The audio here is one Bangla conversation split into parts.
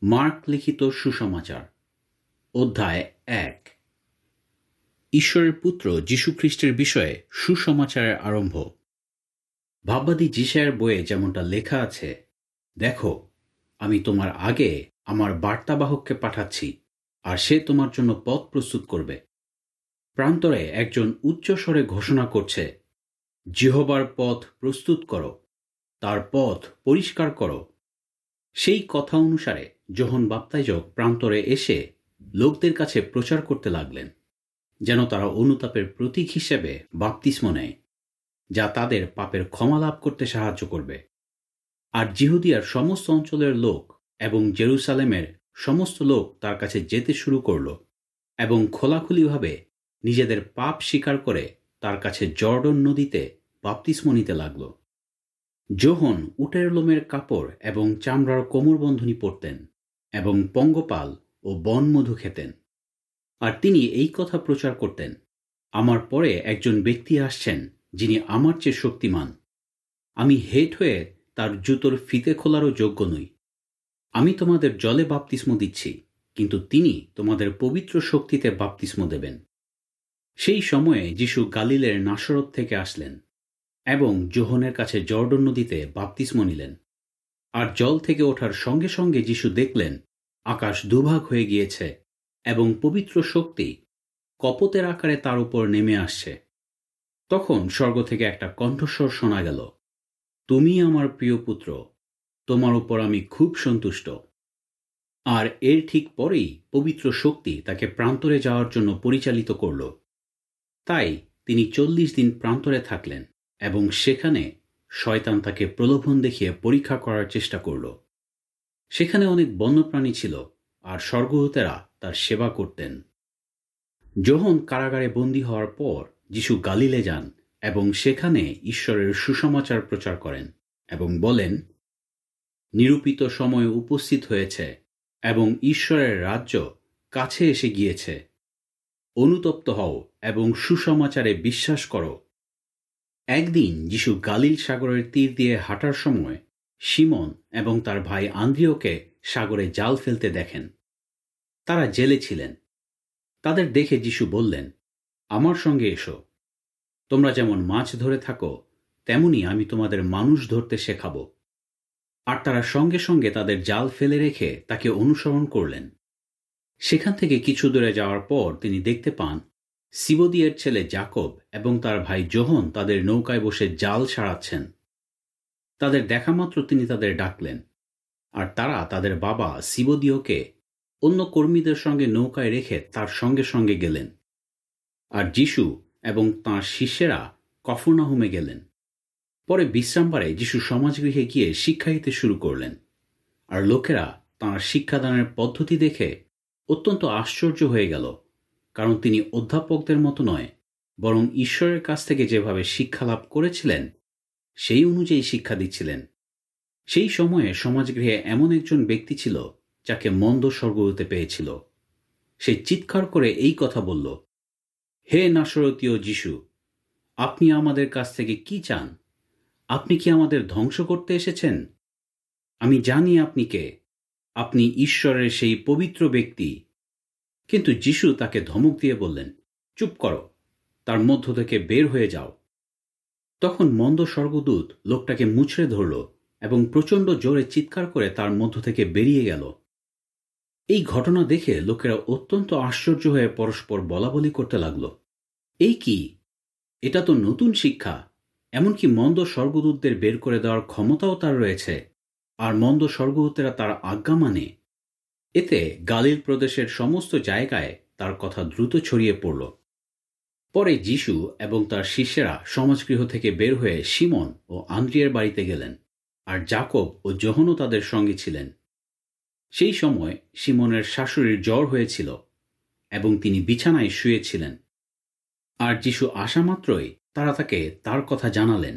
মার্ক লিখিত সুসমাচার অধ্যায় ১। ঈশ্বরের পুত্র যীশুখ্রিস্টের বিষয়ে সুসমাচারের আরম্ভ। ভাববাদী যিশায়ার বইয়ে যেমনটা লেখা আছে, দেখো, আমি তোমার আগে আমার বার্তাবাহককে পাঠাচ্ছি, আর সে তোমার জন্য পথ প্রস্তুত করবে। প্রান্তরে একজন উচ্চস্বরে ঘোষণা করছে, যহোবার পথ প্রস্তুত করো, তার পথ পরিষ্কার করো। সেই কথা অনুসারে যোহন বাপ্তাইজক প্রান্তরে এসে লোকদের কাছে প্রচার করতে লাগলেন, যেন তারা অনুতাপের প্রতীক হিসেবে বাপ্তিস্ম নেয়, যা তাদের পাপের ক্ষমা লাভ করতে সাহায্য করবে। আর জিহুদিয়ার সমস্ত অঞ্চলের লোক এবং জেরুসালেমের সমস্ত লোক তার কাছে যেতে শুরু করল এবং খোলাখুলিভাবে নিজেদের পাপ স্বীকার করে তার কাছে জর্ডন নদীতে বাপ্তিস্ম নিতে লাগল। যোহন উটের লোমের কাপড় এবং চামড়ার কোমরবন্ধনী পরতেন এবং পঙ্গপাল ও বনমধু খেতেন। আর তিনি এই কথা প্রচার করতেন, আমার পরে একজন ব্যক্তি আসছেন যিনি আমার চেয়ে শক্তিমান। আমি হেঁট হয়ে তার জুতোর ফিতে খোলারও যোগ্য নই। আমি তোমাদের জলে বাপ্তিস্ম দিচ্ছি, কিন্তু তিনি তোমাদের পবিত্র শক্তিতে বাপ্তিস্ম দেবেন। সেই সময়ে যিশু গালিলের নাসরত থেকে আসলেন এবং যোহনের কাছে জর্ডন নদীতে বাপ্তিস্ম নিলেন। আর জল থেকে ওঠার সঙ্গে সঙ্গে যিশু দেখলেন আকাশ দুভাগ হয়ে গিয়েছে এবং পবিত্র শক্তি কপতের আকারে তার উপর নেমে আসছে। তখন স্বর্গ থেকে একটা কণ্ঠস্বর শোনা গেল, তুমি আমার প্রিয় পুত্র, তোমার উপর আমি খুব সন্তুষ্ট। আর এর ঠিক পরেই পবিত্র শক্তি তাকে প্রান্তরে যাওয়ার জন্য পরিচালিত করল। তাই তিনি 40 দিন প্রান্তরে থাকলেন এবং সেখানে শয়তান তাকে প্রলোভন দেখিয়ে পরীক্ষা করার চেষ্টা করল। সেখানে অনেক বন্যপ্রাণী ছিল, আর স্বর্গদূতেরা তার সেবা করতেন। যোহন কারাগারে বন্দী হওয়ার পর যিশু গালিলে যান এবং সেখানে ঈশ্বরের সুসমাচার প্রচার করেন এবং বলেন, নিরূপিত সময় উপস্থিত হয়েছে এবং ঈশ্বরের রাজ্য কাছে এসে গিয়েছে। অনুতপ্ত হও এবং সুসমাচারে বিশ্বাস করো। একদিন যিশু গালিল সাগরের তীর দিয়ে হাঁটার সময় সিমন এবং তার ভাই আন্দ্রিয়কে সাগরে জাল ফেলতে দেখেন। তারা জেলে ছিলেন। তাদের দেখে যিশু বললেন, আমার সঙ্গে এসো। তোমরা যেমন মাছ ধরে থাকো, তেমনি আমি তোমাদের মানুষ ধরতে শেখাবো। আর তারা সঙ্গে সঙ্গে তাদের জাল ফেলে রেখে তাকে অনুসরণ করলেন। সেখান থেকে কিছু দূরে যাওয়ার পর তিনি দেখতে পান সিবদিয়ের ছেলে যাকব এবং তার ভাই যোহন তাদের নৌকায় বসে জাল ছাড়াচ্ছেন। তাদের দেখা মাত্র তিনি তাদের ডাকলেন, আর তারা তাদের বাবা সিবদিয়কে অন্য কর্মীদের সঙ্গে নৌকায় রেখে তার সঙ্গে সঙ্গে গেলেন। আর যিশু এবং তাঁর শিষ্যেরা কফরনাহুমে গেলেন। পরে বিশ্রামবারে যিশু সমাজগৃহে গিয়ে শিক্ষা দিতে শুরু করলেন। আর লোকেরা তাঁর শিক্ষাদানের পদ্ধতি দেখে অত্যন্ত আশ্চর্য হয়ে গেল, কারণ তিনি অধ্যাপকদের মতো নয়, বরং ঈশ্বরের কাছ থেকে যেভাবে শিক্ষা লাভ করেছিলেন সেই অনুযায়ী শিক্ষা দিচ্ছিলেন। সেই সময়ে সমাজগৃহে এমন একজন ব্যক্তি ছিল যাকে মন্দ স্বর্গদূতে পেয়েছিল। সে চিৎকার করে এই কথা বলল, হে নাসরতীয় যিশু, আপনি আমাদের কাছ থেকে কি চান? আপনি কি আমাদের ধ্বংস করতে এসেছেন? আমি জানি আপনি কে, আপনি ঈশ্বরের সেই পবিত্র ব্যক্তি। কিন্তু যিশু তাকে ধমক দিয়ে বললেন, চুপ করো, তার মধ্য থেকে বের হয়ে যাও। তখন মন্দ স্বর্গদূত লোকটাকে মুচড়ে ধরল এবং প্রচণ্ড জোরে চিৎকার করে তার মধ্য থেকে বেরিয়ে গেল। এই ঘটনা দেখে লোকেরা অত্যন্ত আশ্চর্য হয়ে পরস্পর বলাবলি করতে লাগল, এই কি? এটা তো নতুন শিক্ষা। এমনকি মন্দ স্বর্গদূতদের বের করে দেওয়ার ক্ষমতাও তার রয়েছে, আর মন্দ স্বর্গদূতেরা তার আজ্ঞা মানে। এতে গালিল প্রদেশের সমস্ত জায়গায় তার কথা দ্রুত ছড়িয়ে পড়ল। পরে যিশু এবং তার শিষ্যেরা সমাজগৃহ থেকে বের হয়ে সিমন ও আন্দ্রিয়ের বাড়িতে গেলেন, আর যাকব ও যোহনও তাদের সঙ্গে ছিলেন। সেই সময় সিমনের শাশুড়ির জ্বর হয়েছিল এবং তিনি বিছানায় শুয়েছিলেন। আর যিশু আসা মাত্রই তারা তাকে তার কথা জানালেন।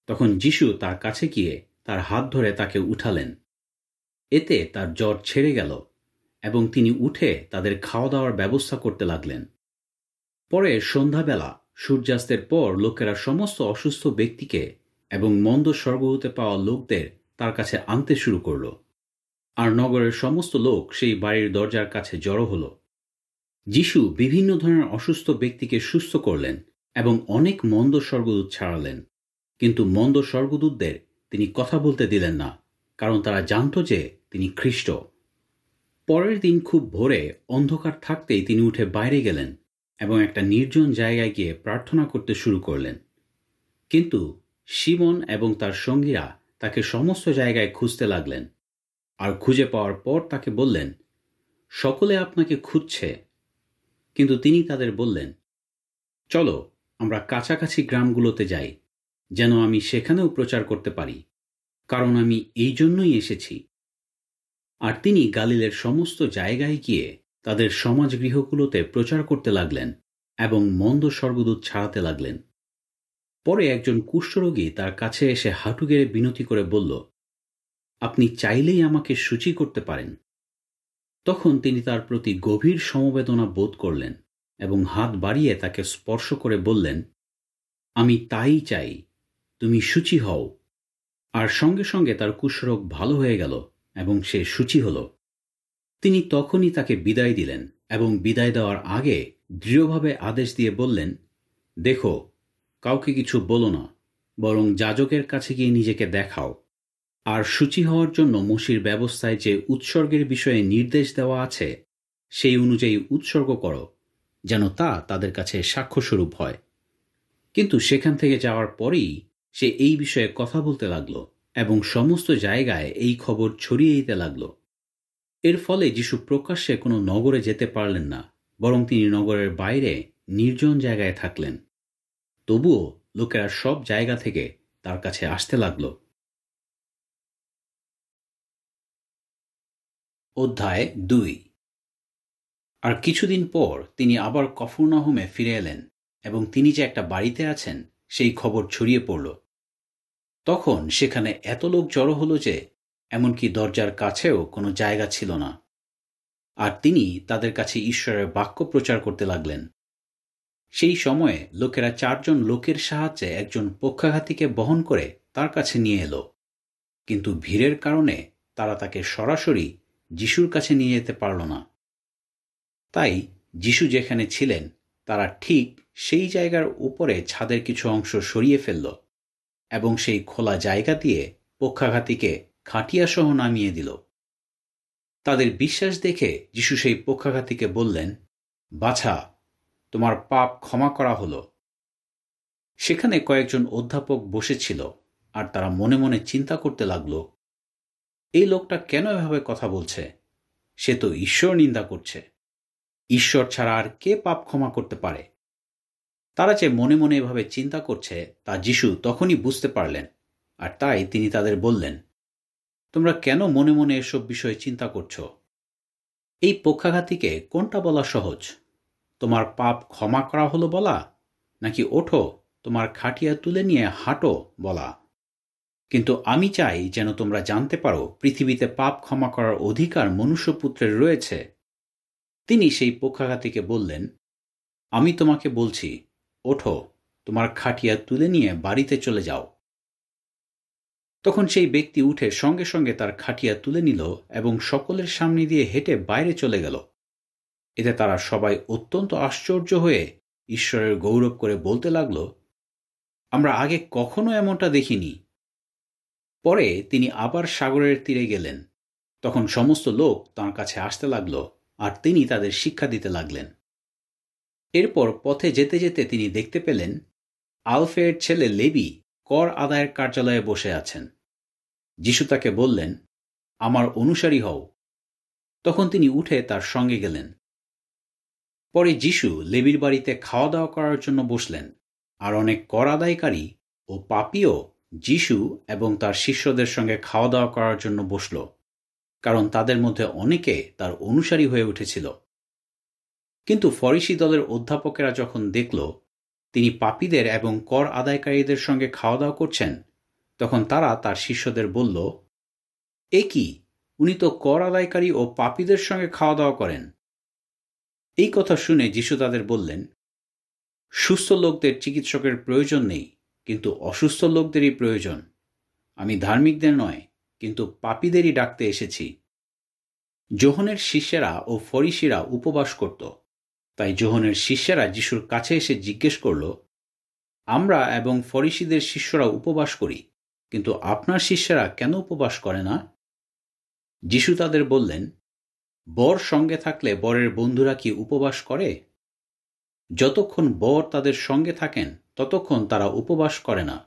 তখন যিশু তার কাছে গিয়ে তার হাত ধরে তাকে উঠালেন। এতে তার জ্বর ছেড়ে গেল এবং তিনি উঠে তাদের খাওয়া দাওয়ার ব্যবস্থা করতে লাগলেন। পরে সন্ধ্যাবেলা সূর্যাস্তের পর লোকেরা সমস্ত অসুস্থ ব্যক্তিকে এবং মন্দ স্বর্গদূতে পাওয়া লোকদের তার কাছে আনতে শুরু করল। আর নগরের সমস্ত লোক সেই বাড়ির দরজার কাছে জড়ো হল। যিশু বিভিন্ন ধরনের অসুস্থ ব্যক্তিকে সুস্থ করলেন এবং অনেক মন্দ স্বর্গদূত ছাড়ালেন, কিন্তু মন্দ স্বর্গদূতদের তিনি কথা বলতে দিলেন না, কারণ তারা জানত যে তিনি খ্রিস্ট। পরের দিন খুব ভোরে অন্ধকার থাকতেই তিনি উঠে বাইরে গেলেন এবং একটা নির্জন জায়গায় গিয়ে প্রার্থনা করতে শুরু করলেন। কিন্তু সিমন এবং তার সঙ্গীরা তাকে সমস্ত জায়গায় খুঁজতে লাগলেন, আর খুঁজে পাওয়ার পর তাকে বললেন, সকলে আপনাকে খুঁজছে। কিন্তু তিনি তাদের বললেন, চলো আমরা কাছাকাছি গ্রামগুলোতে যাই, যেন আমি সেখানেও প্রচার করতে পারি, কারণ আমি এই জন্যই এসেছি। আর তিনি গালিলের সমস্ত জায়গায় গিয়ে তাদের সমাজগৃহগুলোতে প্রচার করতে লাগলেন এবং মন্দ স্বর্গদূত ছাড়াতে লাগলেন। পরে একজন কুষ্ঠরোগী তার কাছে এসে হাঁটু গেড়ে বিনতি করে বলল, আপনি চাইলেই আমাকে শুচি করতে পারেন। তখন তিনি তার প্রতি গভীর সমবেদনা বোধ করলেন এবং হাত বাড়িয়ে তাকে স্পর্শ করে বললেন, আমি তাই চাই, তুমি শুচি হও। আর সঙ্গে সঙ্গে তার কুষ্ঠরোগ ভালো হয়ে গেল এবং সে শুচি হল। তিনি তখনই তাকে বিদায় দিলেন এবং বিদায় দেওয়ার আগে দৃঢ়ভাবে আদেশ দিয়ে বললেন, দেখো, কাউকে কিছু বলো না, বরং যাজকের কাছে গিয়ে নিজেকে দেখাও। আর শুচি হওয়ার জন্য মসির ব্যবস্থায় যে উৎসর্গের বিষয়ে নির্দেশ দেওয়া আছে, সেই অনুযায়ী উৎসর্গ করো, যেন তা তাদের কাছে সাক্ষ্যস্বরূপ হয়। কিন্তু সেখান থেকে যাওয়ার পরেই সে এই বিষয়ে কথা বলতে লাগল এবং সমস্ত জায়গায় এই খবর ছড়িয়ে দিতে লাগল। এর ফলে যিশু প্রকাশ্যে কোনো নগরে যেতে পারলেন না, বরং তিনি নগরের বাইরে নির্জন জায়গায় থাকলেন। তবুও লোকেরা সব জায়গা থেকে তার কাছে আসতে লাগল। অধ্যায় 2। আর কিছুদিন পর তিনি আবার কফরনাহুমে ফিরে এলেন এবং তিনি যে একটা বাড়িতে আছেন সেই খবর ছড়িয়ে পড়ল। তখন সেখানে এত লোক জড়ো হলো যে এমনকি দরজার কাছেও কোনো জায়গা ছিল না। আর তিনি তাদের কাছে ঈশ্বরের বাক্য প্রচার করতে লাগলেন। সেই সময়ে লোকেরা 4 জন লোকের সাহায্যে একজন পক্ষাঘাতীকে বহন করে তার কাছে নিয়ে এলো, কিন্তু ভিড়ের কারণে তারা তাকে সরাসরি যিশুর কাছে নিয়ে যেতে পারল না। তাই যিশু যেখানে ছিলেন তারা ঠিক সেই জায়গার উপরে ছাদের কিছু অংশ সরিয়ে ফেলল এবং সেই খোলা জায়গা দিয়ে পক্ষাঘাতীকে খাটিয়াসহ নামিয়ে দিল। তাদের বিশ্বাস দেখে যিশু সেই পক্ষাঘাতীকে বললেন, বাছা, তোমার পাপ ক্ষমা করা হলো। সেখানে কয়েকজন অধ্যাপক বসেছিল, আর তারা মনে মনে চিন্তা করতে লাগল, এই লোকটা কেন এভাবে কথা বলছে? সে তো ঈশ্বর নিন্দা করছে। ঈশ্বর ছাড়া আর কে পাপ ক্ষমা করতে পারে? তারা যে মনে মনে এভাবে চিন্তা করছে তা যিশু তখনই বুঝতে পারলেন, আর তাই তিনি তাদের বললেন, তোমরা কেন মনে মনে এসব বিষয়ে চিন্তা করছো? এই পক্ষাঘাতীকে কোনটা বলা সহজ, তোমার পাপ ক্ষমা করা হলো বলা, নাকি ওঠো, তোমার খাটিয়া তুলে নিয়ে হাঁটো বলা? কিন্তু আমি চাই যেন তোমরা জানতে পারো পৃথিবীতে পাপ ক্ষমা করার অধিকার মনুষ্যপুত্রের রয়েছে। তিনি সেই পক্ষাঘাতীকে বললেন, আমি তোমাকে বলছি, ওঠো, তোমার খাটিয়া তুলে নিয়ে বাড়িতে চলে যাও। তখন সেই ব্যক্তি উঠে সঙ্গে সঙ্গে তার খাটিয়া তুলে নিল এবং সকলের সামনে দিয়ে হেঁটে বাইরে চলে গেল। এতে তারা সবাই অত্যন্ত আশ্চর্য হয়ে ঈশ্বরের গৌরব করে বলতে লাগল, আমরা আগে কখনো এমনটা দেখিনি। পরে তিনি আবার সাগরের তীরে গেলেন। তখন সমস্ত লোক তাঁর কাছে আসতে লাগল, আর তিনি তাদের শিক্ষা দিতে লাগলেন। এরপর পথে যেতে যেতে তিনি দেখতে পেলেন আলফেয়ের ছেলে লেবি কর আদায়ের কার্যালয়ে বসে আছেন। যিশু তাকে বললেন, আমার অনুসারী হও। তখন তিনি উঠে তার সঙ্গে গেলেন। পরে যিশু লেবির বাড়িতে খাওয়া দাওয়া করার জন্য বসলেন, আর অনেক কর আদায়কারী ও পাপীও যিশু এবং তার শিষ্যদের সঙ্গে খাওয়া দাওয়া করার জন্য বসল, কারণ তাদের মধ্যে অনেকে তার অনুসারী হয়ে উঠেছিল। কিন্তু ফরিসি দলের অধ্যাপকেরা যখন দেখল তিনি পাপীদের এবং কর আদায়কারীদের সঙ্গে খাওয়া দাওয়া করছেন, তখন তারা তার শিষ্যদের বলল, এ কি, উনি তো কর আদায়কারী ও পাপীদের সঙ্গে খাওয়া দাওয়া করেন। এই কথা শুনে যিশু তাদের বললেন, সুস্থ লোকদের চিকিৎসকের প্রয়োজন নেই, কিন্তু অসুস্থ লোকদেরই প্রয়োজন। আমি ধার্মিকদের নয়, কিন্তু পাপীদেরই ডাকতে এসেছি। যোহনের শিষ্যেরা ও ফরিসিরা উপবাস করত। তাই যোহনের শিষ্যেরা যিশুর কাছে এসে জিজ্ঞেস করল, আমরা এবং ফরিসিদের শিষ্যরা উপবাস করি, কিন্তু আপনার শিষ্যেরা কেন উপবাস করে না? যিশু তাদের বললেন, বর সঙ্গে থাকলে বরের বন্ধুরা কি উপবাস করে? যতক্ষণ বর তাদের সঙ্গে থাকেন ততক্ষণ তারা উপবাস করে না।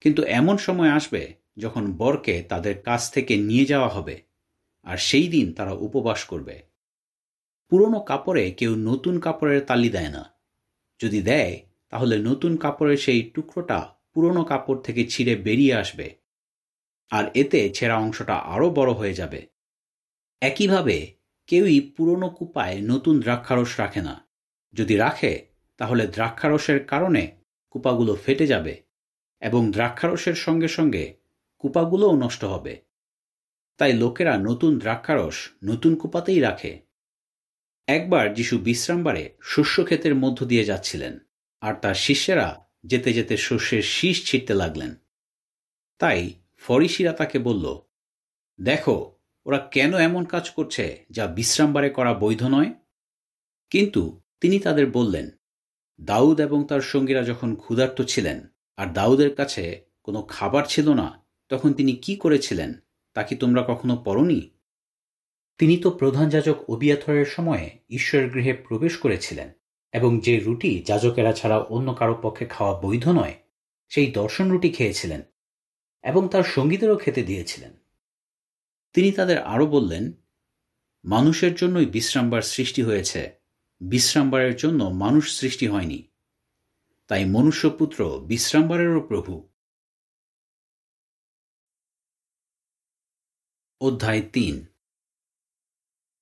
কিন্তু এমন সময় আসবে যখন বরকে তাদের কাছ থেকে নিয়ে যাওয়া হবে, আর সেই দিন তারা উপবাস করবে। পুরনো কাপড়ে কেউ নতুন কাপড়ের তালি দেয় না। যদি দেয়, তাহলে নতুন কাপড়ের সেই টুকরোটা পুরনো কাপড় থেকে ছিঁড়ে বেরিয়ে আসবে, আর এতে ছেঁড়া অংশটা আরও বড় হয়ে যাবে। একইভাবে কেউই পুরনো কুপায় নতুন দ্রাক্ষারস রাখে না। যদি রাখে, তাহলে দ্রাক্ষারসের কারণে কুপাগুলো ফেটে যাবে এবং দ্রাক্ষারসের সঙ্গে সঙ্গে কুপাগুলোও নষ্ট হবে। তাই লোকেরা নতুন দ্রাক্ষারস নতুন কুপাতেই রাখে। একবার যিশু বিশ্রামবারে শস্যক্ষেতের মধ্য দিয়ে যাচ্ছিলেন, আর তার শিষ্যেরা যেতে যেতে শস্যের শীষ ছিঁড়তে লাগলেন। তাই ফরিসিরা তাকে বলল, দেখো, ওরা কেন এমন কাজ করছে যা বিশ্রামবারে করা বৈধ নয়? কিন্তু তিনি তাদের বললেন, দাউদ এবং তার সঙ্গীরা যখন ক্ষুধার্ত ছিলেন আর দাউদের কাছে কোনো খাবার ছিল না, তখন তিনি কি করেছিলেন তা কি তোমরা কখনো পড়নি? তিনি তো প্রধান যাজক অবিয়াথরের সময়ে ঈশ্বরের গৃহে প্রবেশ করেছিলেন এবং যে রুটি যাজকেরা ছাড়া অন্য কারো পক্ষে খাওয়া বৈধ নয়, সেই দর্শন রুটি খেয়েছিলেন এবং তার সঙ্গীদেরও খেতে দিয়েছিলেন। তিনি তাদের আরও বললেন, মানুষের জন্যই বিশ্রামবার সৃষ্টি হয়েছে, বিশ্রামবারের জন্য মানুষ সৃষ্টি হয়নি। তাই মনুষ্যপুত্র বিশ্রামবারেরও প্রভু। অধ্যায় ৩।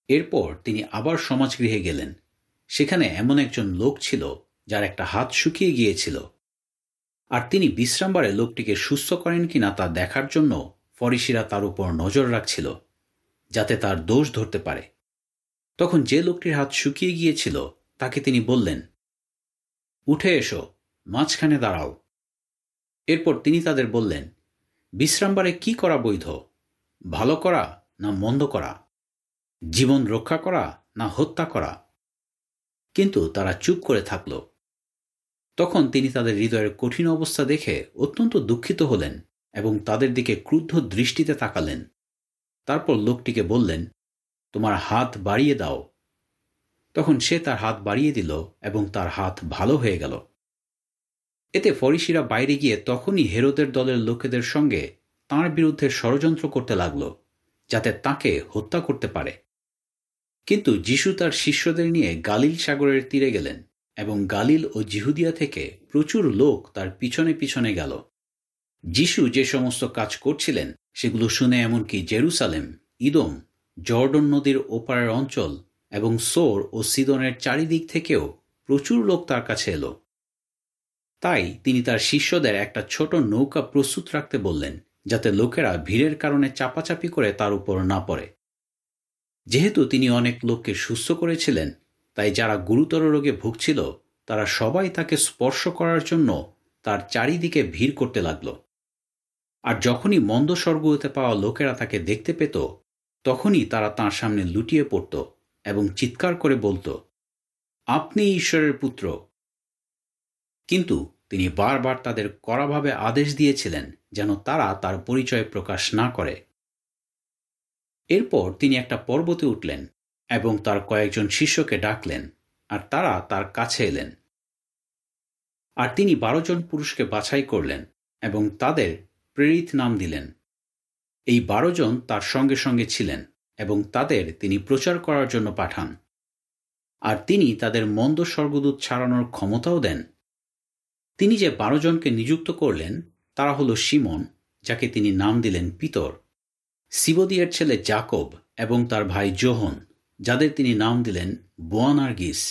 এরপর তিনি আবার সমাজগৃহে গেলেন। সেখানে এমন একজন লোক ছিল যার একটা হাত শুকিয়ে গিয়েছিল, আর তিনি বিশ্রামবারে লোকটিকে সুস্থ করেন কিনা তা দেখার জন্য ফরিসিরা তার উপর নজর রাখছিল, যাতে তার দোষ ধরতে পারে। তখন যে লোকটির হাত শুকিয়ে গিয়েছিল তাকে তিনি বললেন, উঠে এসো, মাঝখানে দাঁড়াও। এরপর তিনি তাদের বললেন, বিশ্রামবারে কি করা বৈধ, ভালো করা না মন্দ করা, জীবন রক্ষা করা না হত্যা করা? কিন্তু তারা চুপ করে থাকল। তখন তিনি তাদের হৃদয়ের কঠিন অবস্থা দেখে অত্যন্ত দুঃখিত হলেন এবং তাদের দিকে ক্রুদ্ধ দৃষ্টিতে তাকালেন। তারপর লোকটিকে বললেন, তোমার হাত বাড়িয়ে দাও। তখন সে তার হাত বাড়িয়ে দিল এবং তার হাত ভালো হয়ে গেল। এতে ফরিসিরা বাইরে গিয়ে তখনই হেরোদের দলের লোকেদের সঙ্গে তাঁর বিরুদ্ধে ষড়যন্ত্র করতে লাগল, যাতে তাকে হত্যা করতে পারে। কিন্তু যিশু তার শিষ্যদের নিয়ে গালিল সাগরের তীরে গেলেন এবং গালিল ও জিহুদিয়া থেকে প্রচুর লোক তার পিছনে পিছনে গেল। যিশু যে সমস্ত কাজ করছিলেন সেগুলো শুনে এমনকি জেরুসালেম, ইদোম, জর্ডন নদীর ওপারের অঞ্চল এবং সোর ও সিদনের চারিদিক থেকেও প্রচুর লোক তার কাছে এলো। তাই তিনি তার শিষ্যদের একটা ছোট নৌকা প্রস্তুত রাখতে বললেন, যাতে লোকেরা ভিড়ের কারণে চাপাচাপি করে তার উপর না পড়ে। যেহেতু তিনি অনেক লোককে সুস্থ করেছিলেন, তাই যারা গুরুতর রোগে ভুগছিল তারা সবাই তাকে স্পর্শ করার জন্য তার চারিদিকে ভিড় করতে লাগল। আর যখনই মন্দ স্বর্গ হতে পাওয়া লোকেরা তাকে দেখতে পেত, তখনই তারা তাঁর সামনে লুটিয়ে পড়ত এবং চিৎকার করে বলত, আপনি ঈশ্বরের পুত্র। কিন্তু তিনি বারবার তাদের কড়াভাবে আদেশ দিয়েছিলেন যেন তারা তার পরিচয় প্রকাশ না করে। এরপর তিনি একটা পর্বতে উঠলেন এবং তার কয়েকজন শিষ্যকে ডাকলেন, আর তারা তার কাছে এলেন। আর তিনি 12 জন পুরুষকে বাছাই করলেন এবং তাদের প্রেরিত নাম দিলেন। এই 12 জন তার সঙ্গে সঙ্গে ছিলেন এবং তাদের তিনি প্রচার করার জন্য পাঠান। আর তিনি তাদের মন্দ স্বর্গদূত ছাড়ানোর ক্ষমতাও দেন। তিনি যে 12 জনকে নিযুক্ত করলেন তারা হল শিমন, যাকে তিনি নাম দিলেন পিতর, সিবদিয়ের ছেলে জাকব এবং তার ভাই যোহন, যাদের তিনি নাম দিলেন বোয়ানার্গিস,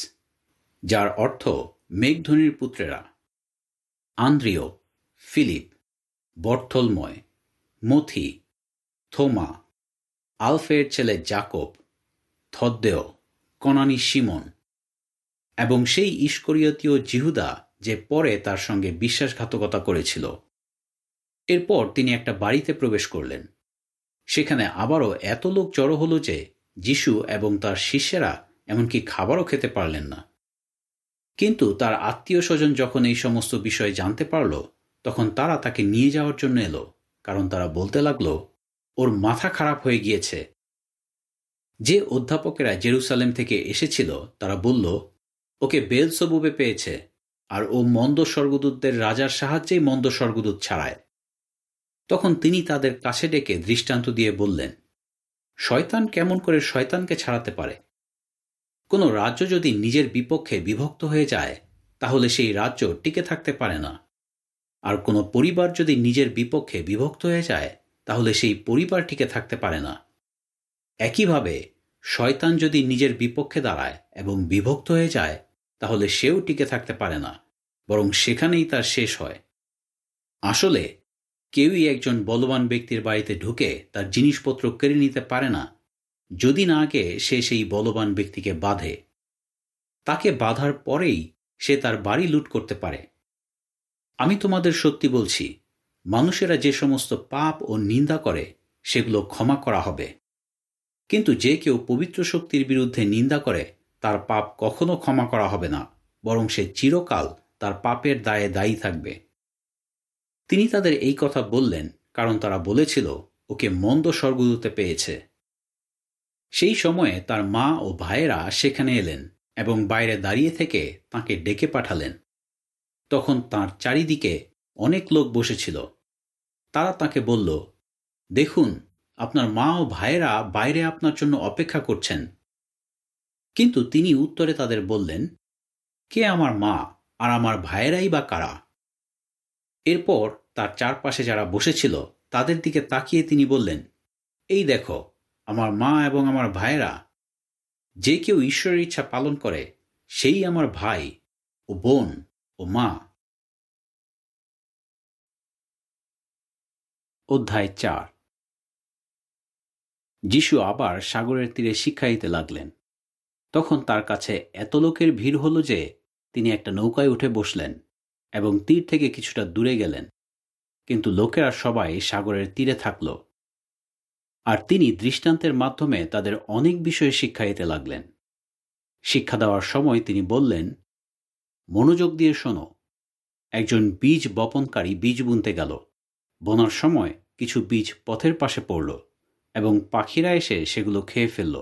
যার অর্থ মেঘধ্বনির পুত্রেরা, আন্দ্রিয়, ফিলিপ, বর্থলময়, মথি, থোমা, আলফের ছেলে জাকব, থদ্দেয়, কনানি শিমন, এবং সেই ইস্করিয়তীয় জিহুদা যে পরে তার সঙ্গে বিশ্বাসঘাতকতা করেছিল। এরপর তিনি একটা বাড়িতে প্রবেশ করলেন। সেখানে আবারও এত লোক জড়ো হলো যে যিশু এবং তার শিষ্যেরা এমনকি খাবারও খেতে পারলেন না। কিন্তু তার আত্মীয় স্বজন যখন এই সমস্ত বিষয় জানতে পারল, তখন তারা তাকে নিয়ে যাওয়ার জন্য এলো, কারণ তারা বলতে লাগলো, ওর মাথা খারাপ হয়ে গিয়েছে। যে অধ্যাপকেরা জেরুসালেম থেকে এসেছিল তারা বলল, ওকে বেলজেবুবে পেয়েছে, আর ও মন্দ স্বর্গদূতদের রাজার সাহায্যেই মন্দ স্বর্গদূত ছাড়ায়। তখন তিনি তাদের কাছে ডেকে দৃষ্টান্ত দিয়ে বললেন, শয়তান কেমন করে শয়তানকে ছাড়াতে পারে? কোনো রাজ্য যদি নিজের বিপক্ষে বিভক্ত হয়ে যায়, তাহলে সেই রাজ্য টিকে থাকতে পারে না। আর কোনো পরিবার যদি নিজের বিপক্ষে বিভক্ত হয়ে যায়, তাহলে সেই পরিবার টিকে থাকতে পারে না। একইভাবে শয়তান যদি নিজের বিপক্ষে দাঁড়ায় এবং বিভক্ত হয়ে যায়, তাহলে সেও টিকে থাকতে পারে না, বরং সেখানেই তার শেষ হয়। আসলে কেউই একজন বলবান ব্যক্তির বাড়িতে ঢুকে তার জিনিসপত্র কেড়ে নিতে পারে না, যদি না আগে সে সেই বলবান ব্যক্তিকে বাঁধে। তাকে বাঁধার পরেই সে তার বাড়ি লুট করতে পারে। আমি তোমাদের সত্যি বলছি, মানুষেরা যে সমস্ত পাপ ও নিন্দা করে সেগুলো ক্ষমা করা হবে, কিন্তু যে কেউ পবিত্র শক্তির বিরুদ্ধে নিন্দা করে তার পাপ কখনো ক্ষমা করা হবে না, বরং সে চিরকাল তার পাপের দায়ে দায়ী থাকবে। তিনি তাদের এই কথা বললেন কারণ তারা বলেছিল, ওকে মন্দ স্বর্গদূতে পেয়েছে। সেই সময়ে তার মা ও ভাইয়েরা সেখানে এলেন এবং বাইরে দাঁড়িয়ে থেকে তাকে ডেকে পাঠালেন। তখন তাঁর চারিদিকে অনেক লোক বসেছিল। তারা তাকে বলল, দেখুন, আপনার মা ও ভাইয়েরা বাইরে আপনার জন্য অপেক্ষা করছেন। কিন্তু তিনি উত্তরে তাদের বললেন, কে আমার মা আর আমার ভাইয়েরাই বা কারা? এরপর তার চারপাশে যারা বসেছিল তাদের দিকে তাকিয়ে তিনি বললেন, এই দেখো আমার মা এবং আমার ভাইয়েরা। যে কেউ ঈশ্বরের ইচ্ছা পালন করে সেই আমার ভাই ও বোন ও মা। অধ্যায় 4। যিশু আবার সাগরের তীরে শিক্ষা দিতে লাগলেন। তখন তার কাছে এত লোকের ভিড় হল যে তিনি একটা নৌকায় উঠে বসলেন এবং তীর থেকে কিছুটা দূরে গেলেন, কিন্তু লোকেরা সবাই সাগরের তীরে থাকল। আর তিনি দৃষ্টান্তের মাধ্যমে তাদের অনেক বিষয়ে শিক্ষা দিতে লাগলেন। শিক্ষা দেওয়ার সময় তিনি বললেন, মনোযোগ দিয়ে শোনো। একজন বীজ বপনকারী বীজ বুনতে গেল। বোনার সময় কিছু বীজ পথের পাশে পড়ল এবং পাখিরা এসে সেগুলো খেয়ে ফেলল।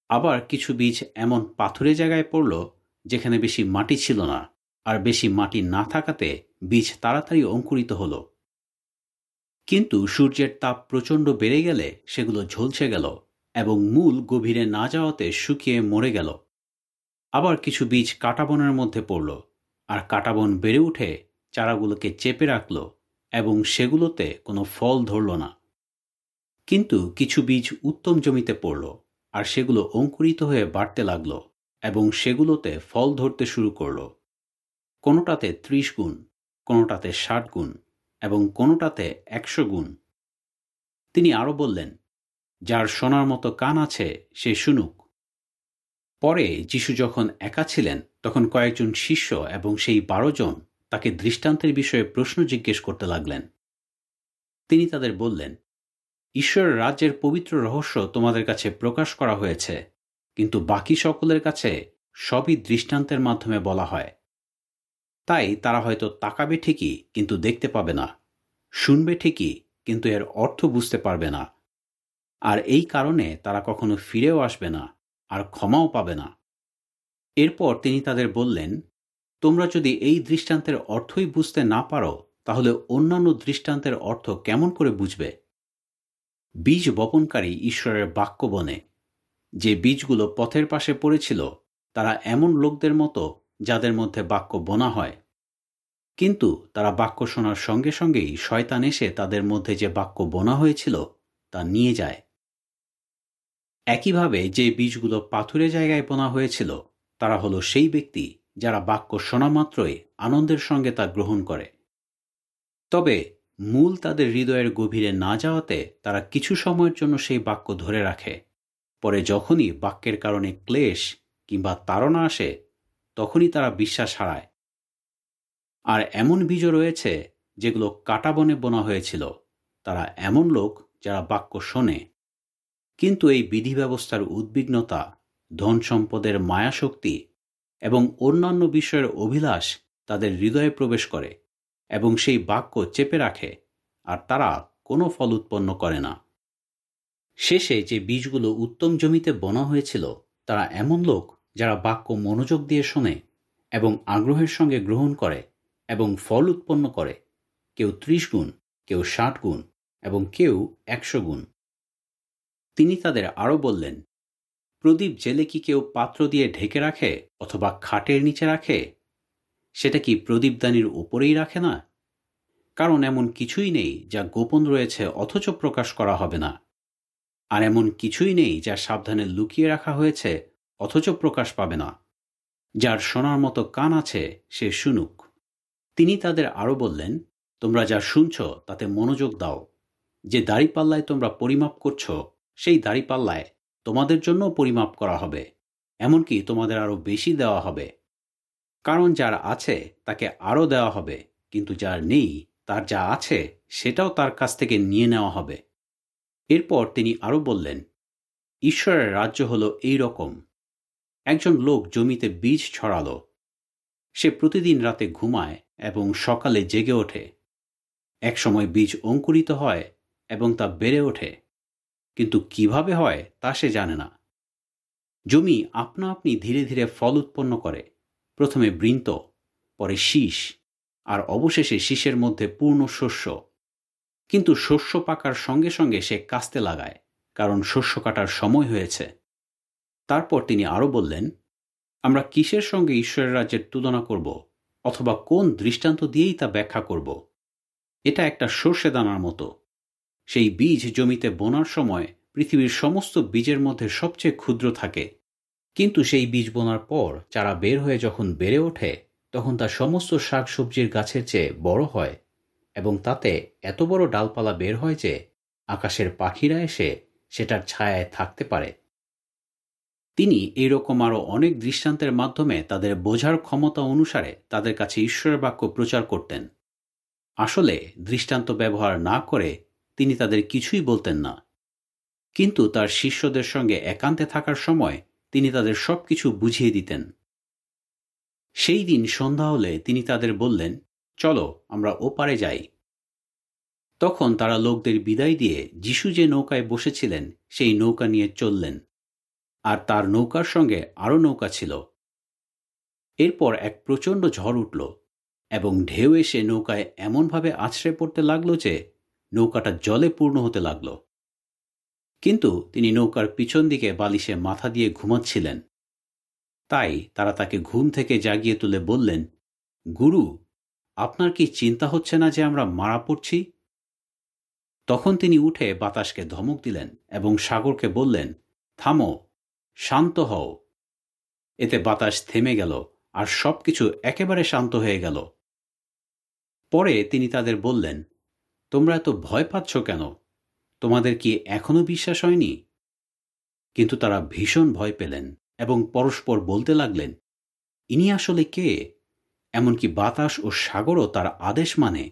আবার কিছু বীজ এমন পাথুরে জায়গায় পড়ল যেখানে বেশি মাটি ছিল না, আর বেশি মাটি না থাকাতে বীজ তাড়াতাড়ি অঙ্কুরিত হল। কিন্তু সূর্যের তাপ প্রচণ্ড বেড়ে গেলে সেগুলো ঝলসে গেল এবং মূল গভীরে না যাওয়াতে শুকিয়ে মরে গেল। আবার কিছু বীজ কাঁটাবনের মধ্যে পড়ল, আর কাঁটাবন বেড়ে উঠে চারাগুলোকে চেপে রাখল এবং সেগুলোতে কোনো ফল ধরল না। কিন্তু কিছু বীজ উত্তম জমিতে পড়ল, আর সেগুলো অঙ্কুরিত হয়ে বাড়তে লাগল এবং সেগুলোতে ফল ধরতে শুরু করল। কোনোটাতে 30 গুণ, কোনোটাতে 60 গুণ এবং কোনোটাতে 100 গুণ। তিনি আরও বললেন, যার শোনার মতো কান আছে সে শুনুক। পরে যিশু যখন একা ছিলেন, তখন কয়েকজন শিষ্য এবং সেই 12 জন তাকে দৃষ্টান্তের বিষয়ে প্রশ্ন জিজ্ঞেস করতে লাগলেন। তিনি তাদের বললেন, ঈশ্বরের রাজ্যের পবিত্র রহস্য তোমাদের কাছে প্রকাশ করা হয়েছে, কিন্তু বাকি সকলের কাছে সবই দৃষ্টান্তের মাধ্যমে বলা হয়। তাই তারা হয়তো তাকাবে ঠিকই কিন্তু দেখতে পাবে না, শুনবে ঠিকই কিন্তু এর অর্থ বুঝতে পারবে না। আর এই কারণে তারা কখনো ফিরেও আসবে না আর ক্ষমাও পাবে না। এরপর তিনি তাদের বললেন, তোমরা যদি এই দৃষ্টান্তের অর্থই বুঝতে না পারো, তাহলে অন্যান্য দৃষ্টান্তের অর্থ কেমন করে বুঝবে? বীজ বপনকারী ঈশ্বরের বাক্য বনে। যে বীজগুলো পথের পাশে পড়েছিল তারা এমন লোকদের মতো যাদের মধ্যে বাক্য বোনা হয়, কিন্তু তারা বাক্য শোনার সঙ্গে সঙ্গেই শয়তান এসে তাদের মধ্যে যে বাক্য বোনা হয়েছিল তা নিয়ে যায়। একইভাবে যে বীজগুলো পাথুরে জায়গায় বোনা হয়েছিল তারা হলো সেই ব্যক্তি যারা বাক্য শোনা মাত্রই আনন্দের সঙ্গে তা গ্রহণ করে। তবে মূল তাদের হৃদয়ের গভীরে না যাওয়াতে তারা কিছু সময়ের জন্য সেই বাক্য ধরে রাখে। পরে যখনই বাক্যের কারণে ক্লেশ কিংবা তাড়না আসে, তখনই তারা বিশ্বাস হারায়। আর এমন বীজও রয়েছে যেগুলো কাঁটাবনে বোনা হয়েছিল। তারা এমন লোক যারা বাক্য শোনে, কিন্তু এই বিধি ব্যবস্থার উদ্বিগ্নতা, ধন সম্পদের মায়াশক্তি এবং অন্যান্য বিষয়ের অভিলাষ তাদের হৃদয়ে প্রবেশ করে এবং সেই বাক্য চেপে রাখে, আর তারা কোনো ফল উৎপন্ন করে না। শেষে যে বীজগুলো উত্তম জমিতে বোনা হয়েছিল, তারা এমন লোক যারা বাক্য মনোযোগ দিয়ে শোনে এবং আগ্রহের সঙ্গে গ্রহণ করে এবং ফল উৎপন্ন করে, কেউ 30 গুণ, কেউ 60 গুণ এবং কেউ 100 গুণ। তিনি তাদের আরও বললেন, প্রদীপ জেলে কি কেউ পাত্র দিয়ে ঢেকে রাখে অথবা খাটের নিচে রাখে? সেটা কি প্রদীপদানির উপরেই রাখে না? কারণ এমন কিছুই নেই যা গোপন রয়েছে অথচ প্রকাশ করা হবে না, আর এমন কিছুই নেই যা সাবধানে লুকিয়ে রাখা হয়েছে অথচ প্রকাশ পাবে না। যার শোনার মতো কান আছে সে শুনুক। তিনি তাদের আরও বললেন, তোমরা যা শুনছ তাতে মনোযোগ দাও। যে দাড়িপাল্লায় তোমরা পরিমাপ করছ, সেই দাড়িপাল্লায় তোমাদের জন্য পরিমাপ করা হবে, এমনকি তোমাদের আরও বেশি দেওয়া হবে। কারণ যার আছে তাকে আরও দেওয়া হবে, কিন্তু যার নেই তার যা আছে সেটাও তার কাছ থেকে নিয়ে নেওয়া হবে। এরপর তিনি আরও বললেন, ঈশ্বরের রাজ্য হলো এই রকম। একজন লোক জমিতে বীজ ছড়ালো। সে প্রতিদিন রাতে ঘুমায় এবং সকালে জেগে ওঠে। একসময় বীজ অঙ্কুরিত হয় এবং তা বেড়ে ওঠে, কিন্তু কিভাবে হয় তা সে জানে না। জমি আপনা আপনি ধীরে ধীরে ফল উৎপন্ন করে, প্রথমে বৃন্ত, পরে শীষ, আর অবশেষে শীষের মধ্যে পূর্ণ শস্য। কিন্তু শস্য পাকার সঙ্গে সঙ্গে সে কাস্তে লাগায়, কারণ শস্য কাটার সময় হয়েছে। তারপর তিনি আরও বললেন, আমরা কিসের সঙ্গে ঈশ্বরের রাজ্যের তুলনা করব, অথবা কোন দৃষ্টান্ত দিয়েই তা ব্যাখ্যা করব? এটা একটা সর্ষে দানার মতো। সেই বীজ জমিতে বোনার সময় পৃথিবীর সমস্ত বীজের মধ্যে সবচেয়ে ক্ষুদ্র থাকে, কিন্তু সেই বীজ বোনার পর চারা বের হয়ে যখন বেড়ে ওঠে, তখন তা সমস্ত শাক সবজির গাছের চেয়ে বড় হয় এবং তাতে এত বড় ডালপালা বের হয় যে আকাশের পাখিরা এসে সেটার ছায়ায় থাকতে পারে। তিনি এইরকম আরও অনেক দৃষ্টান্তের মাধ্যমে তাদের বোঝার ক্ষমতা অনুসারে তাদের কাছে ঈশ্বরের বাক্য প্রচার করতেন। আসলে দৃষ্টান্ত ব্যবহার না করে তিনি তাদের কিছুই বলতেন না, কিন্তু তার শিষ্যদের সঙ্গে একান্তে থাকার সময় তিনি তাদের সবকিছু বুঝিয়ে দিতেন। সেই দিন সন্ধ্যা হলে তিনি তাদের বললেন, চলো আমরা ওপারে যাই। তখন তারা লোকদের বিদায় দিয়ে যিশু যে নৌকায় বসেছিলেন সেই নৌকা নিয়ে চললেন, আর তার নৌকার সঙ্গে আরও নৌকা ছিল। এরপর এক প্রচণ্ড ঝড় উঠল এবং ঢেউ এসে নৌকায় এমনভাবে আছড়ে পড়তে লাগলো যে নৌকাটা জলে পূর্ণ হতে লাগল। কিন্তু তিনি নৌকার পিছন দিকে বালিশে মাথা দিয়ে ঘুমাচ্ছিলেন। তাই তারা তাকে ঘুম থেকে জাগিয়ে তুলে বললেন, গুরু, আপনার কি চিন্তা হচ্ছে না যে আমরা মারা পড়ছি? তখন তিনি উঠে বাতাসকে ধমক দিলেন এবং সাগরকে বললেন, থামো, শান্ত হও। এতে বাতাস থেমে গেল আর সবকিছু একেবারে শান্ত হয়ে গেল। পরে তিনি তাদের বললেন, তোমরা এত ভয় পাচ্ছ কেন? তোমাদের কি এখনো বিশ্বাস হয়নি? কিন্তু তারা ভীষণ ভয় পেলেন এবং পরস্পর বলতে লাগলেন, ইনি আসলে কে? এমনকি বাতাস ও সাগরও তার আদেশ মানে।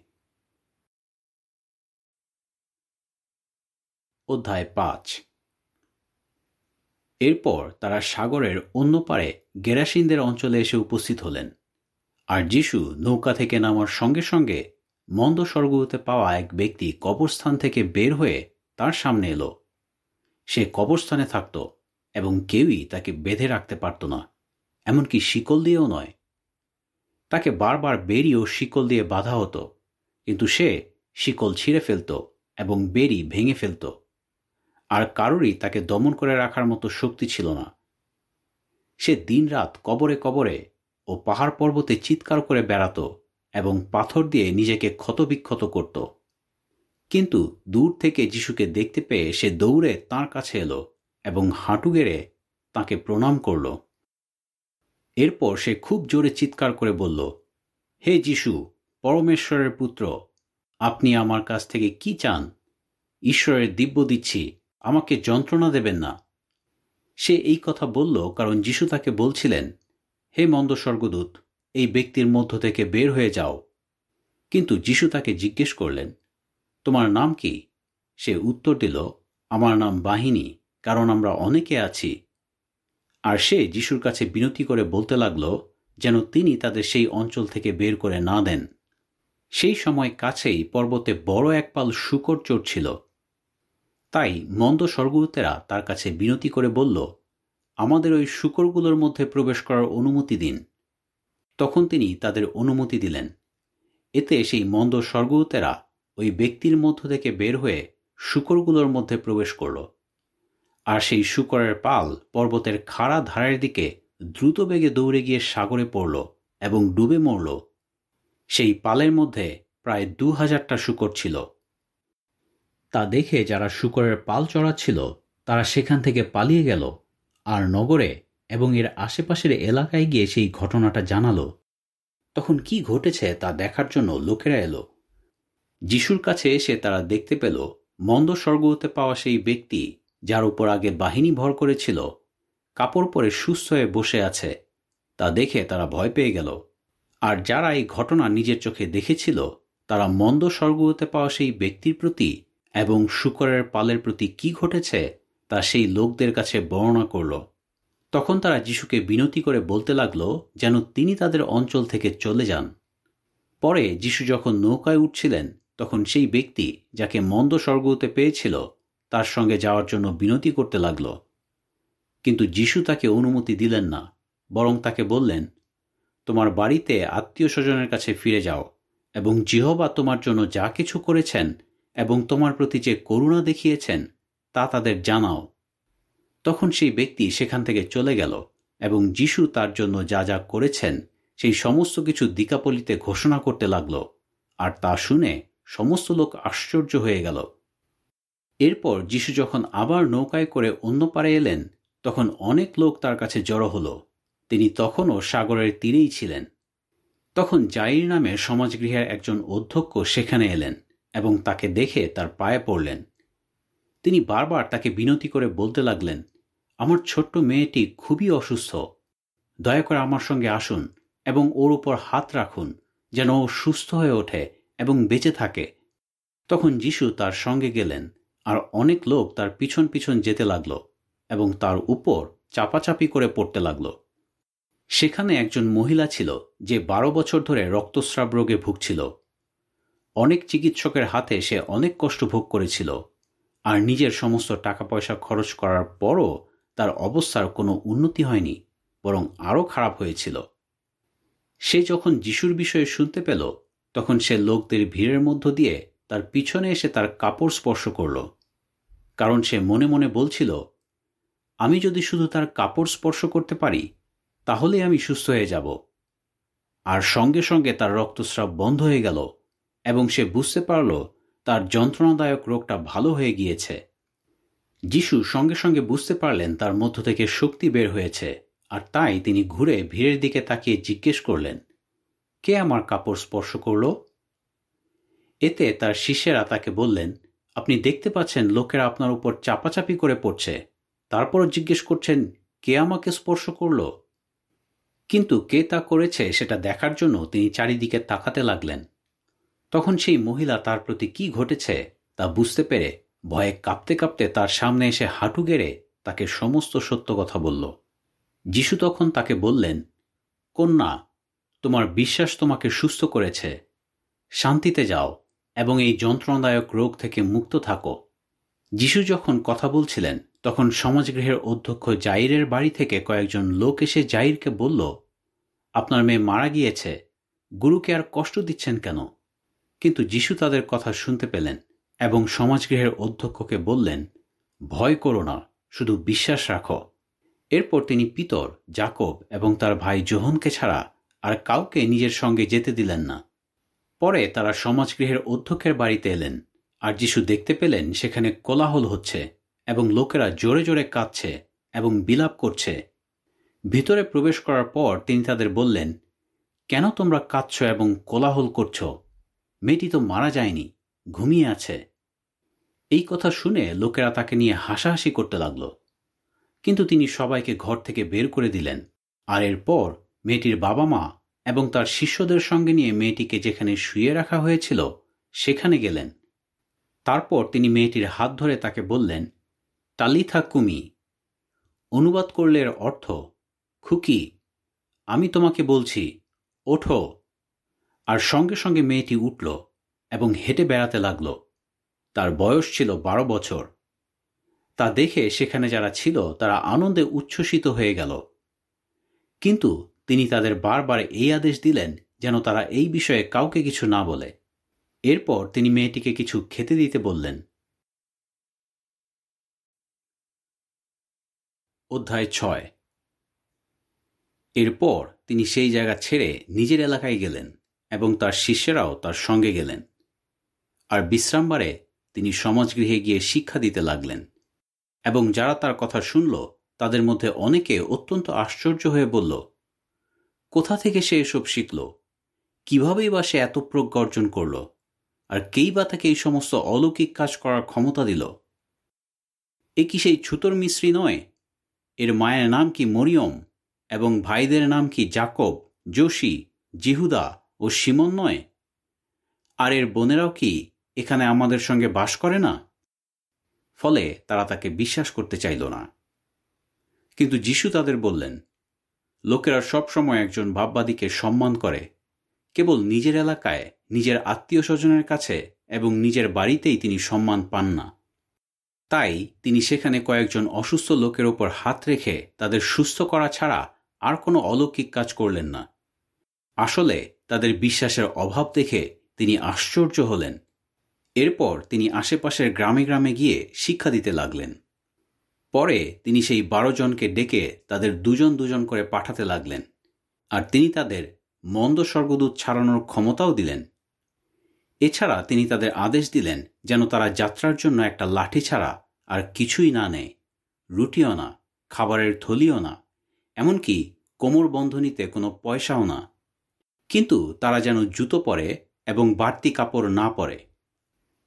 অধ্যায় 5। এরপর তারা সাগরের অন্য পারে গেরাসিনদের অঞ্চলে এসে উপস্থিত হলেন, আর যিশু নৌকা থেকে নামার সঙ্গে সঙ্গে মন্দ স্বর্গদূতে পাওয়া এক ব্যক্তি কবরস্থান থেকে বের হয়ে তার সামনে এলো। সে কবরস্থানে থাকত এবং কেউই তাকে বেঁধে রাখতে পারত না, এমনকি শিকল দিয়েও নয়। তাকে বারবার বেড়ি ও শিকল দিয়ে বাঁধা হতো, কিন্তু সে শিকল ছিঁড়ে ফেলত এবং বেড়ি ভেঙে ফেলত, আর কারোরই তাকে দমন করে রাখার মতো শক্তি ছিল না। সে দিনরাত কবরে কবরে ও পাহাড় পর্বতে চিৎকার করে বেড়াত এবং পাথর দিয়ে নিজেকে ক্ষতবিক্ষত করত। কিন্তু দূর থেকে যিশুকে দেখতে পেয়ে সে দৌড়ে তাঁর কাছে এলো এবং হাঁটু গেড়ে তাঁকে প্রণাম করল। এরপর সে খুব জোরে চিৎকার করে বলল, হে যিশু, পরমেশ্বরের পুত্র, আপনি আমার কাছ থেকে কি চান? ঈশ্বরের দিব্য দিচ্ছি, আমাকে যন্ত্রণা দেবেন না। সে এই কথা বলল কারণ যিশু তাকে বলছিলেন, হে মন্দ স্বর্গদূত, এই ব্যক্তির মধ্য থেকে বের হয়ে যাও। কিন্তু যিশু তাকে জিজ্ঞেস করলেন, তোমার নাম কি? সে উত্তর দিল, আমার নাম বাহিনী, কারণ আমরা অনেকে আছি। আর সে যিশুর কাছে বিনতি করে বলতে লাগল যেন তিনি তাদের সেই অঞ্চল থেকে বের করে না দেন। সেই সময় কাছেই পর্বতে বড় এক পাল শূকর চড়ছিল। তাই মন্দ স্বর্গদূতেরা তার কাছে বিনতি করে বলল, আমাদের ওই শূকরগুলোর মধ্যে প্রবেশ করার অনুমতি দিন। তখন তিনি তাদের অনুমতি দিলেন। এতে সেই মন্দ স্বর্গদূতেরা ওই ব্যক্তির মধ্য থেকে বের হয়ে শূকরগুলোর মধ্যে প্রবেশ করল। আর সেই শূকরের পাল পর্বতের খাড়া ধারের দিকে দ্রুত বেগে দৌড়ে গিয়ে সাগরে পড়ল এবং ডুবে মরল। সেই পালের মধ্যে প্রায় 2000টা শূকর ছিল। তা দেখে যারা শূকরের পাল চড়াচ্ছিল তারা সেখান থেকে পালিয়ে গেল আর নগরে এবং এর আশেপাশের এলাকায় গিয়ে সেই ঘটনাটা জানালো। তখন কি ঘটেছে তা দেখার জন্য লোকেরা এলো। যিশুর কাছে এসে তারা দেখতে পেল মন্দ স্বর্গদূতে পাওয়া সেই ব্যক্তি, যার উপর আগে বাহিনী ভর করেছিল, কাপড় পরে সুস্থ হয়ে বসে আছে। তা দেখে তারা ভয় পেয়ে গেল। আর যারা এই ঘটনা নিজের চোখে দেখেছিল তারা মন্দ স্বর্গদূতে পাওয়া সেই ব্যক্তির প্রতি এবং শূকরের পালের প্রতি কি ঘটেছে তা সেই লোকদের কাছে বর্ণনা করল। তখন তারা যিশুকে বিনতি করে বলতে লাগল যেন তিনি তাদের অঞ্চল থেকে চলে যান। পরে যিশু যখন নৌকায় উঠছিলেন তখন সেই ব্যক্তি যাকে মন্দ স্বর্গদূতে পেয়েছিল তার সঙ্গে যাওয়ার জন্য বিনতি করতে লাগল। কিন্তু যিশু তাকে অনুমতি দিলেন না, বরং তাকে বললেন, তোমার বাড়িতে আত্মীয় স্বজনের কাছে ফিরে যাও এবং জিহোবা তোমার জন্য যা কিছু করেছেন এবং তোমার প্রতি যে করুণা দেখিয়েছেন তা তাদের জানাও। তখন সেই ব্যক্তি সেখান থেকে চলে গেল এবং যিশু তার জন্য যা যা করেছেন সেই সমস্ত কিছু দিকাপলিতে ঘোষণা করতে লাগল। আর তা শুনে সমস্ত লোক আশ্চর্য হয়ে গেল। এরপর যিশু যখন আবার নৌকায় করে অন্য পারে এলেন তখন অনেক লোক তার কাছে জড়ো হল। তিনি তখনও সাগরের তীরেই ছিলেন। তখন যাইর নামে সমাজগৃহের একজন অধ্যক্ষ সেখানে এলেন এবং তাকে দেখে তার পায়ে পড়লেন। তিনি বারবার তাকে বিনতি করে বলতে লাগলেন, আমার ছোট্ট মেয়েটি খুবই অসুস্থ, দয়া করে আমার সঙ্গে আসুন এবং ওর উপর হাত রাখুন যেন ও সুস্থ হয়ে ওঠে এবং বেঁচে থাকে। তখন যিশু তার সঙ্গে গেলেন আর অনেক লোক তার পিছন পিছন যেতে লাগল এবং তার উপর চাপাচাপি করে পড়তে লাগল। সেখানে একজন মহিলা ছিল যে 12 বছর ধরে রক্তস্রাব রোগে ভুগছিল। অনেক চিকিৎসকের হাতে সে অনেক কষ্ট ভোগ করেছিল আর নিজের সমস্ত টাকা পয়সা খরচ করার পরও তার অবস্থার কোনো উন্নতি হয়নি, বরং আরও খারাপ হয়েছিল। সে যখন যিশুর বিষয়ে শুনতে পেল তখন সে লোকদের ভিড়ের মধ্য দিয়ে তার পিছনে এসে তার কাপড় স্পর্শ করল, কারণ সে মনে মনে বলছিল, আমি যদি শুধু তার কাপড় স্পর্শ করতে পারি তাহলে আমি সুস্থ হয়ে যাব। আর সঙ্গে সঙ্গে তার রক্তস্রাব বন্ধ হয়ে গেল এবং সে বুঝতে পারল তার যন্ত্রণাদায়ক রোগটা ভালো হয়ে গিয়েছে। যিশু সঙ্গে সঙ্গে বুঝতে পারলেন তার মধ্য থেকে শক্তি বের হয়েছে, আর তাই তিনি ঘুরে ভিড়ের দিকে তাকিয়ে জিজ্ঞেস করলেন, কে আমার কাপড় স্পর্শ করল? এতে তার শিষ্যেরা তাকে বললেন, আপনি দেখতে পাচ্ছেন লোকেরা আপনার উপর চাপাচাপি করে পড়ছে, তারপরও জিজ্ঞেস করছেন কে আমাকে স্পর্শ করল? কিন্তু কে তা করেছে সেটা দেখার জন্য তিনি চারিদিকে তাকাতে লাগলেন। তখন সেই মহিলা তার প্রতি কি ঘটেছে তা বুঝতে পেরে ভয়ে কাঁপতে কাঁপতে তার সামনে এসে হাঁটু গেড়ে তাকে সমস্ত সত্য কথা বলল। যিশু তখন তাকে বললেন, কন্যা, তোমার বিশ্বাস তোমাকে সুস্থ করেছে, শান্তিতে যাও এবং এই যন্ত্রণাদায়ক রোগ থেকে মুক্ত থাকো। যিশু যখন কথা বলছিলেন তখন সমাজগৃহের অধ্যক্ষ যাইরের বাড়ি থেকে কয়েকজন লোক এসে যাইরকে বলল, আপনার মেয়ে মারা গিয়েছে, গুরুকে আর কষ্ট দিচ্ছেন কেন? কিন্তু যিশু তাদের কথা শুনতে পেলেন এবং সমাজগৃহের অধ্যক্ষকে বললেন, ভয় করো না, শুধু বিশ্বাস রাখো। এরপর তিনি পিতর, যাকব এবং তার ভাই যোহনকে ছাড়া আর কাউকে নিজের সঙ্গে যেতে দিলেন না। পরে তারা সমাজগৃহের অধ্যক্ষের বাড়িতে এলেন আর যিশু দেখতে পেলেন সেখানে কোলাহল হচ্ছে এবং লোকেরা জোরে জোরে কাঁদছে এবং বিলাপ করছে। ভিতরে প্রবেশ করার পর তিনি তাদের বললেন, কেন তোমরা কাঁদছ এবং কোলাহল করছ? মেয়েটি তো মারা যায়নি, ঘুমিয়ে আছে। এই কথা শুনে লোকেরা তাকে নিয়ে হাসাহাসি করতে লাগল। কিন্তু তিনি সবাইকে ঘর থেকে বের করে দিলেন আর এরপর মেয়েটির বাবা মা এবং তার শিষ্যদের সঙ্গে নিয়ে মেয়েটিকে যেখানে শুয়ে রাখা হয়েছিল সেখানে গেলেন। তারপর তিনি মেয়েটির হাত ধরে তাকে বললেন, তালিথা কুমি, অনুবাদ করলে এর অর্থ, খুকি, আমি তোমাকে বলছি, ওঠো। আর সঙ্গে সঙ্গে মেয়েটি উঠল এবং হেঁটে বেড়াতে লাগল। তার বয়স ছিল 12 বছর। তা দেখে সেখানে যারা ছিল তারা আনন্দে উচ্ছ্বসিত হয়ে গেল। কিন্তু তিনি তাদের বারবার এই আদেশ দিলেন যেন তারা এই বিষয়ে কাউকে কিছু না বলে। এরপর তিনি মেয়েটিকে কিছু খেতে দিতে বললেন। অধ্যায় 6। এরপর তিনি সেই জায়গা ছেড়ে নিজের এলাকায় গেলেন এবং তার শিষ্যরাও তার সঙ্গে গেলেন। আর বিশ্রামবারে তিনি সমাজগৃহে গিয়ে শিক্ষা দিতে লাগলেন। এবং যারা তার কথা শুনল তাদের মধ্যে অনেকে অত্যন্ত আশ্চর্য হয়ে বলল, কোথা থেকে সে এসব শিখল? কিভাবেই বা সে এত প্রজ্ঞা অর্জন করল? আর কেই বা তাকে এই সমস্ত অলৌকিক কাজ করার ক্ষমতা দিল? এ কি সেই ছুতোর মিস্ত্রি নয়? এর মায়ের নাম কি মরিয়ম, এবং ভাইদের নাম কি জাকব, যোশি, জিহুদা ও শিমন নয়? আর এর বোনেরাও কি এখানে আমাদের সঙ্গে বাস করে না? ফলে তারা তাকে বিশ্বাস করতে চাইল না। কিন্তু যিশু তাদের বললেন, লোকেরা সবসময় একজন ভাববাদীকে সম্মান করে কেবল নিজের এলাকায়, নিজের আত্মীয় স্বজনের কাছে এবং নিজের বাড়িতেই তিনি সম্মান পান না। তাই তিনি সেখানে কয়েকজন অসুস্থ লোকের ওপর হাত রেখে তাদের সুস্থ করা ছাড়া আর কোনো অলৌকিক কাজ করলেন না। আসলে তাদের বিশ্বাসের অভাব দেখে তিনি আশ্চর্য হলেন। এরপর তিনি আশেপাশের গ্রামে গ্রামে গিয়ে শিক্ষা দিতে লাগলেন। পরে তিনি সেই 12 জনকে ডেকে তাদের দুজন দুজন করে পাঠাতে লাগলেন। আর তিনি তাদের মন্দ স্বর্গদূত ছাড়ানোর ক্ষমতাও দিলেন। এছাড়া তিনি তাদের আদেশ দিলেন যেন তারা যাত্রার জন্য একটা লাঠি ছাড়া আর কিছুই না নেয়, রুটিও না, খাবারের থলিও না, এমনকি কোমর বন্ধনীতে কোনো পয়সাও না। কিন্তু তারা যেন জুতো পরে এবং বাড়তি কাপড় না পরে।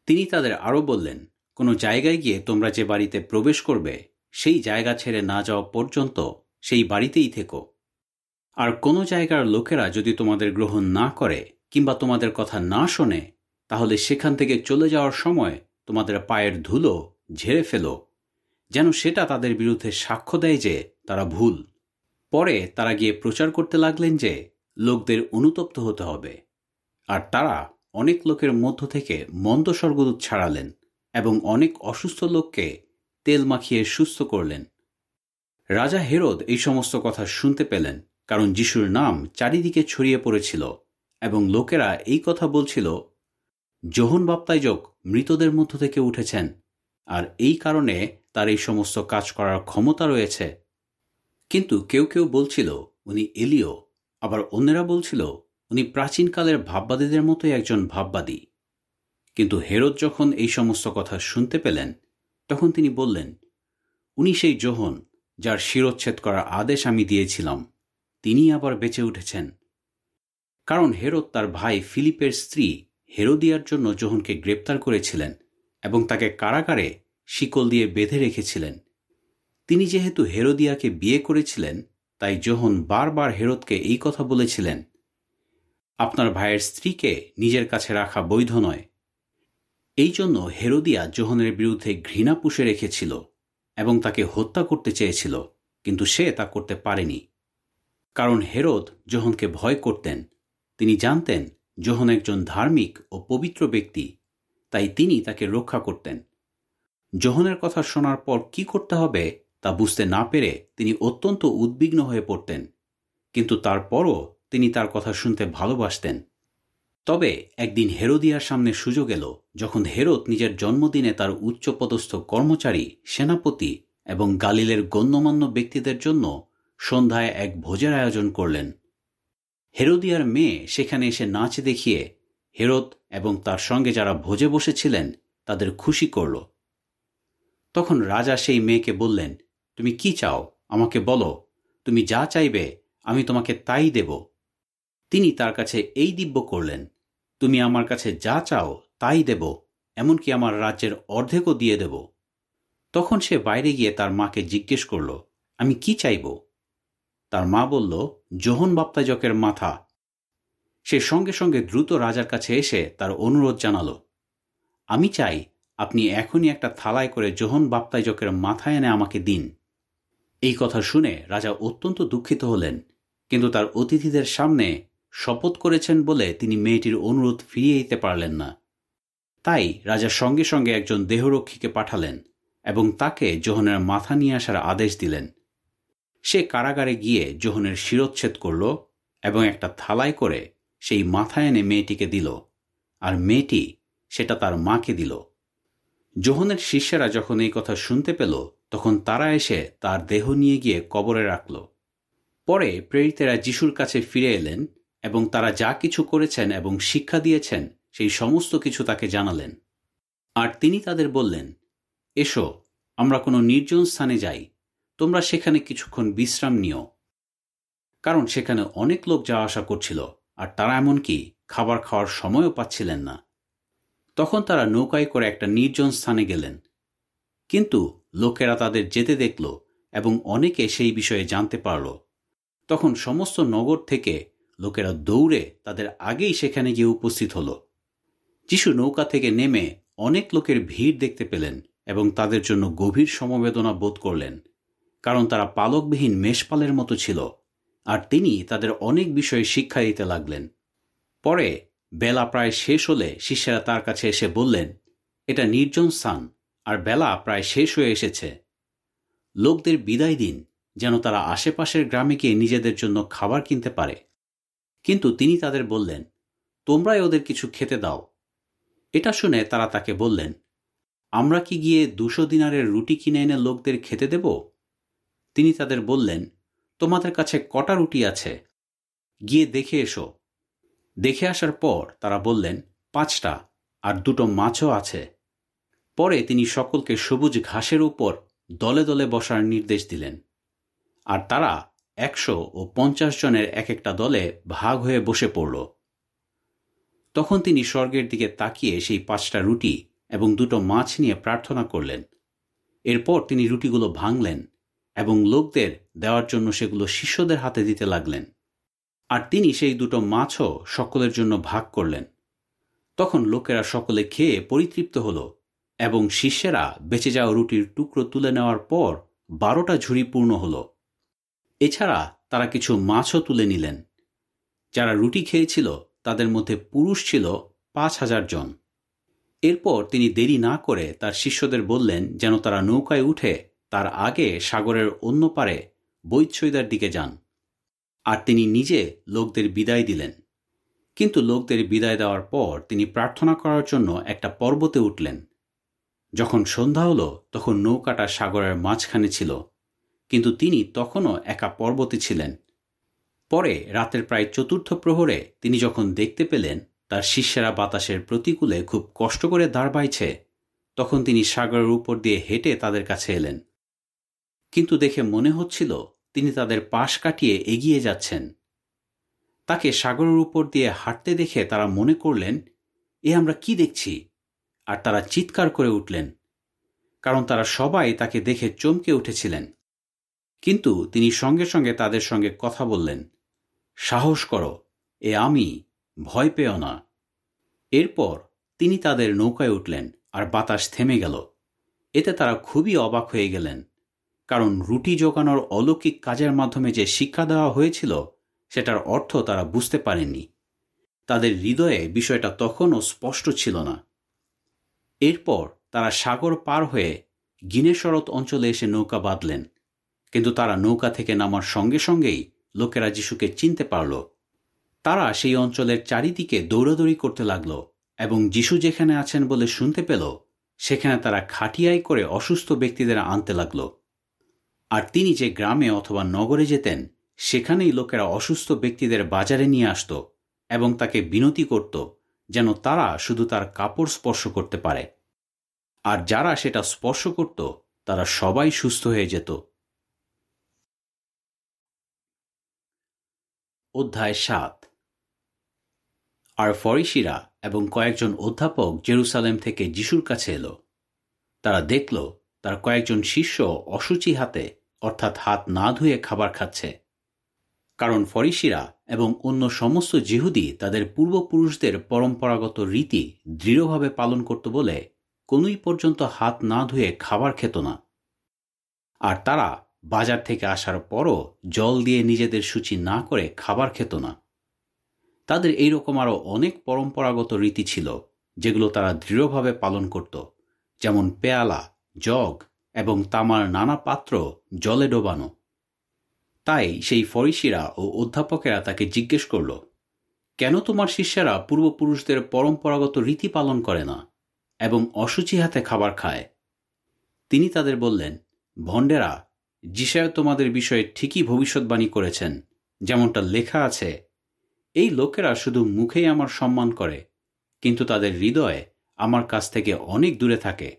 তিনি তাদের আরও বললেন, কোনো জায়গায় গিয়ে তোমরা যে বাড়িতে প্রবেশ করবে সেই জায়গা ছেড়ে না যাওয়া পর্যন্ত সেই বাড়িতেই থেকো। আর কোনো জায়গার লোকেরা যদি তোমাদের গ্রহণ না করে কিংবা তোমাদের কথা না শোনে, তাহলে সেখান থেকে চলে যাওয়ার সময় তোমাদের পায়ের ধুলো ঝেড়ে ফেলো, যেন সেটা তাদের বিরুদ্ধে সাক্ষ্য দেয় যে তারা ভুল। পরে তারা গিয়ে প্রচার করতে লাগলেন যে লোকদের অনুতপ্ত হতে হবে। আর তারা অনেক লোকের মধ্য থেকে মন্দ স্বর্গদূত ছাড়ালেন এবং অনেক অসুস্থ লোককে তেল মাখিয়ে সুস্থ করলেন। রাজা হেরোদ এই সমস্ত কথা শুনতে পেলেন, কারণ যিশুর নাম চারিদিকে ছড়িয়ে পড়েছিল এবং লোকেরা এই কথা বলছিল, যোহন বাপ্তাইজক মৃতদের মধ্য থেকে উঠেছেন, আর এই কারণে তার এই সমস্ত কাজ করার ক্ষমতা রয়েছে। কিন্তু কেউ কেউ বলছিল উনি এলিও, আবার অন্যরা বলছিল উনি প্রাচীনকালের ভাববাদীদের মতোই একজন ভাববাদী। কিন্তু হেরোদ যখন এই সমস্ত কথা শুনতে পেলেন, তখন তিনি বললেন, উনি সেই যোহন যার শিরচ্ছেদ করার আদেশ আমি দিয়েছিলাম, তিনি আবার বেঁচে উঠেছেন। কারণ হেরোদ তার ভাই ফিলিপের স্ত্রী হেরোদিয়ার জন্য যোহনকে গ্রেপ্তার করেছিলেন এবং তাকে কারাগারে শিকল দিয়ে বেঁধে রেখেছিলেন। তিনি যেহেতু হেরোদিয়াকে বিয়ে করেছিলেন, তাই যোহন বারবার হেরোদকে এই কথা বলেছিলেন, আপনার ভাইয়ের স্ত্রীকে নিজের কাছে রাখা বৈধ নয়। এই জন্য হেরোদিয়া যোহনের বিরুদ্ধে ঘৃণা পুষে রেখেছিল এবং তাকে হত্যা করতে চেয়েছিল, কিন্তু সে তা করতে পারেনি। কারণ হেরোদ যোহনকে ভয় করতেন। তিনি জানতেন যোহন একজন ধার্মিক ও পবিত্র ব্যক্তি, তাই তিনি তাকে রক্ষা করতেন। যোহনের কথা শোনার পর কি করতে হবে তা বুঝতে না পেরে তিনি অত্যন্ত উদ্বিগ্ন হয়ে পড়তেন, কিন্তু তারপরও তিনি তার কথা শুনতে ভালোবাসতেন। তবে একদিন হেরোদিয়ার সামনে সুযোগ এলো, যখন হেরোদ নিজের জন্মদিনে তার উচ্চপদস্থ কর্মচারী, সেনাপতি এবং গালিলের গণ্যমান্য ব্যক্তিদের জন্য সন্ধ্যায় এক ভোজের আয়োজন করলেন। হেরোদিয়ার মেয়ে সেখানে এসে নাচ দেখিয়ে হেরোদ এবং তার সঙ্গে যারা ভোজে বসেছিলেন তাদের খুশি করল। তখন রাজা সেই মেয়েকে বললেন, তুমি কি চাও আমাকে বলো, তুমি যা চাইবে আমি তোমাকে তাই দেব। তিনি তার কাছে এই দিব্য করলেন, তুমি আমার কাছে যা চাও তাই দেব, এমনকি আমার রাজ্যের অর্ধেকও দিয়ে দেব। তখন সে বাইরে গিয়ে তার মাকে জিজ্ঞেস করল, আমি কি চাইব? তার মা বলল, যোহন বাপ্তাইজকের মাথা। সে সঙ্গে সঙ্গে দ্রুত রাজার কাছে এসে তার অনুরোধ জানালো, আমি চাই আপনি এখনই একটা থালায় করে যোহন বাপ্তাইজকের মাথায় এনে আমাকে দিন। এই কথা শুনে রাজা অত্যন্ত দুঃখিত হলেন, কিন্তু তার অতিথিদের সামনে শপথ করেছেন বলে তিনি মেয়েটির অনুরোধ ফিরিয়ে দিতে পারলেন না। তাই রাজা সঙ্গে সঙ্গে একজন দেহরক্ষীকে পাঠালেন এবং তাকে যোহনের মাথা নিয়ে আসার আদেশ দিলেন। সে কারাগারে গিয়ে যোহনের শিরচ্ছেদ করল এবং একটা থালায় করে সেই মাথা এনে মেয়েটিকে দিল, আর মেয়েটি সেটা তার মাকে দিল। যোহনের শিষ্যেরা যখন এই কথা শুনতে পেল, তখন তারা এসে তার দেহ নিয়ে গিয়ে কবরে রাখল। পরে প্রেরিতেরা যিশুর কাছে ফিরে এলেন এবং তারা যা কিছু করেছেন এবং শিক্ষা দিয়েছেন সেই সমস্ত কিছু তাকে জানালেন। আর তিনি তাদের বললেন, এসো, আমরা কোনো নির্জন স্থানে যাই, তোমরা সেখানে কিছুক্ষণ বিশ্রাম নিও। কারণ সেখানে অনেক লোক যাওয়া আসা করছিল, আর তারা এমনকি খাবার খাওয়ার সময়ও পাচ্ছিলেন না। তখন তারা নৌকায় করে একটা নির্জন স্থানে গেলেন। কিন্তু লোকেরা তাদের যেতে দেখল এবং অনেকে সেই বিষয়ে জানতে পারল। তখন সমস্ত নগর থেকে লোকেরা দৌড়ে তাদের আগেই সেখানে গিয়ে উপস্থিত হল। যিশু নৌকা থেকে নেমে অনেক লোকের ভিড় দেখতে পেলেন এবং তাদের জন্য গভীর সমবেদনা বোধ করলেন, কারণ তারা পালকবিহীন মেষপালের মতো ছিল, আর তিনি তাদের অনেক বিষয়ে শিক্ষা দিতে লাগলেন। পরে বেলা প্রায় শেষ হলে শিষ্যরা তার কাছে এসে বললেন, এটা নির্জন স্থান আর বেলা প্রায় শেষ হয়ে এসেছে। লোকদের বিদায় দিন, যেন তারা আশেপাশের গ্রামে গিয়ে নিজেদের জন্য খাবার কিনতে পারে। কিন্তু তিনি তাদের বললেন, তোমরাই ওদের কিছু খেতে দাও। এটা শুনে তারা তাকে বললেন, আমরা কি গিয়ে 200 দিনারের রুটি কিনে এনে লোকদের খেতে দেব? তিনি তাদের বললেন, তোমাদের কাছে কটা রুটি আছে? গিয়ে দেখে এসো। দেখে আসার পর তারা বললেন, 5টা, আর 2টো মাছও আছে। পরে তিনি সকলকে সবুজ ঘাসের উপর দলে দলে বসার নির্দেশ দিলেন, আর তারা 100 ও 50 জনের এক একটা দলে ভাগ হয়ে বসে পড়ল। তখন তিনি স্বর্গের দিকে তাকিয়ে সেই 5টা রুটি এবং 2টো মাছ নিয়ে প্রার্থনা করলেন। এরপর তিনি রুটিগুলো ভাঙলেন এবং লোকদের দেওয়ার জন্য সেগুলো শিষ্যদের হাতে দিতে লাগলেন। আর তিনি সেই 2টো মাছও সকলের জন্য ভাগ করলেন। তখন লোকেরা সকলে খেয়ে পরিতৃপ্ত হল এবং শিষ্যেরা বেঁচে যাওয়া রুটির টুকরো তুলে নেওয়ার পর 12টা ঝুড়ি পূর্ণ হল। এছাড়া তারা কিছু মাছও তুলে নিলেন। যারা রুটি খেয়েছিল তাদের মধ্যে পুরুষ ছিল 5000 জন। এরপর তিনি দেরি না করে তার শিষ্যদের বললেন যেন তারা নৌকায় উঠে তার আগে সাগরের অন্য পারে বৈতসইদার দিকে যান। আর তিনি নিজে লোকদের বিদায় দিলেন। কিন্তু লোকদের বিদায় দেওয়ার পর তিনি প্রার্থনা করার জন্য একটা পর্বতে উঠলেন। যখন সন্ধ্যা হলো তখন নৌকাটা সাগরের মাঝখানে ছিল, কিন্তু তিনি তখনও একা পর্বতে ছিলেন। পরে রাতের প্রায় 4র্থ প্রহরে তিনি যখন দেখতে পেলেন তার শিষ্যেরা বাতাসের প্রতিকূলে খুব কষ্ট করে দাঁড় বাইছে, তখন তিনি সাগরের উপর দিয়ে হেঁটে তাদের কাছে এলেন। কিন্তু দেখে মনে হচ্ছিল তিনি তাদের পাশ কাটিয়ে এগিয়ে যাচ্ছেন। তাকে সাগরের উপর দিয়ে হাঁটতে দেখে তারা মনে করলেন, এ আমরা কি দেখছি? আর তারা চিৎকার করে উঠলেন, কারণ তারা সবাই তাকে দেখে চমকে উঠেছিলেন। কিন্তু তিনি সঙ্গে সঙ্গে তাদের সঙ্গে কথা বললেন, সাহস করো, এ আমি, ভয় পেও না। এরপর তিনি তাদের নৌকায় উঠলেন আর বাতাস থেমে গেল। এতে তারা খুবই অবাক হয়ে গেলেন, কারণ রুটি জোগানোর অলৌকিক কাজের মাধ্যমে যে শিক্ষা দেওয়া হয়েছিল সেটার অর্থ তারা বুঝতে পারেননি। তাদের হৃদয়ে বিষয়টা তখনও স্পষ্ট ছিল না। এরপর তারা সাগর পার হয়ে গিনেসরত অঞ্চলে এসে নৌকা বাঁধলেন। কিন্তু তারা নৌকা থেকে নামার সঙ্গে সঙ্গেই লোকেরা যিশুকে চিনতে পারল। তারা সেই অঞ্চলের চারিদিকে দৌড়াদৌড়ি করতে লাগল এবং যিশু যেখানে আছেন বলে শুনতে পেল সেখানে তারা খাটিয়ায় করে অসুস্থ ব্যক্তিদের আনতে লাগল। আর তিনি যে গ্রামে অথবা নগরে যেতেন সেখানেই লোকেরা অসুস্থ ব্যক্তিদের বাজারে নিয়ে আসত এবং তাকে বিনতি করত যেন তারা শুধু তার কাপড় স্পর্শ করতে পারে। আর যারা সেটা স্পর্শ করত তারা সবাই সুস্থ হয়ে যেত। অধ্যায় 7। আর ফরিসিরা এবং কয়েকজন অধ্যাপক জেরুসালেম থেকে যিশুর কাছে এলো। তারা দেখল তার কয়েকজন শিষ্য অশুচি হাতে, অর্থাৎ হাত না ধুয়ে খাবার খাচ্ছে। কারণ ফরিসিরা এবং অন্য সমস্ত যিহুদি তাদের পূর্বপুরুষদের পরম্পরাগত রীতি দৃঢ়ভাবে পালন করত বলে কনুই পর্যন্ত হাত না ধুয়ে খাবার খেত না। আর তারা বাজার থেকে আসার পরও জল দিয়ে নিজেদের শুচি না করে খাবার খেত না। তাদের এইরকম আরও অনেক পরম্পরাগত রীতি ছিল যেগুলো তারা দৃঢ়ভাবে পালন করত, যেমন পেয়ালা, জগ এবং তামার নানা পাত্র জলে ডোবানো। তাই সেই ফরিসিরা ও অধ্যাপকেরা তাকে জিজ্ঞেস করল, কেন তোমার শিষ্যরা পূর্বপুরুষদের পরম্পরাগত রীতি পালন করে না এবং অশুচি হাতে খাবার খায়? তিনি তাদের বললেন, ভণ্ডেরা, যিশায়া তোমাদের বিষয়ে ঠিকই ভবিষ্যৎবাণী করেছেন, যেমনটা লেখা আছে, এই লোকেরা শুধু মুখেই আমার সম্মান করে, কিন্তু তাদের হৃদয়ে আমার কাছ থেকে অনেক দূরে থাকে।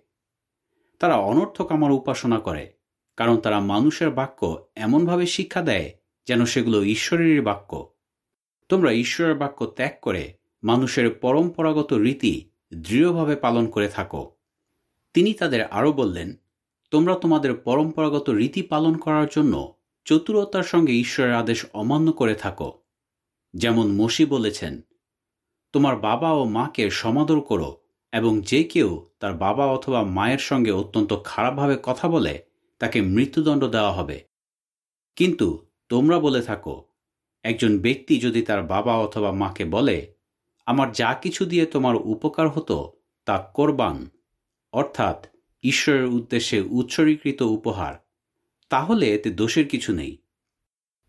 তারা অনর্থক আমার উপাসনা করে, কারণ তারা মানুষের বাক্য এমনভাবে শিক্ষা দেয় যেন সেগুলো ঈশ্বরেরই বাক্য। তোমরা ঈশ্বরের বাক্য ত্যাগ করে মানুষের পরম্পরাগত রীতি দৃঢ়ভাবে পালন করে থাকো। তিনি তাদের আরও বললেন, তোমরা তোমাদের পরম্পরাগত রীতি পালন করার জন্য চতুরতার সঙ্গে ঈশ্বরের আদেশ অমান্য করে থাকো। যেমন মসি বলেছেন, তোমার বাবা ও মাকে সমাদর করো, এবং যে কেউ তার বাবা অথবা মায়ের সঙ্গে অত্যন্ত খারাপভাবে কথা বলে তাকে মৃত্যুদণ্ড দেওয়া হবে। কিন্তু তোমরা বলে থাকো, একজন ব্যক্তি যদি তার বাবা অথবা মাকে বলে, আমার যা কিছু দিয়ে তোমার উপকার হতো তা কোরবান, অর্থাৎ ঈশ্বরের উদ্দেশ্যে উৎসর্গীকৃত উপহার, তাহলে এতে দোষের কিছু নেই।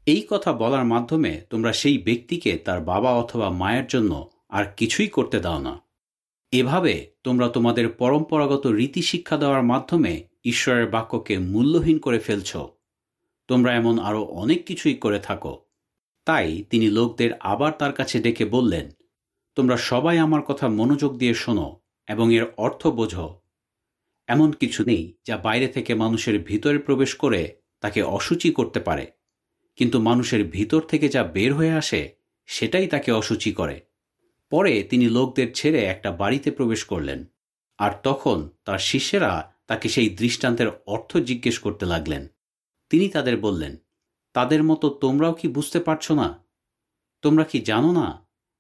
এই কথা বলার মাধ্যমে তোমরা সেই ব্যক্তিকে তার বাবা অথবা মায়ের জন্য আর কিছুই করতে দাও না। এভাবে তোমরা তোমাদের পরম্পরাগত রীতি শিক্ষা দেওয়ার মাধ্যমে ঈশ্বরের বাক্যকে মূল্যহীন করে ফেলছ। তোমরা এমন আরও অনেক কিছুই করে থাকো। তাই তিনি লোকদের আবার তার কাছে ডেকে বললেন, তোমরা সবাই আমার কথা মনোযোগ দিয়ে শোনো এবং এর অর্থ বোঝো। এমন কিছু নেই যা বাইরে থেকে মানুষের ভিতরে প্রবেশ করে তাকে অশুচি করতে পারে, কিন্তু মানুষের ভিতর থেকে যা বের হয়ে আসে সেটাই তাকে অশুচি করে। পরে তিনি লোকদের ছেড়ে একটা বাড়িতে প্রবেশ করলেন, আর তখন তার শিষ্যেরা তাকে সেই দৃষ্টান্তের অর্থ জিজ্ঞেস করতে লাগলেন। তিনি তাদের বললেন, তাদের মতো তোমরাও কি বুঝতে পারছো না? তোমরা কি জানো না,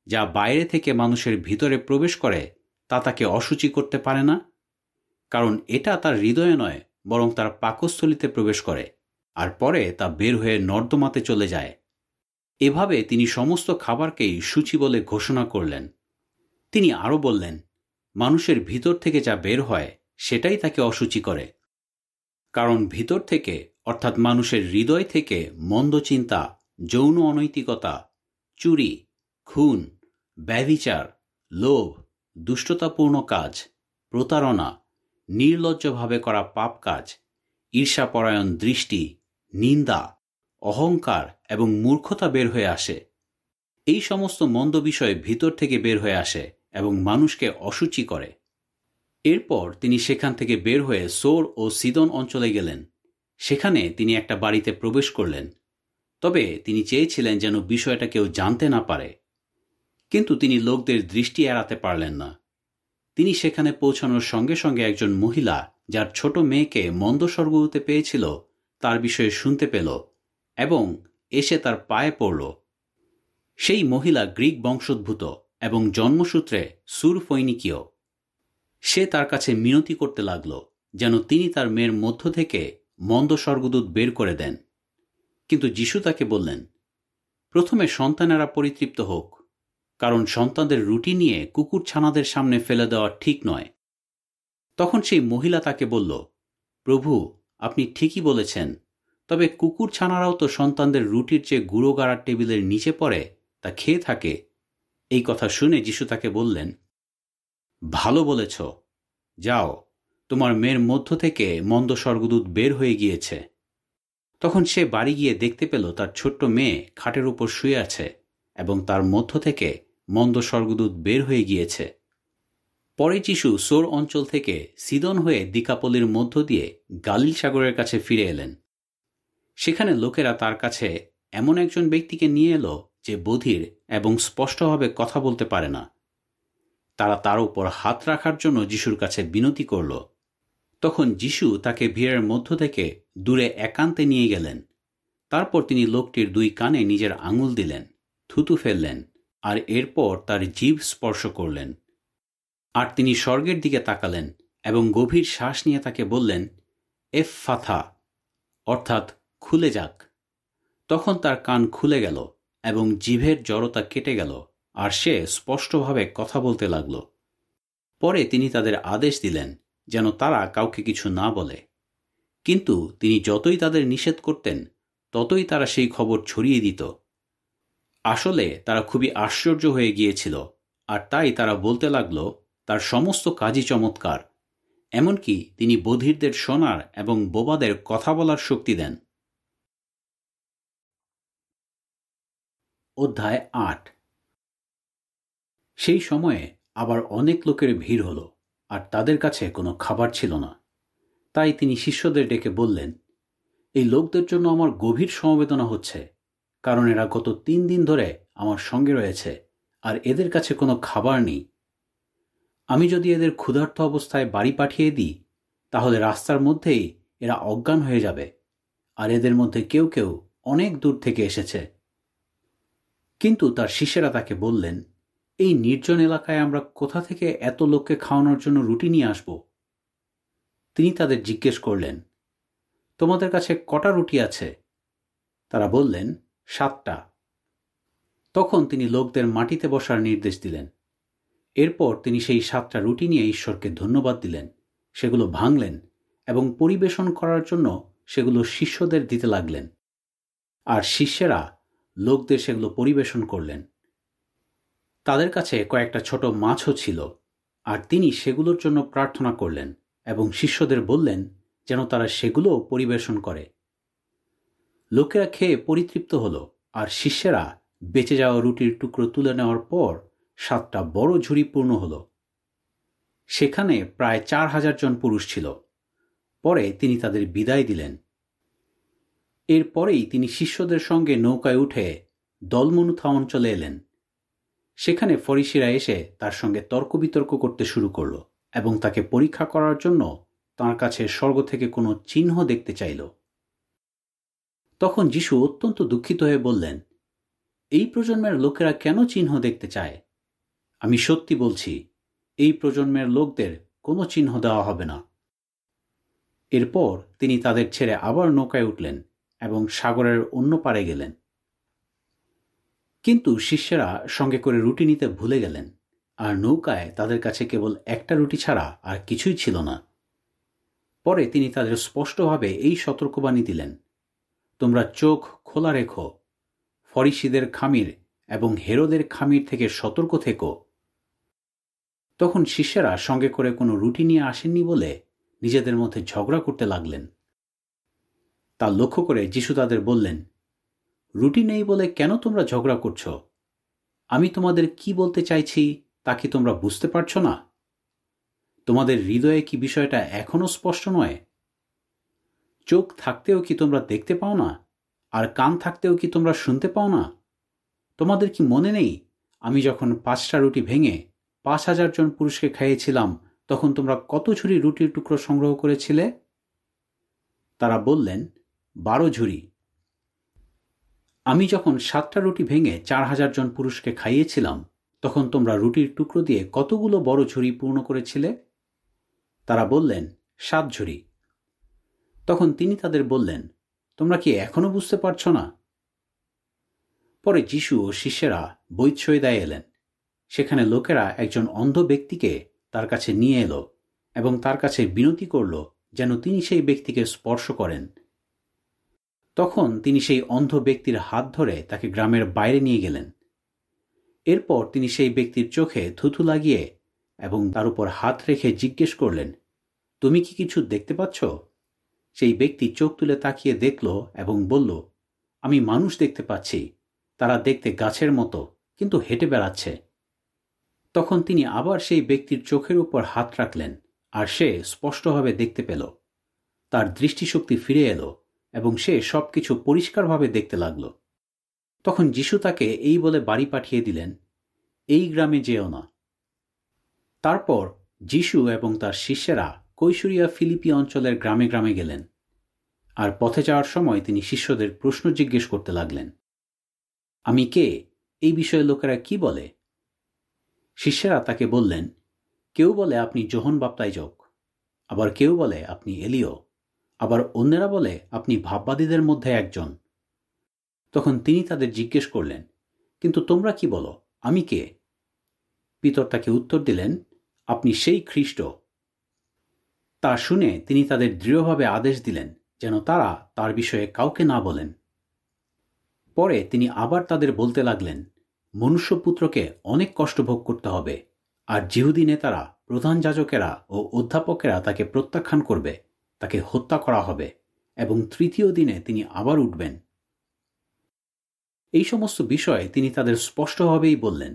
যা বাইরে থেকে মানুষের ভিতরে প্রবেশ করে তা তাকে অশুচি করতে পারে না? কারণ এটা তার হৃদয়ে নয়, বরং তার পাকস্থলিতে প্রবেশ করে, আর পরে তা বের হয়ে নর্দমাতে চলে যায়। এভাবে তিনি সমস্ত খাবারকেই সূচি বলে ঘোষণা করলেন। তিনি আরও বললেন, মানুষের ভিতর থেকে যা বের হয় সেটাই তাকে অশুচি করে। কারণ ভিতর থেকে, অর্থাৎ মানুষের হৃদয় থেকে মন্দ চিন্তা, যৌন অনৈতিকতা, চুরি, খুন, ব্যভিচার, লোভ, দুষ্টতাপূর্ণ কাজ, প্রতারণা, নির্লজ্জভাবে করা পাপ কাজ, ঈর্ষাপরায়ণ দৃষ্টি, নিন্দা, অহংকার এবং মূর্খতা বের হয়ে আসে। এই সমস্ত মন্দ বিষয় ভিতর থেকে বের হয়ে আসে এবং মানুষকে অশুচি করে। এরপর তিনি সেখান থেকে বের হয়ে সোর ও সিদন অঞ্চলে গেলেন। সেখানে তিনি একটা বাড়িতে প্রবেশ করলেন। তবে তিনি চেয়েছিলেন যেন বিষয়টা কেউ জানতে না পারে, কিন্তু তিনি লোকদের দৃষ্টি এড়াতে পারলেন না। তিনি সেখানে পৌঁছানোর সঙ্গে সঙ্গে একজন মহিলা, যার ছোট মেয়েকে মন্দ স্বর্গদূতে পেয়েছিল, তার বিষয়ে শুনতে পেল এবং এসে তার পায়ে পড়ল। সেই মহিলা গ্রিক বংশোদ্ভূত এবং জন্মসূত্রে সুরফৈনিকীয়। সে তার কাছে মিনতি করতে লাগল যেন তিনি তার মেয়ের মধ্য থেকে মন্দ স্বর্গদূত বের করে দেন। কিন্তু যিশু তাকে বললেন, প্রথমে সন্তানেরা পরিতৃপ্ত হোক, কারণ সন্তানদের রুটি নিয়ে কুকুর ছানাদের সামনে ফেলে দেওয়া ঠিক নয়। তখন সেই মহিলা তাকে বলল, প্রভু, আপনি ঠিকই বলেছেন, তবে কুকুর ছানারাও তো সন্তানদের রুটির চেয়ে গুঁড়ো গাড়ার টেবিলের নিচে পড়ে তা খেয়ে থাকে। এই কথা শুনে যিশু তাকে বললেন, ভালো বলেছ, যাও, তোমার মেয়ের মধ্য থেকে মন্দ স্বর্গদূত বের হয়ে গিয়েছে। তখন সে বাড়ি গিয়ে দেখতে পেল তার ছোট্ট মেয়ে খাটের উপর শুয়ে আছে এবং তার মধ্য থেকে মন্দ স্বর্গদূত বের হয়ে গিয়েছে। পরে যিশু সোর অঞ্চল থেকে সিদন হয়ে দিকাপলির মধ্য দিয়ে গালিল সাগরের কাছে ফিরে এলেন। সেখানে লোকেরা তার কাছে এমন একজন ব্যক্তিকে নিয়ে এলো যে বধির এবং স্পষ্টভাবে কথা বলতে পারে না। তারা তার উপর হাত রাখার জন্য যিশুর কাছে বিনতি করল। তখন যিশু তাকে ভিড়ের মধ্য থেকে দূরে একান্তে নিয়ে গেলেন। তারপর তিনি লোকটির দুই কানে নিজের আঙুল দিলেন, থুতু ফেললেন, আর এরপর তার জিভ স্পর্শ করলেন। আর তিনি স্বর্গের দিকে তাকালেন এবং গভীর শ্বাস নিয়ে তাকে বললেন, এফ ফাথা, অর্থাৎ খুলে যাক। তখন তার কান খুলে গেল এবং জিভের জড়তা কেটে গেল, আর সে স্পষ্টভাবে কথা বলতে লাগল। পরে তিনি তাদের আদেশ দিলেন যেন তারা কাউকে কিছু না বলে, কিন্তু তিনি যতই তাদের নিষেধ করতেন ততই তারা সেই খবর ছড়িয়ে দিত। আসলে তারা খুবই আশ্চর্য হয়ে গিয়েছিল, আর তাই তারা বলতে লাগল, তার সমস্ত কাজই চমৎকার, এমনকি তিনি বধিরদের শোনার এবং বোবাদের কথা বলার শক্তি দেন। অধ্যায় ৮। সেই সময়ে আবার অনেক লোকের ভিড় হল, আর তাদের কাছে কোনো খাবার ছিল না। তাই তিনি শিষ্যদের ডেকে বললেন, এই লোকদের জন্য আমার গভীর সমবেদনা হচ্ছে, কারণ এরা গত 3 দিন ধরে আমার সঙ্গে রয়েছে, আর এদের কাছে কোনো খাবার নেই। আমি যদি এদের ক্ষুধার্ত অবস্থায় বাড়ি পাঠিয়ে দিই, তাহলে রাস্তার মধ্যেই এরা অজ্ঞান হয়ে যাবে, আর এদের মধ্যে কেউ কেউ অনেক দূর থেকে এসেছে। কিন্তু তার শিষ্যেরা তাকে বললেন, এই নির্জন এলাকায় আমরা কোথা থেকে এত লোককে খাওয়ানোর জন্য রুটি নিয়ে আসব? তিনি তাদের জিজ্ঞেস করলেন, তোমাদের কাছে কটা রুটি আছে? তারা বললেন, 7টা। তখন তিনি লোকদের মাটিতে বসার নির্দেশ দিলেন। এরপর তিনি সেই 7টা রুটি নিয়ে ঈশ্বরকে ধন্যবাদ দিলেন, সেগুলো ভাঙলেন এবং পরিবেশন করার জন্য সেগুলো শিষ্যদের দিতে লাগলেন, আর শিষ্যেরা লোকদের সেগুলো পরিবেশন করলেন। তাদের কাছে কয়েকটা ছোট মাছও ছিল, আর তিনি সেগুলোর জন্য প্রার্থনা করলেন এবং শিষ্যদের বললেন যেন তারা সেগুলোও পরিবেশন করে। লোকেরা খেয়ে পরিতৃপ্ত হল, আর শিষ্যেরা বেঁচে যাওয়া রুটির টুকরো তুলে নেওয়ার পর 7টা বড় ঝুড়ি পূর্ণ হল। সেখানে প্রায় 4000 জন পুরুষ ছিল। পরে তিনি তাদের বিদায় দিলেন। এরপরেই তিনি শিষ্যদের সঙ্গে নৌকায় উঠে দলমনুথা অঞ্চলে এলেন। সেখানে ফরিসিরা এসে তার সঙ্গে তর্ক বিতর্ক করতে শুরু করল এবং তাকে পরীক্ষা করার জন্য তাঁর কাছে স্বর্গ থেকে কোনো চিহ্ন দেখতে চাইল। তখন যিশু অত্যন্ত দুঃখিত হয়ে বললেন, এই প্রজন্মের লোকেরা কেন চিহ্ন দেখতে চায়? আমি সত্যি বলছি, এই প্রজন্মের লোকদের কোনো চিহ্ন দেওয়া হবে না। এরপর তিনি তাদের ছেড়ে আবার নৌকায় উঠলেন এবং সাগরের অন্য পারে গেলেন। কিন্তু শিষ্যেরা সঙ্গে করে রুটি নিতে ভুলে গেলেন, আর নৌকায় তাদের কাছে কেবল একটা রুটি ছাড়া আর কিছুই ছিল না। পরে তিনি তাদের স্পষ্টভাবে এই সতর্কবাণী দিলেন, তোমরা চোখ খোলা রেখো, ফরিসিদের খামির এবং হেরোদের খামির থেকে সতর্ক থেকো। তখন শিষ্যেরা সঙ্গে করে কোনো রুটি নিয়ে আসেননি বলে নিজেদের মধ্যে ঝগড়া করতে লাগলেন। তা লক্ষ্য করে যিশু তাদের বললেন, রুটি নেই বলে কেন তোমরা ঝগড়া করছ? আমি তোমাদের কি বলতে চাইছি তা কি তোমরা বুঝতে পারছ না? তোমাদের হৃদয়ে কি বিষয়টা এখনো স্পষ্ট নয়? চোখ থাকতেও কি তোমরা দেখতে পাও না? আর কান থাকতেও কি তোমরা শুনতে পাও না? তোমাদের কি মনে নেই, আমি যখন 5টা রুটি ভেঙে 5000 জন পুরুষকে খাইয়েছিলাম, তখন তোমরা কত ঝুড়ি রুটির টুকরো সংগ্রহ করেছিলে? তারা বললেন, 12 ঝুড়ি। আমি যখন 7টা রুটি ভেঙে 4000 জন পুরুষকে খাইয়েছিলাম, তখন তোমরা রুটির টুকরো দিয়ে কতগুলো বড় ঝুড়ি পূর্ণ করেছিলে? তারা বললেন, 7 ঝুড়ি। তখন তিনি তাদের বললেন, তোমরা কি এখনো বুঝতে পারছ না? পরে যিশু ও শিষ্যেরা বৈৎসইদায় এলেন। সেখানে লোকেরা একজন অন্ধ ব্যক্তিকে তার কাছে নিয়ে এলো এবং তার কাছে বিনতি করল যেন তিনি সেই ব্যক্তিকে স্পর্শ করেন। তখন তিনি সেই অন্ধ ব্যক্তির হাত ধরে তাকে গ্রামের বাইরে নিয়ে গেলেন। এরপর তিনি সেই ব্যক্তির চোখে থুথু লাগিয়ে এবং তার উপর হাত রেখে জিজ্ঞেস করলেন, তুমি কি কিছু দেখতে পাচ্ছ? সেই ব্যক্তি চোখ তুলে তাকিয়ে দেখল এবং বলল, আমি মানুষ দেখতে পাচ্ছি, তারা দেখতে গাছের মতো, কিন্তু হেঁটে বেড়াচ্ছে। তখন তিনি আবার সেই ব্যক্তির চোখের উপর হাত রাখলেন, আর সে স্পষ্টভাবে দেখতে পেল। তার দৃষ্টিশক্তি ফিরে এলো এবং সে সবকিছু পরিষ্কারভাবে দেখতে লাগল। তখন যিশু তাকে এই বলে বাড়ি পাঠিয়ে দিলেন, এই গ্রামে যেও না। তারপর যিশু এবং তার শিষ্যেরা কৈশরিয়া ফিলিপি অঞ্চলের গ্রামে গ্রামে গেলেন, আর পথে যাওয়ার সময় তিনি শিষ্যদের প্রশ্ন জিজ্ঞেস করতে লাগলেন, আমি কে? এই বিষয়ে লোকেরা কি বলে? শিষ্যেরা তাকে বললেন, কেউ বলে আপনি যোহন বাপ্তাইজক, আবার কেউ বলে আপনি এলিয়, আবার অন্যেরা বলে আপনি ভাববাদীদের মধ্যে একজন। তখন তিনি তাদের জিজ্ঞেস করলেন, কিন্তু তোমরা কি বলো, আমি কে? পিতর তাকে উত্তর দিলেন, আপনি সেই খ্রিস্ট। তা শুনে তিনি তাদের দৃঢ়ভাবে আদেশ দিলেন যেন তারা তার বিষয়ে কাউকে না বলেন। পরে তিনি আবার তাদের বলতে লাগলেন, মনুষ্যপুত্রকে অনেক কষ্ট ভোগ করতে হবে, আর জিহুদী নেতারা, প্রধান যাজকেরা ও অধ্যাপকেরা তাকে প্রত্যাখ্যান করবে, তাকে হত্যা করা হবে, এবং তৃতীয় দিনে তিনি আবার উঠবেন। এই সমস্ত বিষয়ে তিনি তাদের স্পষ্টভাবেই বললেন।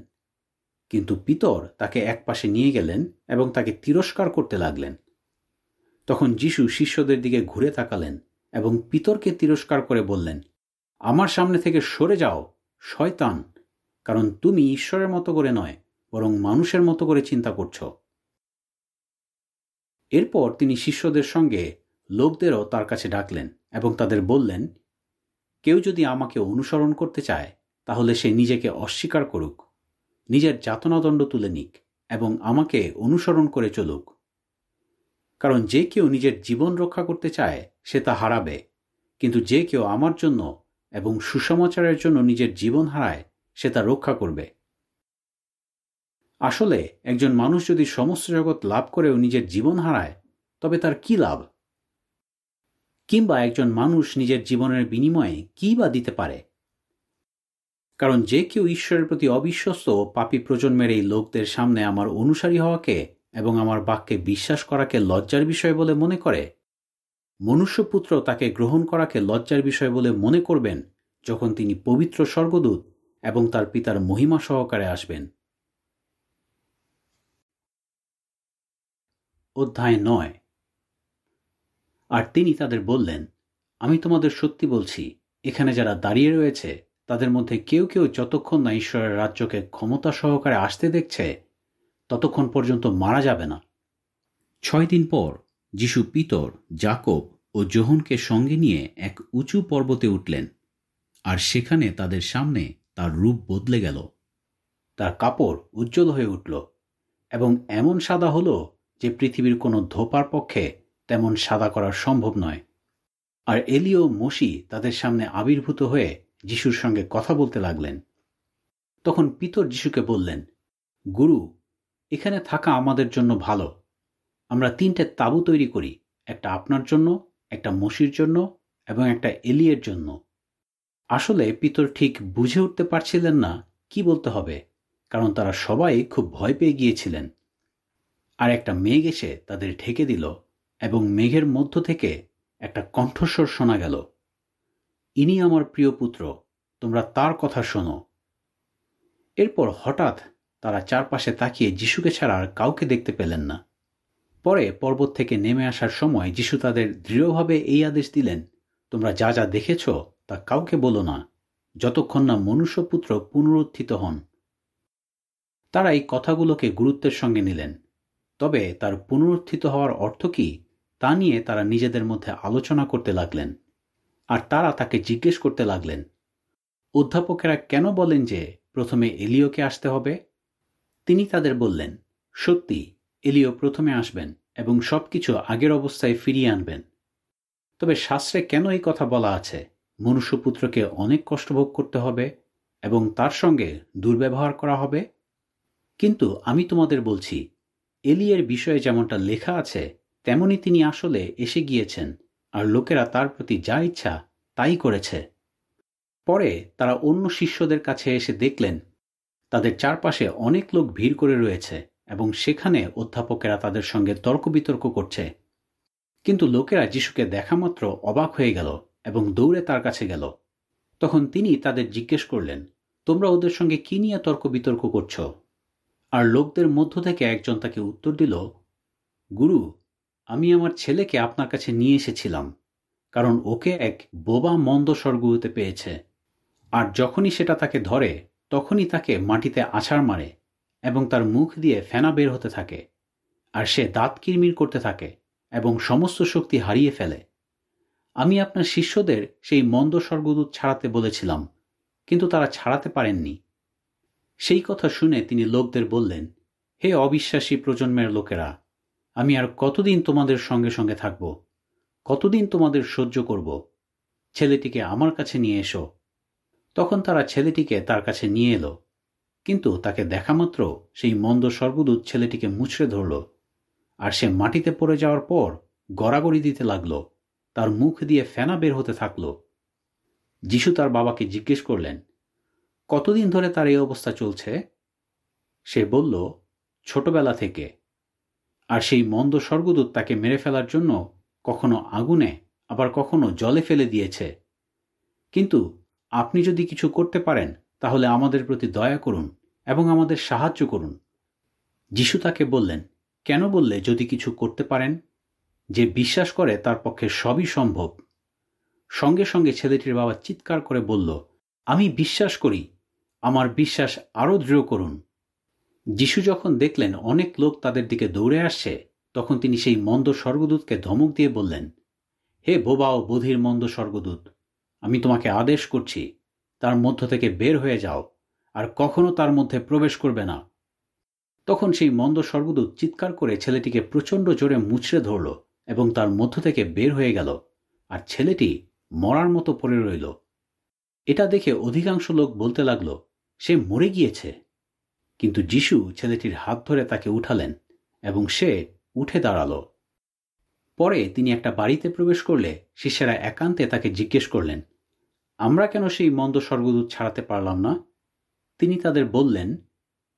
কিন্তু পিতর তাকে একপাশে নিয়ে গেলেন এবং তাকে তিরস্কার করতে লাগলেন। তখন যিশু শিষ্যদের দিকে ঘুরে তাকালেন এবং পিতরকে তিরস্কার করে বললেন, আমার সামনে থেকে সরে যাও, শয়তান, কারণ তুমি ঈশ্বরের মতো করে নয়, বরং মানুষের মতো করে চিন্তা করছ। এরপর তিনি শিষ্যদের সঙ্গে লোকদেরও তার কাছে ডাকলেন এবং তাদের বললেন, কেউ যদি আমাকে অনুসরণ করতে চায় তাহলে সে নিজেকে অস্বীকার করুক, নিজের যাতনাদণ্ড তুলে নিক এবং আমাকে অনুসরণ করে চলুক। কারণ যে কেউ নিজের জীবন রক্ষা করতে চায় সে তা হারাবে, কিন্তু যে কেউ আমার জন্য এবং সুসমাচারের জন্য নিজের জীবন হারায় সে তা রক্ষা করবে। আসলে একজন মানুষ যদি সমস্ত জগৎ লাভ করেও নিজের জীবন হারায় তবে তার কি লাভ? কিংবা একজন মানুষ নিজের জীবনের বিনিময়ে কি বা দিতে পারে? কারণ যে কেউ ঈশ্বরের প্রতি অবিশ্বস্ত ও পাপী প্রজন্মের এই লোকদের সামনে আমার অনুসারী হওয়াকে এবং আমার বাক্যে বিশ্বাস করাকে লজ্জার বিষয় বলে মনে করে, মনুষ্যপুত্র তাকে গ্রহণ করাকে লজ্জার বিষয় বলে মনে করবেন যখন তিনি পবিত্র স্বর্গদূত এবং তার পিতার মহিমা সহকারে আসবেন। অধ্যায় 9। আর তিনি তাদের বললেন, আমি তোমাদের সত্যি বলছি, এখানে যারা দাঁড়িয়ে রয়েছে তাদের মধ্যে কেউ কেউ যতক্ষণ না ঈশ্বরের রাজ্যকে ক্ষমতা সহকারে আসতে দেখছে ততক্ষণ পর্যন্ত মারা যাবে না। 6 দিন পর যিশু পিতর, যাকব ও যোহনকে সঙ্গে নিয়ে এক উঁচু পর্বতে উঠলেন, আর সেখানে তাদের সামনে তার রূপ বদলে গেল। তার কাপড় উজ্জ্বল হয়ে উঠল এবং এমন সাদা হল যে পৃথিবীর কোনো ধোপার পক্ষে তেমন সাদা করা সম্ভব নয়। আর এলিয় মোশি তাদের সামনে আবির্ভূত হয়ে যিশুর সঙ্গে কথা বলতে লাগলেন। তখন পিতর যিশুকে বললেন, গুরু, এখানে থাকা আমাদের জন্য ভালো। আমরা 3টে তাঁবু তৈরি করি, একটা আপনার জন্য, একটা মোশির জন্য এবং একটা এলিয়ের জন্য। আসলে পিতর ঠিক বুঝে উঠতে পারছিলেন না কি বলতে হবে, কারণ তারা সবাই খুব ভয় পেয়ে গিয়েছিলেন। আর একটা মেঘ এসে তাদের ঢেকে দিল এবং মেঘের মধ্য থেকে একটা কণ্ঠস্বর শোনা গেল, ইনি আমার প্রিয় পুত্র, তোমরা তার কথা শোনো। এরপর হঠাৎ তারা চারপাশে তাকিয়ে যিশুকে ছাড়া আর কাউকে দেখতে পেলেন না। পরে পর্বত থেকে নেমে আসার সময় যিশু তাদের দৃঢ়ভাবে এই আদেশ দিলেন, তোমরা যা যা দেখেছ তা কাউকে বলো না, যতক্ষণ না মনুষ্যপুত্র পুনরুত্থিত হন। তারা এই কথাগুলোকে গুরুত্বের সঙ্গে নিলেন, তবে তার পুনরুত্থিত হওয়ার অর্থ কি তা নিয়ে তারা নিজেদের মধ্যে আলোচনা করতে লাগলেন। আর তারা তাকে জিজ্ঞেস করতে লাগলেন, অধ্যাপকেরা কেন বলেন যে প্রথমে এলিয়কে আসতে হবে? তিনি তাদের বললেন, সত্যি, এলিয় প্রথমে আসবেন এবং সবকিছু আগের অবস্থায় ফিরিয়ে আনবেন। তবে শাস্ত্রে কেন এই কথা বলা আছে, মনুষ্যপুত্রকে অনেক কষ্ট ভোগ করতে হবে এবং তার সঙ্গে দুর্ব্যবহার করা হবে? কিন্তু আমি তোমাদের বলছি, এলিয়ের বিষয়ে যেমনটা লেখা আছে তেমনি তিনি আসলে এসে গিয়েছেন, আর লোকেরা তার প্রতি যা ইচ্ছা তাই করেছে। পরে তারা অন্য শিষ্যদের কাছে এসে দেখলেন তাদের চারপাশে অনেক লোক ভিড় করে রয়েছে এবং সেখানে অধ্যাপকেরা তাদের সঙ্গে তর্ক বিতর্ক করছে। কিন্তু লোকেরা যিশুকে দেখা মাত্র অবাক হয়ে গেল এবং দৌড়ে তার কাছে গেল। তখন তিনি তাদের জিজ্ঞেস করলেন, তোমরা ওদের সঙ্গে কি নিয়ে তর্ক বিতর্ক করছ? আর লোকদের মধ্য থেকে একজন তাকে উত্তর দিল, গুরু, আমি আমার ছেলেকে আপনার কাছে নিয়ে এসেছিলাম, কারণ ওকে এক বোবা মন্দ স্বর্গদূতে পেয়েছে। আর যখনই সেটা তাকে ধরে তখনই তাকে মাটিতে আছাড় মারে এবং তার মুখ দিয়ে ফেনা বের হতে থাকে, আর সে দাঁত কিরমির করতে থাকে এবং সমস্ত শক্তি হারিয়ে ফেলে। আমি আপনার শিষ্যদের সেই মন্দ স্বর্গদূত ছাড়াতে বলেছিলাম, কিন্তু তারা ছাড়াতে পারেননি। সেই কথা শুনে তিনি লোকদের বললেন, হে অবিশ্বাসী প্রজন্মের লোকেরা, আমি আর কতদিন তোমাদের সঙ্গে সঙ্গে থাকব? কতদিন তোমাদের সহ্য করব? ছেলেটিকে আমার কাছে নিয়ে এসো। তখন তারা ছেলেটিকে তার কাছে নিয়ে এলো, কিন্তু তাকে দেখামাত্র সেই মন্দ স্বর্গদূত ছেলেটিকে মুচড়ে ধরল, আর সে মাটিতে পড়ে যাওয়ার পর গড়াগড়ি দিতে লাগল, তার মুখ দিয়ে ফেনা বের হতে থাকল। যিশু তার বাবাকে জিজ্ঞেস করলেন, কতদিন ধরে তার এই অবস্থা চলছে? সে বলল, ছোটবেলা থেকে। আর সেই মন্দ স্বর্গদূত তাকে মেরে ফেলার জন্য কখনো আগুনে, আবার কখনো জলে ফেলে দিয়েছে। কিন্তু আপনি যদি কিছু করতে পারেন, তাহলে আমাদের প্রতি দয়া করুন এবং আমাদের সাহায্য করুন। যিশু তাকে বললেন, কেন বললে যদি কিছু করতে পারেন? যে বিশ্বাস করে তার পক্ষে সবই সম্ভব। সঙ্গে সঙ্গে ছেলেটির বাবা চিৎকার করে বলল, আমি বিশ্বাস করি, আমার বিশ্বাস আরও দৃঢ় করুন। যিশু যখন দেখলেন অনেক লোক তাদের দিকে দৌড়ে আসছে, তখন তিনি সেই মন্দ স্বর্গদূতকে ধমক দিয়ে বললেন, হে বোবা ও বধির মন্দ স্বর্গদূত, আমি তোমাকে আদেশ করছি, তার মধ্য থেকে বের হয়ে যাও, আর কখনো তার মধ্যে প্রবেশ করবে না। তখন সেই মন্দ স্বর্গদূত চিৎকার করে ছেলেটিকে প্রচণ্ড জোরে মুচড়ে ধরল এবং তার মধ্য থেকে বের হয়ে গেল, আর ছেলেটি মরার মতো পড়ে রইল। এটা দেখে অধিকাংশ লোক বলতে লাগল, সে মরে গিয়েছে। কিন্তু যিশু ছেলেটির হাত ধরে তাকে উঠালেন এবং সে উঠে দাঁড়াল। পরে তিনি একটা বাড়িতে প্রবেশ করলে শিষ্যেরা একান্তে তাকে জিজ্ঞেস করলেন, আমরা কেন সেই মন্দ স্বর্গদূত ছাড়াতে পারলাম না? তিনি তাদের বললেন,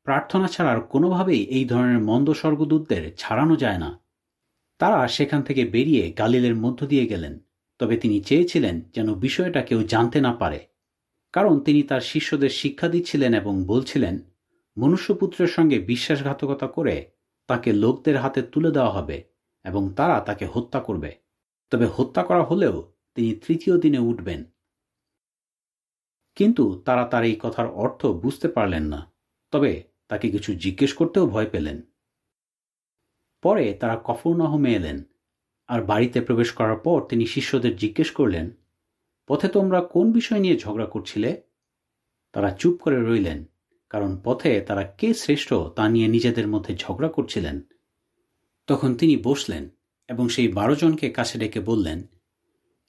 প্রার্থনা ছাড়া আর কোনোভাবেই এই ধরনের মন্দ স্বর্গদূতদের ছাড়ানো যায় না। তারা সেখান থেকে বেরিয়ে গালিলের মধ্য দিয়ে গেলেন, তবে তিনি চেয়েছিলেন যেন বিষয়টা কেউ জানতে না পারে, কারণ তিনি তার শিষ্যদের শিক্ষা দিচ্ছিলেন এবং বলছিলেন, মনুষ্যপুত্রের সঙ্গে বিশ্বাসঘাতকতা করে তাকে লোকদের হাতে তুলে দেওয়া হবে এবং তারা তাকে হত্যা করবে, তবে হত্যা করা হলেও তিনি তৃতীয় দিনে উঠবেন। কিন্তু তারা তার এই কথার অর্থ বুঝতে পারলেন না, তবে তাকে কিছু জিজ্ঞেস করতেও ভয় পেলেন। পরে তারা কফরনাহুমে এলেন, আর বাড়িতে প্রবেশ করার পর তিনি শিষ্যদের জিজ্ঞেস করলেন, পথে তোমরা কোন বিষয় নিয়ে ঝগড়া করছিলে? তারা চুপ করে রইলেন, কারণ পথে তারা কে শ্রেষ্ঠ তা নিয়ে নিজেদের মধ্যে ঝগড়া করছিলেন। তখন তিনি বসলেন এবং সেই 12 জনকে কাছে ডেকে বললেন,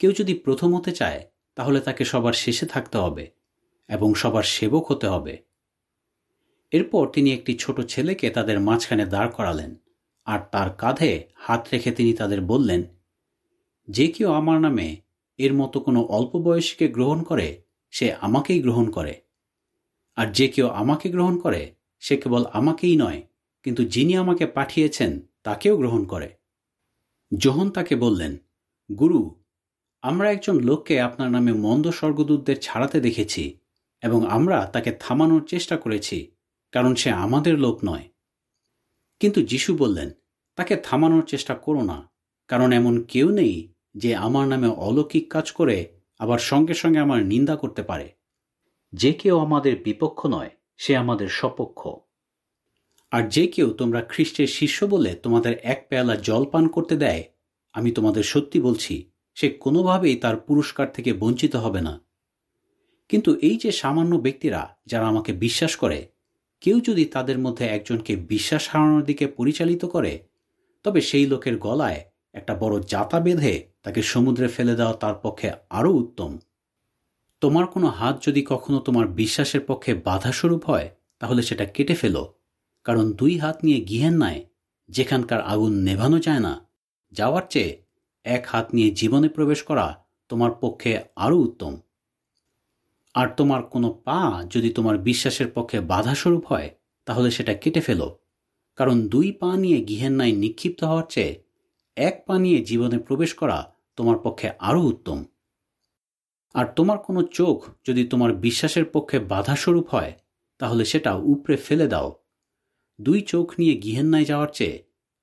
কেউ যদি প্রথম হতে চায়, তাহলে তাকে সবার শেষে থাকতে হবে এবং সবার সেবক হতে হবে। এরপর তিনি একটি ছোট ছেলেকে তাদের মাঝখানে দাঁড় করালেন, আর তার কাঁধে হাত রেখে তিনি তাদের বললেন, যে কেউ আমার নামে এর মতো কোনো অল্প বয়সীকে গ্রহণ করে, সে আমাকেই গ্রহণ করে। আর যে কেউ আমাকে গ্রহণ করে, সে কেবল আমাকেই নয়, কিন্তু যিনি আমাকে পাঠিয়েছেন তাকেও গ্রহণ করে। যোহন তাকে বললেন, গুরু, আমরা একজন লোককে আপনার নামে মন্দ স্বর্গদূতদের ছাড়াতে দেখেছি এবং আমরা তাকে থামানোর চেষ্টা করেছি, কারণ সে আমাদের লোক নয়। কিন্তু যিশু বললেন, তাকে থামানোর চেষ্টা করো না, কারণ এমন কেউ নেই যে আমার নামে অলৌকিক কাজ করে আবার সঙ্গে সঙ্গে আমার নিন্দা করতে পারে। যে কেউ আমাদের বিপক্ষ নয়, সে আমাদের সপক্ষ। আর যে কেউ তোমরা খ্রিস্টের শিষ্য বলে তোমাদের এক পেয়ালা জল পান করতে দেয়, আমি তোমাদের সত্যি বলছি, সে কোনোভাবেই তার পুরস্কার থেকে বঞ্চিত হবে না। কিন্তু এই যে সামান্য ব্যক্তিরা যারা আমাকে বিশ্বাস করে, কেউ যদি তাদের মধ্যে একজনকে বিশ্বাস হারানোর দিকে পরিচালিত করে, তবে সেই লোকের গলায় একটা বড় জাতা বেঁধে তাকে সমুদ্রে ফেলে দেওয়া তার পক্ষে আরও উত্তম। তোমার কোনো হাত যদি কখনো তোমার বিশ্বাসের পক্ষে বাধাস্বরূপ হয়, তাহলে সেটা কেটে ফেলো, কারণ 2 হাত নিয়ে গিহেন্নায়, যেখানকার আগুন নেভানো যায় না, যাওয়ার চেয়ে 1 হাত নিয়ে জীবনে প্রবেশ করা তোমার পক্ষে আরও উত্তম। আর তোমার কোনো পা যদি তোমার বিশ্বাসের পক্ষে বাধাস্বরূপ হয়, তাহলে সেটা কেটে ফেলো, কারণ 2 পা নিয়ে গিহেন্নায় নিক্ষিপ্ত হওয়ার চেয়ে 1 পা নিয়ে জীবনে প্রবেশ করা তোমার পক্ষে আরও উত্তম। আর তোমার কোনো চোখ যদি তোমার বিশ্বাসের পক্ষে বাধাস্বরূপ হয়, তাহলে সেটা উপড়ে ফেলে দাও। 2 চোখ নিয়ে গিহেন্নায় যাওয়ার চেয়ে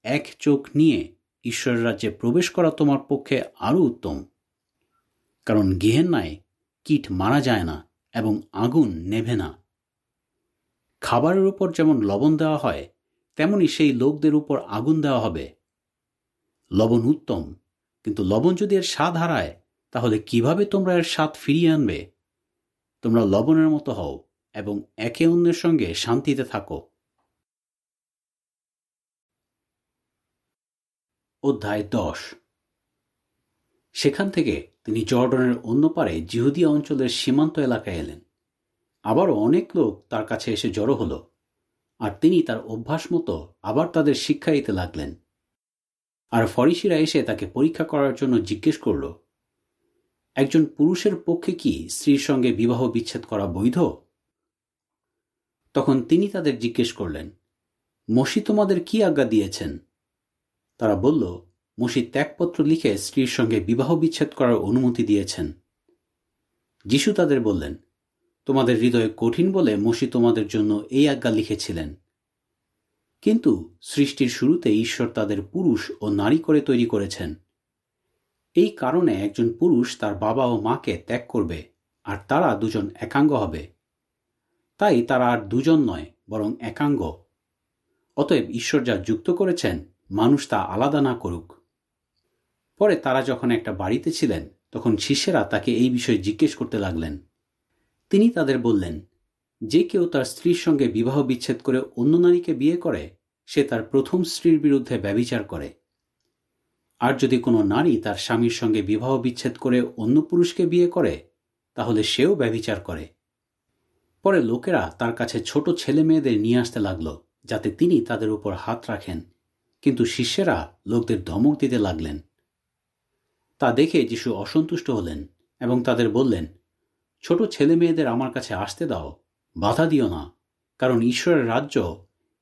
1 চোখ নিয়ে ঈশ্বরের রাজ্যে প্রবেশ করা তোমার পক্ষে আরও উত্তম। কারণ গিহেন্নায় কীট মারা যায় না এবং আগুন নেভে না। খাবারের উপর যেমন লবণ দেওয়া হয়, তেমনি সেই লোকদের উপর আগুন দেওয়া হবে। লবণ উত্তম, কিন্তু লবণ যদি এর স্বাদ হারায়, তাহলে কিভাবে তোমরা এর স্বাদ ফিরিয়ে আনবে? তোমরা লবণের মতো হও এবং একে অন্যের সঙ্গে শান্তিতে থাকো। অধ্যায় 10। সেখান থেকে তিনি জর্ডনের অন্য পারে জিহুদিয়া অঞ্চলের সীমান্ত এলাকায় এলেন। আবারও অনেক লোক তার কাছে এসে জড়ো হল, আর তিনি তার অভ্যাস মতো আবার তাদের শিক্ষা দিতে লাগলেন। আর ফরিসিরা এসে তাকে পরীক্ষা করার জন্য জিজ্ঞেস করল, একজন পুরুষের পক্ষে কি স্ত্রীর সঙ্গে বিবাহ বিচ্ছেদ করা বৈধ? তখন তিনি তাদের জিজ্ঞেস করলেন, মসি তোমাদের কি আজ্ঞা দিয়েছেন? তারা বলল, মসি ত্যাগপত্র লিখে স্ত্রীর সঙ্গে বিবাহ বিচ্ছেদ করার অনুমতি দিয়েছেন। যিশু তাদের বললেন, তোমাদের হৃদয় কঠিন বলে মসি তোমাদের জন্য এই আজ্ঞা লিখেছিলেন। কিন্তু সৃষ্টির শুরুতে ঈশ্বর তাদের পুরুষ ও নারী করে তৈরি করেছেন। এই কারণে একজন পুরুষ তার বাবা ও মাকে ত্যাগ করবে, আর তারা দুজন একাঙ্গ হবে। তাই তারা আর দুজন নয়, বরং একাঙ্গ। অতএব ঈশ্বর যা যুক্ত করেছেন, মানুষ তা আলাদা না করুক। পরে তারা যখন একটা বাড়িতে ছিলেন, তখন শিষ্যেরা তাকে এই বিষয়ে জিজ্ঞেস করতে লাগলেন। তিনি তাদের বললেন, যে কেউ তার স্ত্রীর সঙ্গে বিবাহ বিচ্ছেদ করে অন্য নারীকে বিয়ে করে, সে তার প্রথম স্ত্রীর বিরুদ্ধে ব্যভিচার করে। আর যদি কোনো নারী তার স্বামীর সঙ্গে বিবাহ বিচ্ছেদ করে অন্য পুরুষকে বিয়ে করে, তাহলে সেও ব্যভিচার করে। পরে লোকেরা তার কাছে ছোট ছেলে মেয়েদের নিয়ে আসতে লাগলো, যাতে তিনি তাদের উপর হাত রাখেন, কিন্তু শিষ্যেরা লোকদের ধমক দিতে লাগলেন। তা দেখে যিশু অসন্তুষ্ট হলেন এবং তাদের বললেন, ছোট ছেলে মেয়েদের আমার কাছে আসতে দাও, বাধা দিও না, কারণ ঈশ্বরের রাজ্য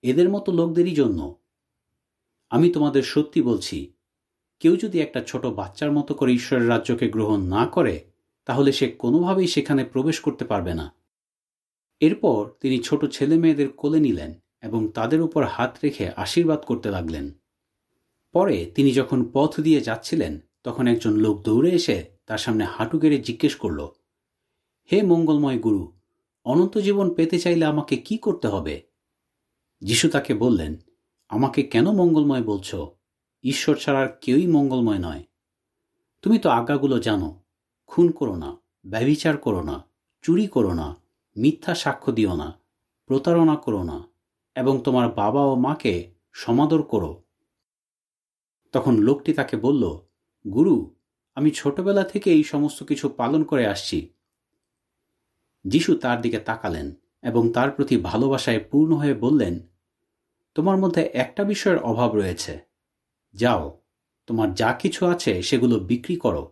এদের মতো লোকদেরই জন্য। আমি তোমাদের সত্যি বলছি, কেউ যদি একটা ছোট বাচ্চার মতো করে ঈশ্বরের রাজ্যকে গ্রহণ না করে, তাহলে সে কোনোভাবেই সেখানে প্রবেশ করতে পারবে না। এরপর তিনি ছোট ছেলে মেয়েদের কোলে নিলেন এবং তাদের উপর হাত রেখে আশীর্বাদ করতে লাগলেন। পরে তিনি যখন পথ দিয়ে যাচ্ছিলেন, তখন একজন লোক দৌড়ে এসে তার সামনে হাঁটু গেড়ে জিজ্ঞেস করল, হে মঙ্গলময় গুরু, অনন্ত জীবন পেতে চাইলে আমাকে কি করতে হবে? যিশু তাকে বললেন, আমাকে কেন মঙ্গলময় বলছ? ঈশ্বর ছাড়া আর কেউই মঙ্গলময় নয়। তুমি তো আজ্ঞাগুলো জানো, খুন করো না, ব্যভিচার করো না, চুরি করো না, মিথ্যা সাক্ষ্য দিও না, প্রতারণা করো না, এবং তোমার বাবা ও মাকে সমাদর করো। তখন লোকটি তাকে বলল, গুরু, আমি ছোটবেলা থেকে এই সমস্ত কিছু পালন করে আসছি। যিশু তার দিকে তাকালেন এবং তার প্রতি ভালোবাসায় পূর্ণ হয়ে বললেন, তোমার মধ্যে একটা বিষয়ের অভাব রয়েছে। যাও, তোমার যা কিছু আছে সেগুলো বিক্রি করো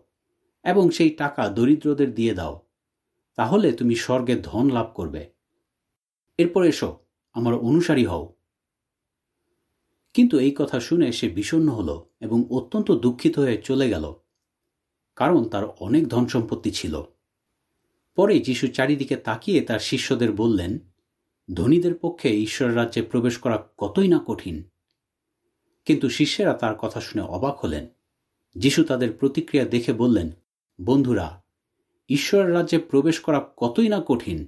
এবং সেই টাকা দরিদ্রদের দিয়ে দাও, তাহলে তুমি স্বর্গে ধন লাভ করবে। এরপর এসো, আমার অনুসারী হও। কিন্তু এই কথা শুনে সে বিষণ্ণ হল এবং অত্যন্ত দুঃখিত হয়ে চলে গেল, কারণ তার অনেক ধন সম্পত্তি ছিল। পরে যিশু চারিদিকে তাকিয়ে তার শিষ্যদের বললেন, ধনীদের পক্ষে ঈশ্বরের রাজ্যে প্রবেশ করা কতই না কঠিন। কিন্তু শিষ্যেরা তার কথা শুনে অবাক হলেন। যিশু তাদের প্রতিক্রিয়া দেখে বললেন, বন্ধুরা, ঈশ্বরের রাজ্যে প্রবেশ করা কতই না কঠিন।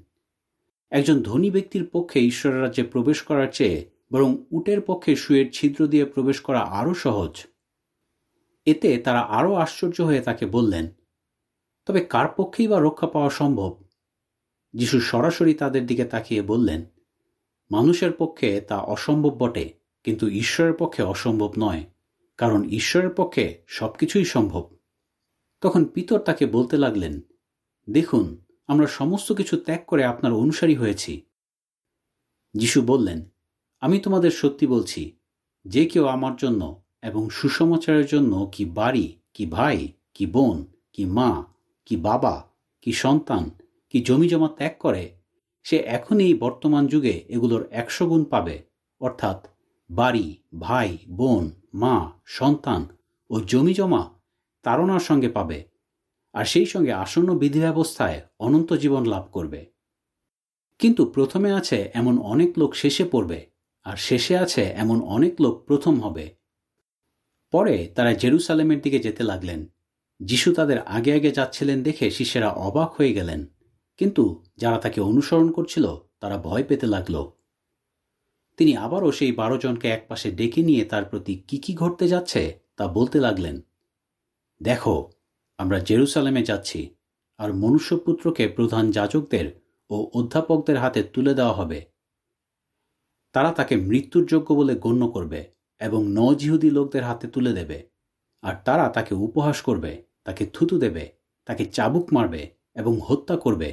একজন ধনী ব্যক্তির পক্ষে ঈশ্বরের রাজ্যে প্রবেশ করার চেয়ে বরং উটের পক্ষে সুয়ের ছিদ্র দিয়ে প্রবেশ করা আরও সহজ। এতে তারা আরও আশ্চর্য হয়ে তাকে বললেন, তবে কার পক্ষেই বা রক্ষা পাওয়া সম্ভব? যিশু সরাসরি তাদের দিকে তাকিয়ে বললেন, মানুষের পক্ষে তা অসম্ভব বটে, কিন্তু ঈশ্বরের পক্ষে অসম্ভব নয়, কারণ ঈশ্বরের পক্ষে সবকিছুই সম্ভব। তখন পিতর তাকে বলতে লাগলেন, দেখুন, আমরা সমস্ত কিছু ত্যাগ করে আপনার অনুসারী হয়েছি। যিশু বললেন, আমি তোমাদের সত্যি বলছি, যে কেউ আমার জন্য এবং সুসমাচারের জন্য কি বাড়ি, কি ভাই, কি বোন, কি মা, কি বাবা, কি সন্তান, কি জমিজমা ত্যাগ করে, সে এখনই বর্তমান যুগে এগুলোর 100 গুণ পাবে, অর্থাৎ বাড়ি, ভাই, বোন, মা, সন্তান ও জমিজমা তাড়নার সঙ্গে পাবে, আর সেই সঙ্গে আসন্ন বিধি ব্যবস্থায় অনন্ত জীবন লাভ করবে। কিন্তু প্রথমে আছে এমন অনেক লোক শেষে পড়বে, আর শেষে আছে এমন অনেক লোক প্রথম হবে। পরে তারা জেরুসালেমের দিকে যেতে লাগলেন। যিশু তাদের আগে আগে যাচ্ছিলেন দেখে শিষ্যেরা অবাক হয়ে গেলেন, কিন্তু যারা তাকে অনুসরণ করছিল তারা ভয় পেতে লাগল। তিনি আবারও সেই 12 জনকে একপাশে ডেকে নিয়ে তার প্রতি কি ঘটতে যাচ্ছে তা বলতে লাগলেন। দেখো, আমরা জেরুসালেমে যাচ্ছি, আর মনুষ্যপুত্রকে প্রধান যাজকদের ও অধ্যাপকদের হাতে তুলে দেওয়া হবে। তারা তাকে মৃত্যুর যোগ্য বলে গণ্য করবে এবং নজিহুদি লোকদের হাতে তুলে দেবে, আর তারা তাকে উপহাস করবে, তাকে থুতু দেবে, তাকে চাবুক মারবে এবং হত্যা করবে,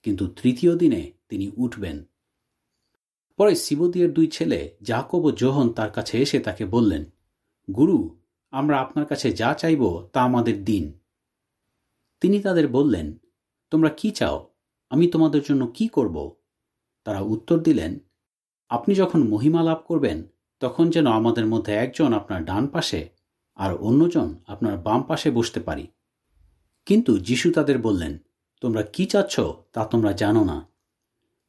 কিন্তু তৃতীয় দিনে তিনি উঠবেন। পরে সিবদিয়ের 2 ছেলে যাকব ও যোহন তার কাছে এসে তাকে বললেন, গুরু, আমরা আপনার কাছে যা চাইব তা আমাদের দিন। তিনি তাদের বললেন, তোমরা কি চাও? আমি তোমাদের জন্য কি করব? তারা উত্তর দিলেন, আপনি যখন মহিমা লাভ করবেন তখন যেন আমাদের মধ্যে একজন আপনার ডান পাশে আর অন্যজন আপনার বাম পাশে বসতে পারি। কিন্তু যিশু তাদের বললেন, তোমরা কি চাচ্ছ তা তোমরা জানো না।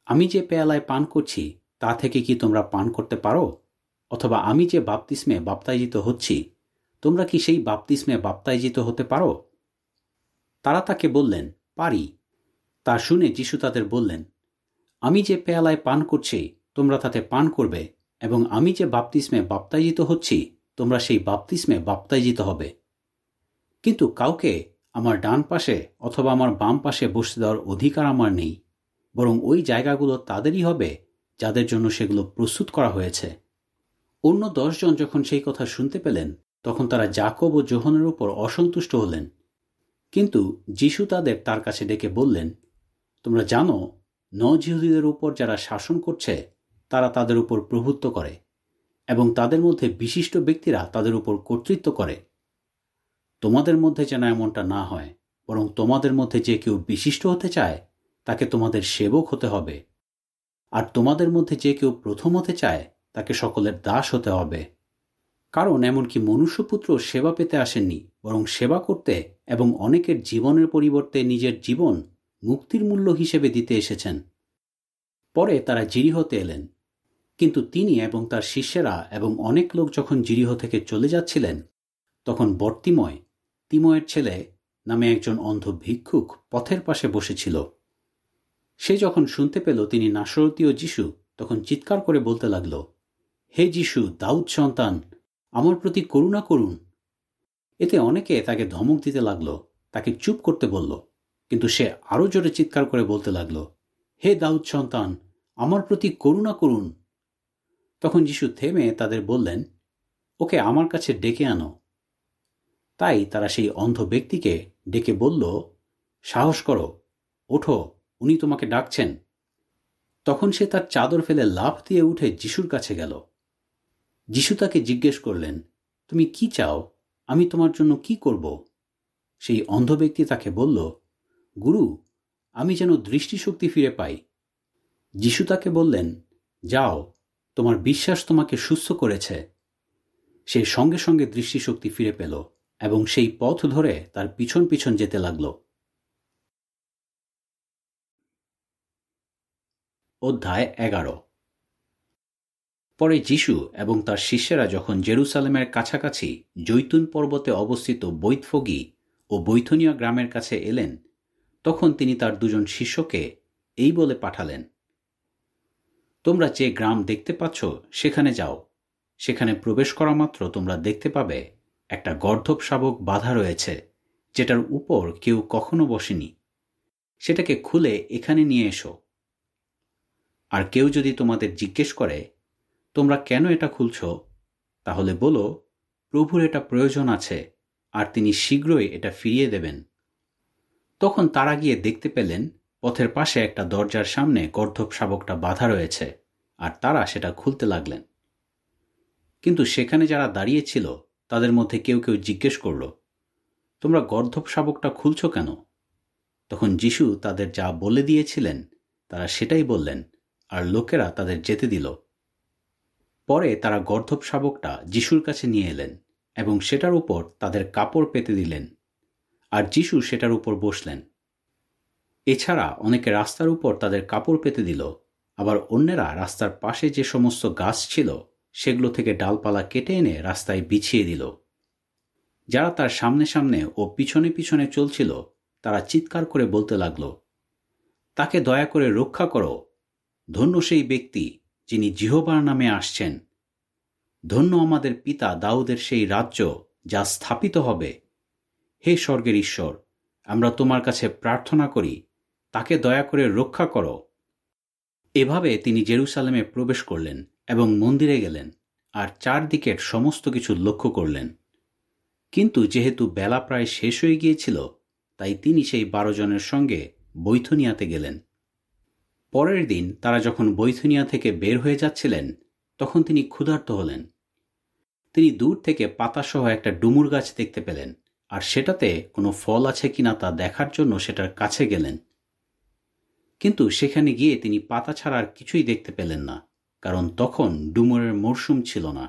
আমি যে পেয়ালায় পান করছি তা থেকে কি তোমরা পান করতে পারো? অথবা আমি যে বাপ্তিস্মে বাপ্তাইজিত হচ্ছি, তোমরা কি সেই বাপ্তিস্মে বাপ্তাইজিত হতে পারো? তারা তাকে বললেন, পারি। তা শুনে যিশু তাদের বললেন, আমি যে পেয়ালায় পান করছি তোমরা তাতে পান করবে, এবং আমি যে বাপ্তিস্মে বাপ্তাইজিত হচ্ছি তোমরা সেই বাপ্তিস্মে বাপ্তাইজিত হবে। কিন্তু কাউকে আমার ডান পাশে অথবা আমার বাম পাশে বসতে দেওয়ার অধিকার আমার নেই, বরং ওই জায়গাগুলো তাদেরই হবে যাদের জন্য সেগুলো প্রস্তুত করা হয়েছে। অন্য 10 জন যখন সেই কথা শুনতে পেলেন তখন তারা যাকব ও যোহনের উপর অসন্তুষ্ট হলেন। কিন্তু যিশু তাদের তার কাছে ডেকে বললেন, তোমরা জানো, নজিহুদীদের উপর যারা শাসন করছে তারা তাদের উপর প্রভুত্ব করে, এবং তাদের মধ্যে বিশিষ্ট ব্যক্তিরা তাদের উপর কর্তৃত্ব করে। তোমাদের মধ্যে যেন এমনটা না হয়, বরং তোমাদের মধ্যে যে কেউ বিশিষ্ট হতে চায় তাকে তোমাদের সেবক হতে হবে, আর তোমাদের মধ্যে যে কেউ প্রথম হতে চায় তাকে সকলের দাস হতে হবে। কারণ এমনকি মনুষ্যপুত্র সেবা পেতে আসেননি, বরং সেবা করতে এবং অনেকের জীবনের পরিবর্তে নিজের জীবন মুক্তির মূল্য হিসেবে দিতে এসেছেন। পরে তারা জিরিহতে এলেন, কিন্তু তিনি এবং তার শিষ্যেরা এবং অনেক লোক যখন জিরিহ থেকে চলে যাচ্ছিলেন তখন বর্তিময়, তিময়ের ছেলে নামে একজন অন্ধ ভিক্ষুক পথের পাশে বসেছিল। সে যখন শুনতে পেল তিনি নাসরতীয় যিশু, তখন চিৎকার করে বলতে লাগল, হে যিশু, দাউদ সন্তান, আমার প্রতি করুণা করুন। এতে অনেকে তাকে ধমক দিতে লাগলো, তাকে চুপ করতে বলল, কিন্তু সে আরো জোরে চিৎকার করে বলতে লাগল, হে দাউদ সন্তান, আমার প্রতি করুণা করুন। তখন যিশু থেমে তাদের বললেন, ওকে আমার কাছে ডেকে আনো। তাই তারা সেই অন্ধ ব্যক্তিকে ডেকে বলল, সাহস করো, ওঠো, উনি তোমাকে ডাকছেন। তখন সে তার চাদর ফেলে লাফ দিয়ে উঠে যিশুর কাছে গেল। যিশু তাকে জিজ্ঞেস করলেন, তুমি কি চাও? আমি তোমার জন্য কি করব? সেই অন্ধ ব্যক্তি তাকে বলল, গুরু, আমি যেন দৃষ্টিশক্তি ফিরে পাই। যিশু তাকে বললেন, যাও, তোমার বিশ্বাস তোমাকে সুস্থ করেছে। সে সঙ্গে সঙ্গে দৃষ্টিশক্তি ফিরে পেল এবং সেই পথ ধরে তার পিছন পিছন যেতে লাগল। অধ্যায় 11। পরে যিশু এবং তার শিষ্যেরা যখন জেরুসালেমের কাছাকাছি জৈতুন পর্বতে অবস্থিত বৈতফগী ও বৈথনীয় গ্রামের কাছে এলেন, তখন তিনি তার 2 জন শিষ্যকে এই বলে পাঠালেন, তোমরা যে গ্রাম দেখতে পাচ্ছ সেখানে যাও। সেখানে প্রবেশ করা মাত্র তোমরা দেখতে পাবে একটা গর্দভ শাবক বাঁধা রয়েছে, যেটার উপর কেউ কখনো বসেনি। সেটাকে খুলে এখানে নিয়ে এসো। আর কেউ যদি তোমাদের জিজ্ঞেস করে, তোমরা কেন এটা খুলছ, তাহলে বলো, প্রভুর এটা প্রয়োজন আছে, আর তিনি শীঘ্রই এটা ফিরিয়ে দেবেন। তখন তারা গিয়ে দেখতে পেলেন পথের পাশে একটা দরজার সামনে গর্দভ শাবকটা বাঁধা রয়েছে, আর তারা সেটা খুলতে লাগলেন। কিন্তু সেখানে যারা দাঁড়িয়েছিল তাদের মধ্যে কেউ কেউ জিজ্ঞেস করল, তোমরা গর্দভ শাবকটা খুলছ কেন? তখন যিশু তাদের যা বলে দিয়েছিলেন তারা সেটাই বললেন, আর লোকেরা তাদের যেতে দিল। পরে তারা গর্দভ শাবকটা যিশুর কাছে নিয়ে এলেন এবং সেটার উপর তাদের কাপড় পেতে দিলেন, আর যিশু সেটার উপর বসলেন। এছাড়া অনেকে রাস্তার উপর তাদের কাপড় পেতে দিল, আবার অন্যেরা রাস্তার পাশে যে সমস্ত গাছ ছিল সেগুলো থেকে ডালপালা কেটে এনে রাস্তায় বিছিয়ে দিল। যারা তার সামনে সামনে ও পিছনে পিছনে চলছিল তারা চিৎকার করে বলতে লাগল, তাকে দয়া করে রক্ষা করো। ধন্য সেই ব্যক্তি যিনি জিহোবার নামে আসছেন। ধন্য আমাদের পিতা দাউদের সেই রাজ্য যা স্থাপিত হবে। হে স্বর্গের ঈশ্বর, আমরা তোমার কাছে প্রার্থনা করি, তাকে দয়া করে রক্ষা করো। এভাবে তিনি জেরুসালেমে প্রবেশ করলেন এবং মন্দিরে গেলেন, আর চারদিকের সমস্ত কিছু লক্ষ্য করলেন। কিন্তু যেহেতু বেলা প্রায় শেষ হয়ে গিয়েছিল, তাই তিনি সেই 12 জনের সঙ্গে বৈথনিয়াতে গেলেন। পরের দিন তারা যখন বৈথনিয়া থেকে বের হয়ে যাচ্ছিলেন, তখন তিনি ক্ষুধার্ত হলেন। তিনি দূর থেকে পাতাসহ একটা ডুমুর গাছ দেখতে পেলেন, আর সেটাতে কোনো ফল আছে কিনা তা দেখার জন্য সেটার কাছে গেলেন। কিন্তু সেখানে গিয়ে তিনি পাতা ছাড়া আর কিছুই দেখতে পেলেন না, কারণ তখন ডুমুরের মরশুম ছিল না।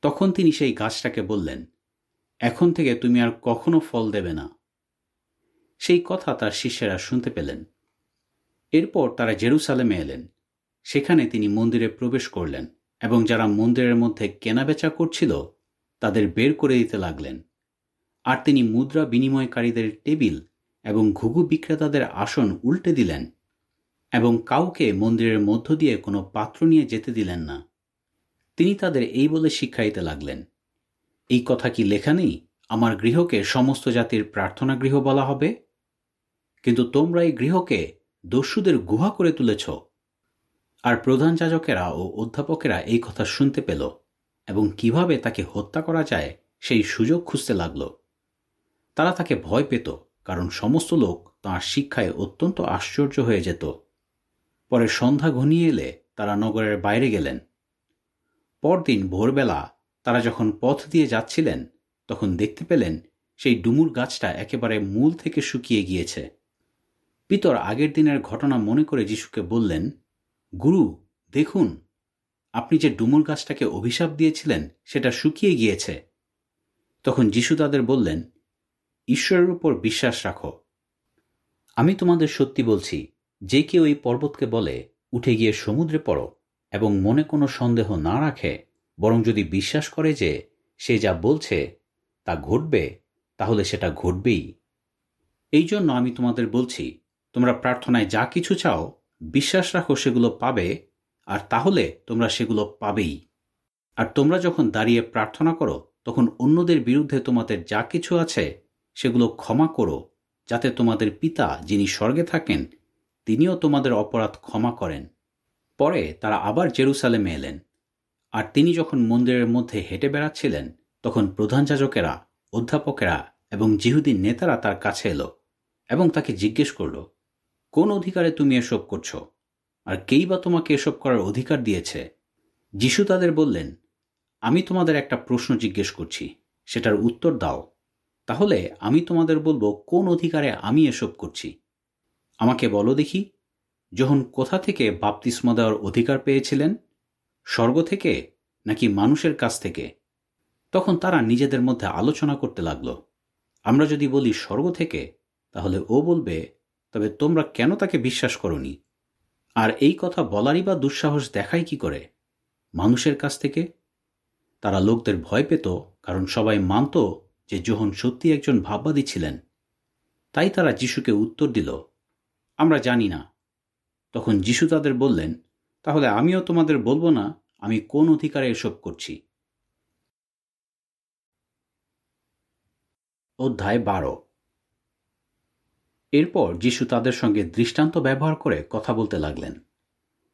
তখন তিনি সেই গাছটাকে বললেন, এখন থেকে তুমি আর কখনো ফল দেবে না। সেই কথা তার শিষ্যেরা শুনতে পেলেন। এরপর তারা জেরুসালেমে এলেন। সেখানে তিনি মন্দিরে প্রবেশ করলেন এবং যারা মন্দিরের মধ্যে কেনাবেচা করছিল তাদের বের করে দিতে লাগলেন। আর তিনি মুদ্রা বিনিময়কারীদের টেবিল এবং ঘুঘু বিক্রেতাদের আসন উল্টে দিলেন এবং কাউকে মন্দিরের মধ্য দিয়ে কোনো পাত্র নিয়ে যেতে দিলেন না। তিনি তাদের এই বলে শিক্ষাইতে লাগলেন, এই কথা কি লেখা নেই, আমার গৃহকে সমস্ত জাতির প্রার্থনা গৃহ বলা হবে? কিন্তু তোমরা এই গৃহকে দস্যুদের গুহা করে তুলেছ। আর প্রধান যাজকেরা ও অধ্যাপকেরা এই কথা শুনতে পেল এবং কিভাবে তাকে হত্যা করা যায় সেই সুযোগ খুঁজতে লাগল। তারা তাকে ভয় পেত, কারণ সমস্ত লোক তাঁর শিক্ষায় অত্যন্ত আশ্চর্য হয়ে যেত। পরে সন্ধ্যা ঘনিয়ে এলে তারা নগরের বাইরে গেলেন। পরদিন ভোরবেলা তারা যখন পথ দিয়ে যাচ্ছিলেন, তখন দেখতে পেলেন সেই ডুমুর গাছটা একেবারে মূল থেকে শুকিয়ে গিয়েছে। পিতর আগের দিনের ঘটনা মনে করে যিশুকে বললেন, গুরু, দেখুন, আপনি যে ডুমুর গাছটাকে অভিশাপ দিয়েছিলেন সেটা শুকিয়ে গিয়েছে। তখন যিশু তাদের বললেন, ঈশ্বরের উপর বিশ্বাস রাখো। আমি তোমাদের সত্যি বলছি, যে কেউ এই পর্বতকে বলে, উঠে গিয়ে সমুদ্রে পড়ো, এবং মনে কোনো সন্দেহ না রাখে, বরং যদি বিশ্বাস করে যে সে যা বলছে তা ঘটবে, তাহলে সেটা ঘটবেই। এই জন্য আমি তোমাদের বলছি, তোমরা প্রার্থনায় যা কিছু চাও, বিশ্বাস রাখো সেগুলো পাবে, আর তাহলে তোমরা সেগুলো পাবেই। আর তোমরা যখন দাঁড়িয়ে প্রার্থনা করো, তখন অন্যদের বিরুদ্ধে তোমাদের যা কিছু আছে সেগুলো ক্ষমা করো, যাতে তোমাদের পিতা যিনি স্বর্গে থাকেন তিনিও তোমাদের অপরাধ ক্ষমা করেন। পরে তারা আবার জেরুসালেমে এলেন। আর তিনি যখন মন্দিরের মধ্যে হেঁটে বেড়াচ্ছিলেন, তখন প্রধান যাজকেরা, অধ্যাপকেরা এবং যিহুদি নেতারা তার কাছে এলো এবং তাকে জিজ্ঞেস করল, কোন অধিকারে তুমি এসব করছো? আর কেই বা তোমাকে এসব করার অধিকার দিয়েছে? যিশু তাদের বললেন, আমি তোমাদের একটা প্রশ্ন জিজ্ঞেস করছি, সেটার উত্তর দাও। তাহলে আমি তোমাদের বলবো কোন অধিকারে আমি এসব করছি। আমাকে বলো দেখি, যখন কোথা থেকে বাপ্তিস্ম দেওয়ার অধিকার পেয়েছিলেন? স্বর্গ থেকে নাকি মানুষের কাছ থেকে? তখন তারা নিজেদের মধ্যে আলোচনা করতে লাগল। আমরা যদি বলি স্বর্গ থেকে, তাহলে ও বলবে, তবে তোমরা কেন তাকে বিশ্বাস করনি? আর এই কথা বলারই বা দুঃসাহস দেখায় কি করে? মানুষের কাছ থেকে? তারা লোকদের ভয় পেত, কারণ সবাই মানত যে যোহন সত্যি একজন ভাববাদী ছিলেন। তাই তারা যিশুকে উত্তর দিল, আমরা জানি না। তখন যিশু তাদের বললেন, তাহলে আমিও তোমাদের বলবো না আমি কোন অধিকারে এসব করছি। অধ্যায় 12। এরপর যিশু তাদের সঙ্গে দৃষ্টান্ত ব্যবহার করে কথা বলতে লাগলেন।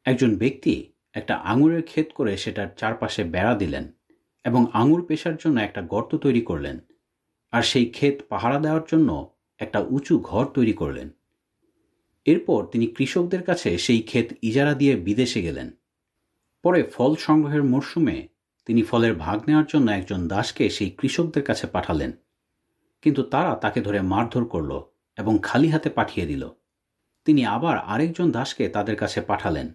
একজন ব্যক্তি একটা আঙুরের ক্ষেত করে সেটার চারপাশে বেড়া দিলেন এবং আঙুর পেশার জন্য একটা গর্ত তৈরি করলেন, আর সেই ক্ষেত পাহারা দেওয়ার জন্য একটা উঁচু ঘর তৈরি করলেন। এরপর তিনি কৃষকদের কাছে সেই ক্ষেত ইজারা দিয়ে বিদেশে গেলেন। পরে ফল সংগ্রহের মরশুমে তিনি ফলের ভাগ নেওয়ার জন্য একজন দাসকে সেই কৃষকদের কাছে পাঠালেন, কিন্তু তারা তাকে ধরে মারধর করল এবং খালি হাতে পাঠিয়ে দিল। তিনি আবার আরেকজন দাসকে তাদের কাছে পাঠালেন,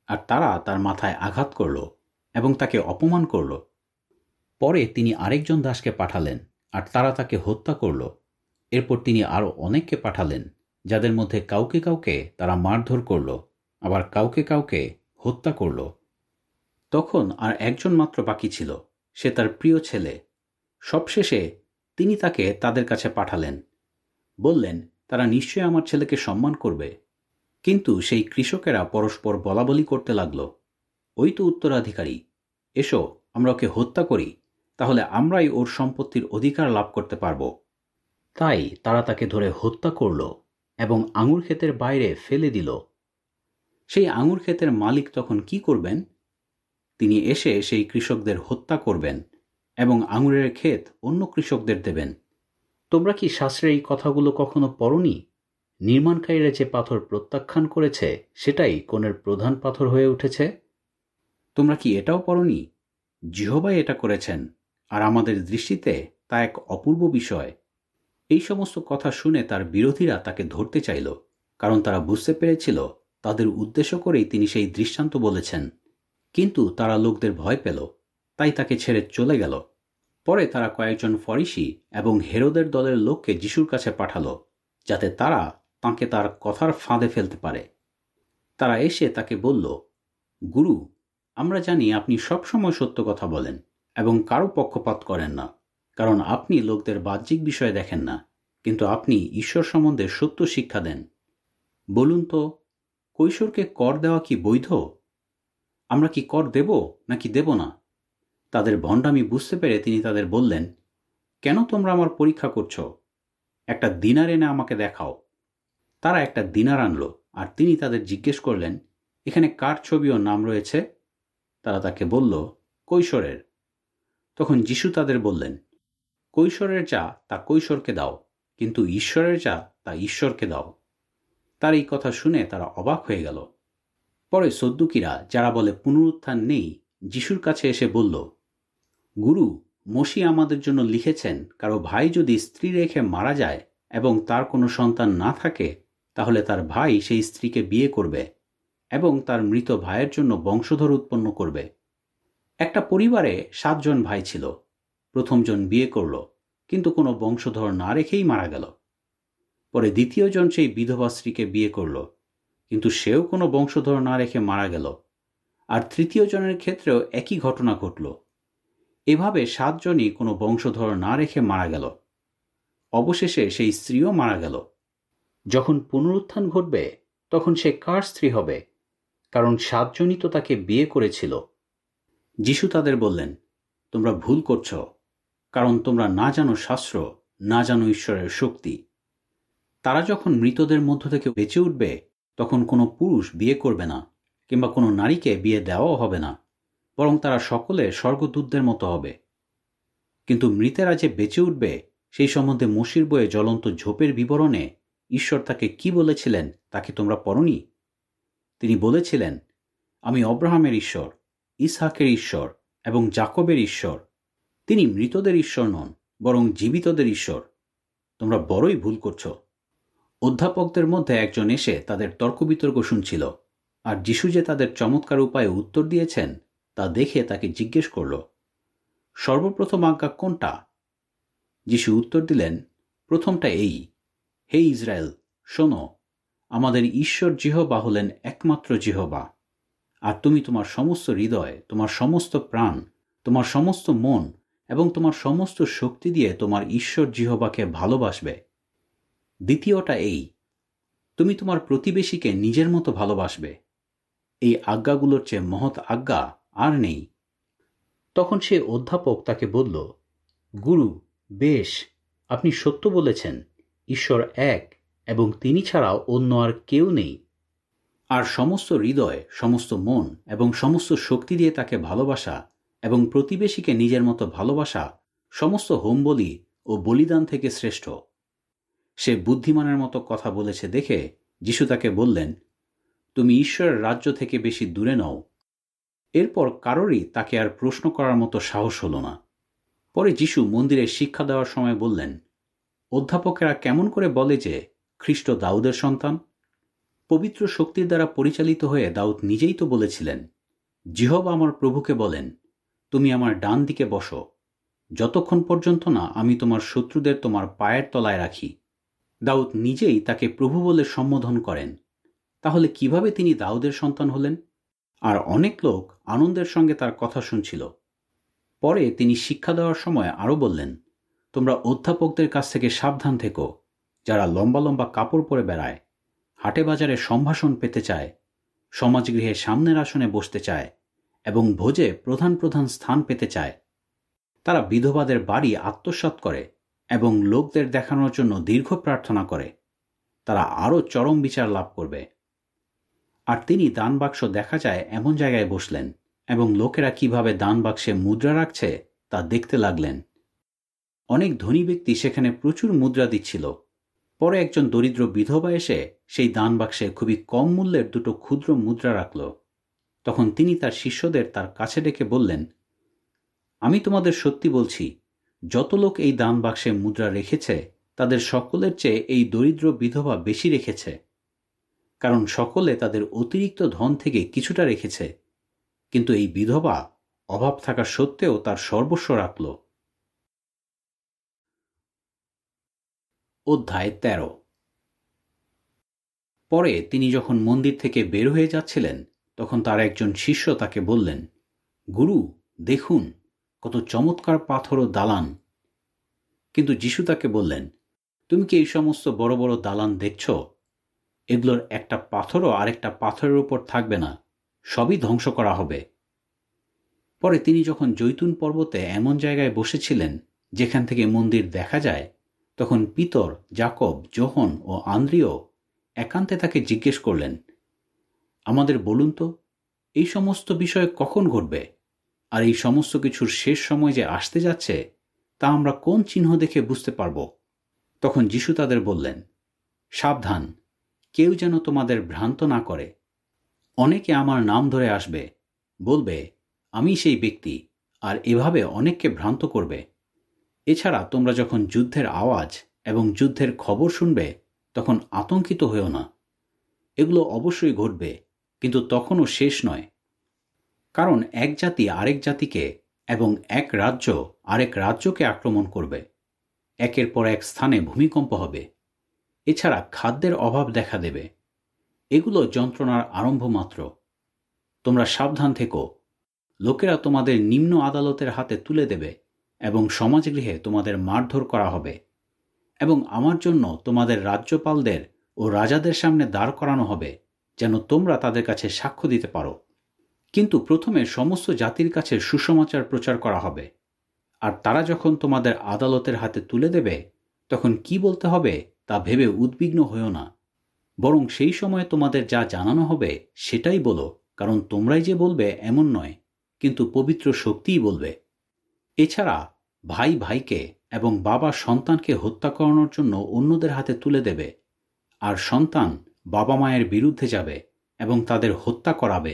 আর তারা তার মাথায় আঘাত করল এবং তাকে অপমান করল। পরে তিনি আরেকজন দাসকে পাঠালেন, আর তারা তাকে হত্যা করল। এরপর তিনি আরও অনেককে পাঠালেন, যাদের মধ্যে কাউকে কাউকে তারা মারধর করল, আবার কাউকে কাউকে হত্যা করল। তখন আর একজন মাত্র বাকি ছিল, সে তার প্রিয় ছেলে। সবশেষে তিনি তাকে তাদের কাছে পাঠালেন। বললেন, তারা নিশ্চয়ই আমার ছেলেকে সম্মান করবে। কিন্তু সেই কৃষকেরা পরস্পর বলাবলি করতে লাগল, ওই তো উত্তরাধিকারী, এসো আমরা ওকে হত্যা করি, তাহলে আমরাই ওর সম্পত্তির অধিকার লাভ করতে পারব। তাই তারা তাকে ধরে হত্যা করল এবং আঙুর ক্ষেতের বাইরে ফেলে দিল। সেই আঙুর ক্ষেতের মালিক তখন কি করবেন? তিনি এসে সেই কৃষকদের হত্যা করবেন এবং আঙুরের ক্ষেত অন্য কৃষকদের দেবেন। তোমরা কি শাস্ত্রের এই কথাগুলো কখনো পড়নি? নির্মাণকারীরা যে পাথর প্রত্যাখ্যান করেছে সেটাই কোণের প্রধান পাথর হয়ে উঠেছে। তোমরা কি এটাও পড়নি? জিহোবা এটা করেছেন, আর আমাদের দৃষ্টিতে তা এক অপূর্ব বিষয়। এই সমস্ত কথা শুনে তার বিরোধীরা তাকে ধরতে চাইল, কারণ তারা বুঝতে পেরেছিল তাদের উদ্দেশ্য করেই তিনি সেই দৃষ্টান্ত বলেছেন। কিন্তু তারা লোকদের ভয় পেল, তাই তাকে ছেড়ে চলে গেল। পরে তারা কয়েকজন ফরিসি এবং হেরোদের দলের লোককে যিশুর কাছে পাঠাল, যাতে তারা তাঁকে তার কথার ফাঁদে ফেলতে পারে। তারা এসে তাকে বলল, গুরু, আমরা জানি আপনি সবসময় সত্য কথা বলেন এবং কারো পক্ষপাত করেন না, কারণ আপনি লোকদের বাহ্যিক বিষয় দেখেন না, কিন্তু আপনি ঈশ্বর সম্বন্ধে সত্য শিক্ষা দেন। বলুন তো, কৈশোরকে কর দেওয়া কি বৈধ? আমরা কি কর দেব নাকি দেব না? তাদের ভণ্ডামি বুঝতে পেরে তিনি তাদের বললেন, কেন তোমরা আমার পরীক্ষা করছ? একটা দিনার এনে আমাকে দেখাও। তারা একটা দিনার আনলো, আর তিনি তাদের জিজ্ঞেস করলেন, এখানে কার ছবি ও নাম রয়েছে? তারা তাকে বলল, কৈশোরের। তখন যিশু তাদের বললেন, কৈশোরের যা তা কৈশোরকে দাও, কিন্তু ঈশ্বরের যা তা ঈশ্বরকে দাও। তার এই কথা শুনে তারা অবাক হয়ে গেল। পরে সদ্দুকিরা, যারা বলে পুনরুত্থান নেই, যিশুর কাছে এসে বলল, গুরু, মসিহ আমাদের জন্য লিখেছেন, কারো ভাই যদি স্ত্রী রেখে মারা যায় এবং তার কোনো সন্তান না থাকে, তাহলে তার ভাই সেই স্ত্রীকে বিয়ে করবে এবং তার মৃত ভাইয়ের জন্য বংশধর উৎপন্ন করবে। একটা পরিবারে 7 জন ভাই ছিল। প্রথম জন বিয়ে করল, কিন্তু কোনো বংশধর না রেখেই মারা গেল। পরে দ্বিতীয় জন সেই বিধবা স্ত্রীকে বিয়ে করল, কিন্তু সেও কোনো বংশধর না রেখে মারা গেল। আর তৃতীয় জনের ক্ষেত্রেও একই ঘটনা ঘটল। এভাবে 7 জনই কোনো বংশধর না রেখে মারা গেল। অবশেষে সেই স্ত্রীও মারা গেল। যখন পুনরুত্থান ঘটবে, তখন সে কার স্ত্রী হবে? কারণ 7 জনই তো তাকে বিয়ে করেছিল। যিশু তাদের বললেন, তোমরা ভুল করছ, কারণ তোমরা না জানো শাস্ত্র, না জানো ঈশ্বরের শক্তি। তারা যখন মৃতদের মধ্য থেকে বেঁচে উঠবে, তখন কোনো পুরুষ বিয়ে করবে না, কিংবা কোনো নারীকে বিয়ে দেওয়াও হবে না, বরং তারা সকলে স্বর্গদূতদের মতো হবে। কিন্তু মৃতেরা যে বেঁচে উঠবে, সেই সম্বন্ধে মোশির বইয়ে জ্বলন্ত ঝোপের বিবরণে ঈশ্বর তাকে কি বলেছিলেন তাকে তোমরা পড়নি? তিনি বলেছিলেন, আমি অব্রাহামের ঈশ্বর, ইসহাকের ঈশ্বর এবং জাকবের ঈশ্বর। তিনি মৃতদের ঈশ্বর নন, বরং জীবিতদের ঈশ্বর। তোমরা বড়ই ভুল করছ। অধ্যাপকদের মধ্যে একজন এসে তাদের তর্কবিতর্ক শুনছিল, আর যিশু যে তাদের চমৎকার উপায়ে উত্তর দিয়েছেন তা দেখে তাকে জিজ্ঞেস করল, সর্বপ্রথম আজ্ঞা কোনটা? যিশু উত্তর দিলেন, প্রথমটা এই, হে ইসরায়েল, শোনো, আমাদের ঈশ্বর জিহোবা হলেন একমাত্র জিহোবা। আর তুমি তোমার সমস্ত হৃদয়, তোমার সমস্ত প্রাণ, তোমার সমস্ত মন এবং তোমার সমস্ত শক্তি দিয়ে তোমার ঈশ্বর জিহোবাকে ভালোবাসবে। দ্বিতীয়টা এই, তুমি তোমার প্রতিবেশীকে নিজের মতো ভালোবাসবে। এই আজ্ঞাগুলোর চেয়ে মহৎ আজ্ঞা আর নেই। তখন সে অধ্যাপক তাকে বলল, গুরু, বেশ, আপনি সত্য বলেছেন, ঈশ্বর এক এবং তিনি ছাড়াও অন্য আর কেউ নেই। আর সমস্ত হৃদয়, সমস্ত মন এবং সমস্ত শক্তি দিয়ে তাকে ভালোবাসা এবং প্রতিবেশীকে নিজের মতো ভালোবাসা সমস্ত হোমবলি ও বলিদান থেকে শ্রেষ্ঠ। সে বুদ্ধিমানের মতো কথা বলেছে দেখে যিশু তাকে বললেন, তুমি ঈশ্বরের রাজ্য থেকে বেশি দূরে নও। এরপর কারোরই তাকে আর প্রশ্ন করার মতো সাহস হল না। পরে যিশু মন্দিরে শিক্ষা দেওয়ার সময় বললেন, অধ্যাপকেরা কেমন করে বলে যে খ্রিস্ট দাউদের সন্তান? পবিত্র শক্তির দ্বারা পরিচালিত হয়ে দাউদ নিজেই তো বলেছিলেন, জিহোবা আমার প্রভুকে বলেন, তুমি আমার ডান দিকে বসো, যতক্ষণ পর্যন্ত না আমি তোমার শত্রুদের তোমার পায়ের তলায় রাখি। দাউদ নিজেই তাকে প্রভু বলে সম্বোধন করেন। তাহলে কিভাবে তিনি দাউদের সন্তান হলেন? আর অনেক লোক আনন্দের সঙ্গে তার কথা শুনছিল। পরে তিনি শিক্ষা দেওয়ার সময় আরও বললেন, তোমরা অধ্যাপকদের কাছ থেকে সাবধান থেকো, যারা লম্বা লম্বা কাপড় পরে বেড়ায়, হাটে বাজারে সম্ভাষণ পেতে চায়, সমাজগৃহে সামনের আসনে বসতে চায় এবং ভোজে প্রধান প্রধান স্থান পেতে চায়। তারা বিধবাদের বাড়ি আত্মসাৎ করে এবং লোকদের দেখানোর জন্য দীর্ঘ প্রার্থনা করে। তারা আরও চরম বিচার লাভ করবে। আর তিনি দান বাক্স দেখা যায় এমন জায়গায় বসলেন এবং লোকেরা কিভাবে দান বাক্সে মুদ্রা রাখছে তা দেখতে লাগলেন। অনেক ধনী ব্যক্তি সেখানে প্রচুর মুদ্রা দিচ্ছিল। পরে একজন দরিদ্র বিধবা এসে সেই দান বাক্সে খুবই কম মূল্যের দুটো ক্ষুদ্র মুদ্রা রাখল। তখন তিনি তার শিষ্যদের তার কাছে ডেকে বললেন, আমি তোমাদের সত্যি বলছি, যত লোক এই দান বাক্সে মুদ্রা রেখেছে তাদের সকলের চেয়ে এই দরিদ্র বিধবা বেশি রেখেছে, কারণ সকলে তাদের অতিরিক্ত ধন থেকে কিছুটা রেখেছে, কিন্তু এই বিধবা অভাব থাকা সত্ত্বেও তার সর্বস্ব রাখল। অধ্যায় 13। পরে তিনি যখন মন্দির থেকে বের হয়ে যাচ্ছিলেন, তখন তার একজন শিষ্য তাকে বললেন, গুরু, দেখুন কত চমৎকার পাথর ও দালান। কিন্তু যিশু তাকে বললেন, তুমি কি এই সমস্ত বড় বড় দালান দেখছ? এগুলোর একটা পাথরও আরেকটা পাথরের উপর থাকবে না, সবই ধ্বংস করা হবে। পরে তিনি যখন জৈতুন পর্বতে এমন জায়গায় বসেছিলেন যেখান থেকে মন্দির দেখা যায়, তখন পিতর, যাকব, যোহন ও আন্দ্রিয় একান্তে তাকে জিজ্ঞেস করলেন, আমাদের বলুন তো, এই সমস্ত বিষয় কখন ঘটবে? আর এই সমস্ত কিছুর শেষ সময় যে আসতে যাচ্ছে, তা আমরা কোন চিহ্ন দেখে বুঝতে পারব? তখন যিশু তাদের বললেন, সাবধান, কেউ যেন তোমাদের ভ্রান্ত না করে। অনেকে আমার নাম ধরে আসবে, বলবে, আমি সেই ব্যক্তি, আর এভাবে অনেককে ভ্রান্ত করবে। এছাড়া তোমরা যখন যুদ্ধের আওয়াজ এবং যুদ্ধের খবর শুনবে, তখন আতঙ্কিত হও না। এগুলো অবশ্যই ঘটবে, কিন্তু তখনও শেষ নয়। কারণ এক জাতি আরেক জাতিকে এবং এক রাজ্য আরেক রাজ্যকে আক্রমণ করবে। একের পর এক স্থানে ভূমিকম্প হবে। এছাড়া খাদ্যের অভাব দেখা দেবে। এগুলো যন্ত্রণার আরম্ভ মাত্র। তোমরা সাবধান থেকো। লোকেরা তোমাদের নিম্ন আদালতের হাতে তুলে দেবে এবং সমাজগৃহে তোমাদের মারধর করা হবে, এবং আমার জন্য তোমাদের রাজ্যপালদের ও রাজাদের সামনে দাঁড় করানো হবে, যেন তোমরা তাদের কাছে সাক্ষ্য দিতে পারো। কিন্তু প্রথমে সমস্ত জাতির কাছে সুসমাচার প্রচার করা হবে। আর তারা যখন তোমাদের আদালতের হাতে তুলে দেবে, তখন কি বলতে হবে তা ভেবে উদ্বিগ্ন হও না, বরং সেই সময় তোমাদের যা জানানো হবে সেটাই বলো, কারণ তোমরাই যে বলবে এমন নয়, কিন্তু পবিত্র শক্তিই বলবে। এছাড়া ভাই ভাইকে এবং বাবা সন্তানকে হত্যা করানোর জন্য অন্যদের হাতে তুলে দেবে, আর সন্তান বাবা মায়ের বিরুদ্ধে যাবে এবং তাদের হত্যা করাবে।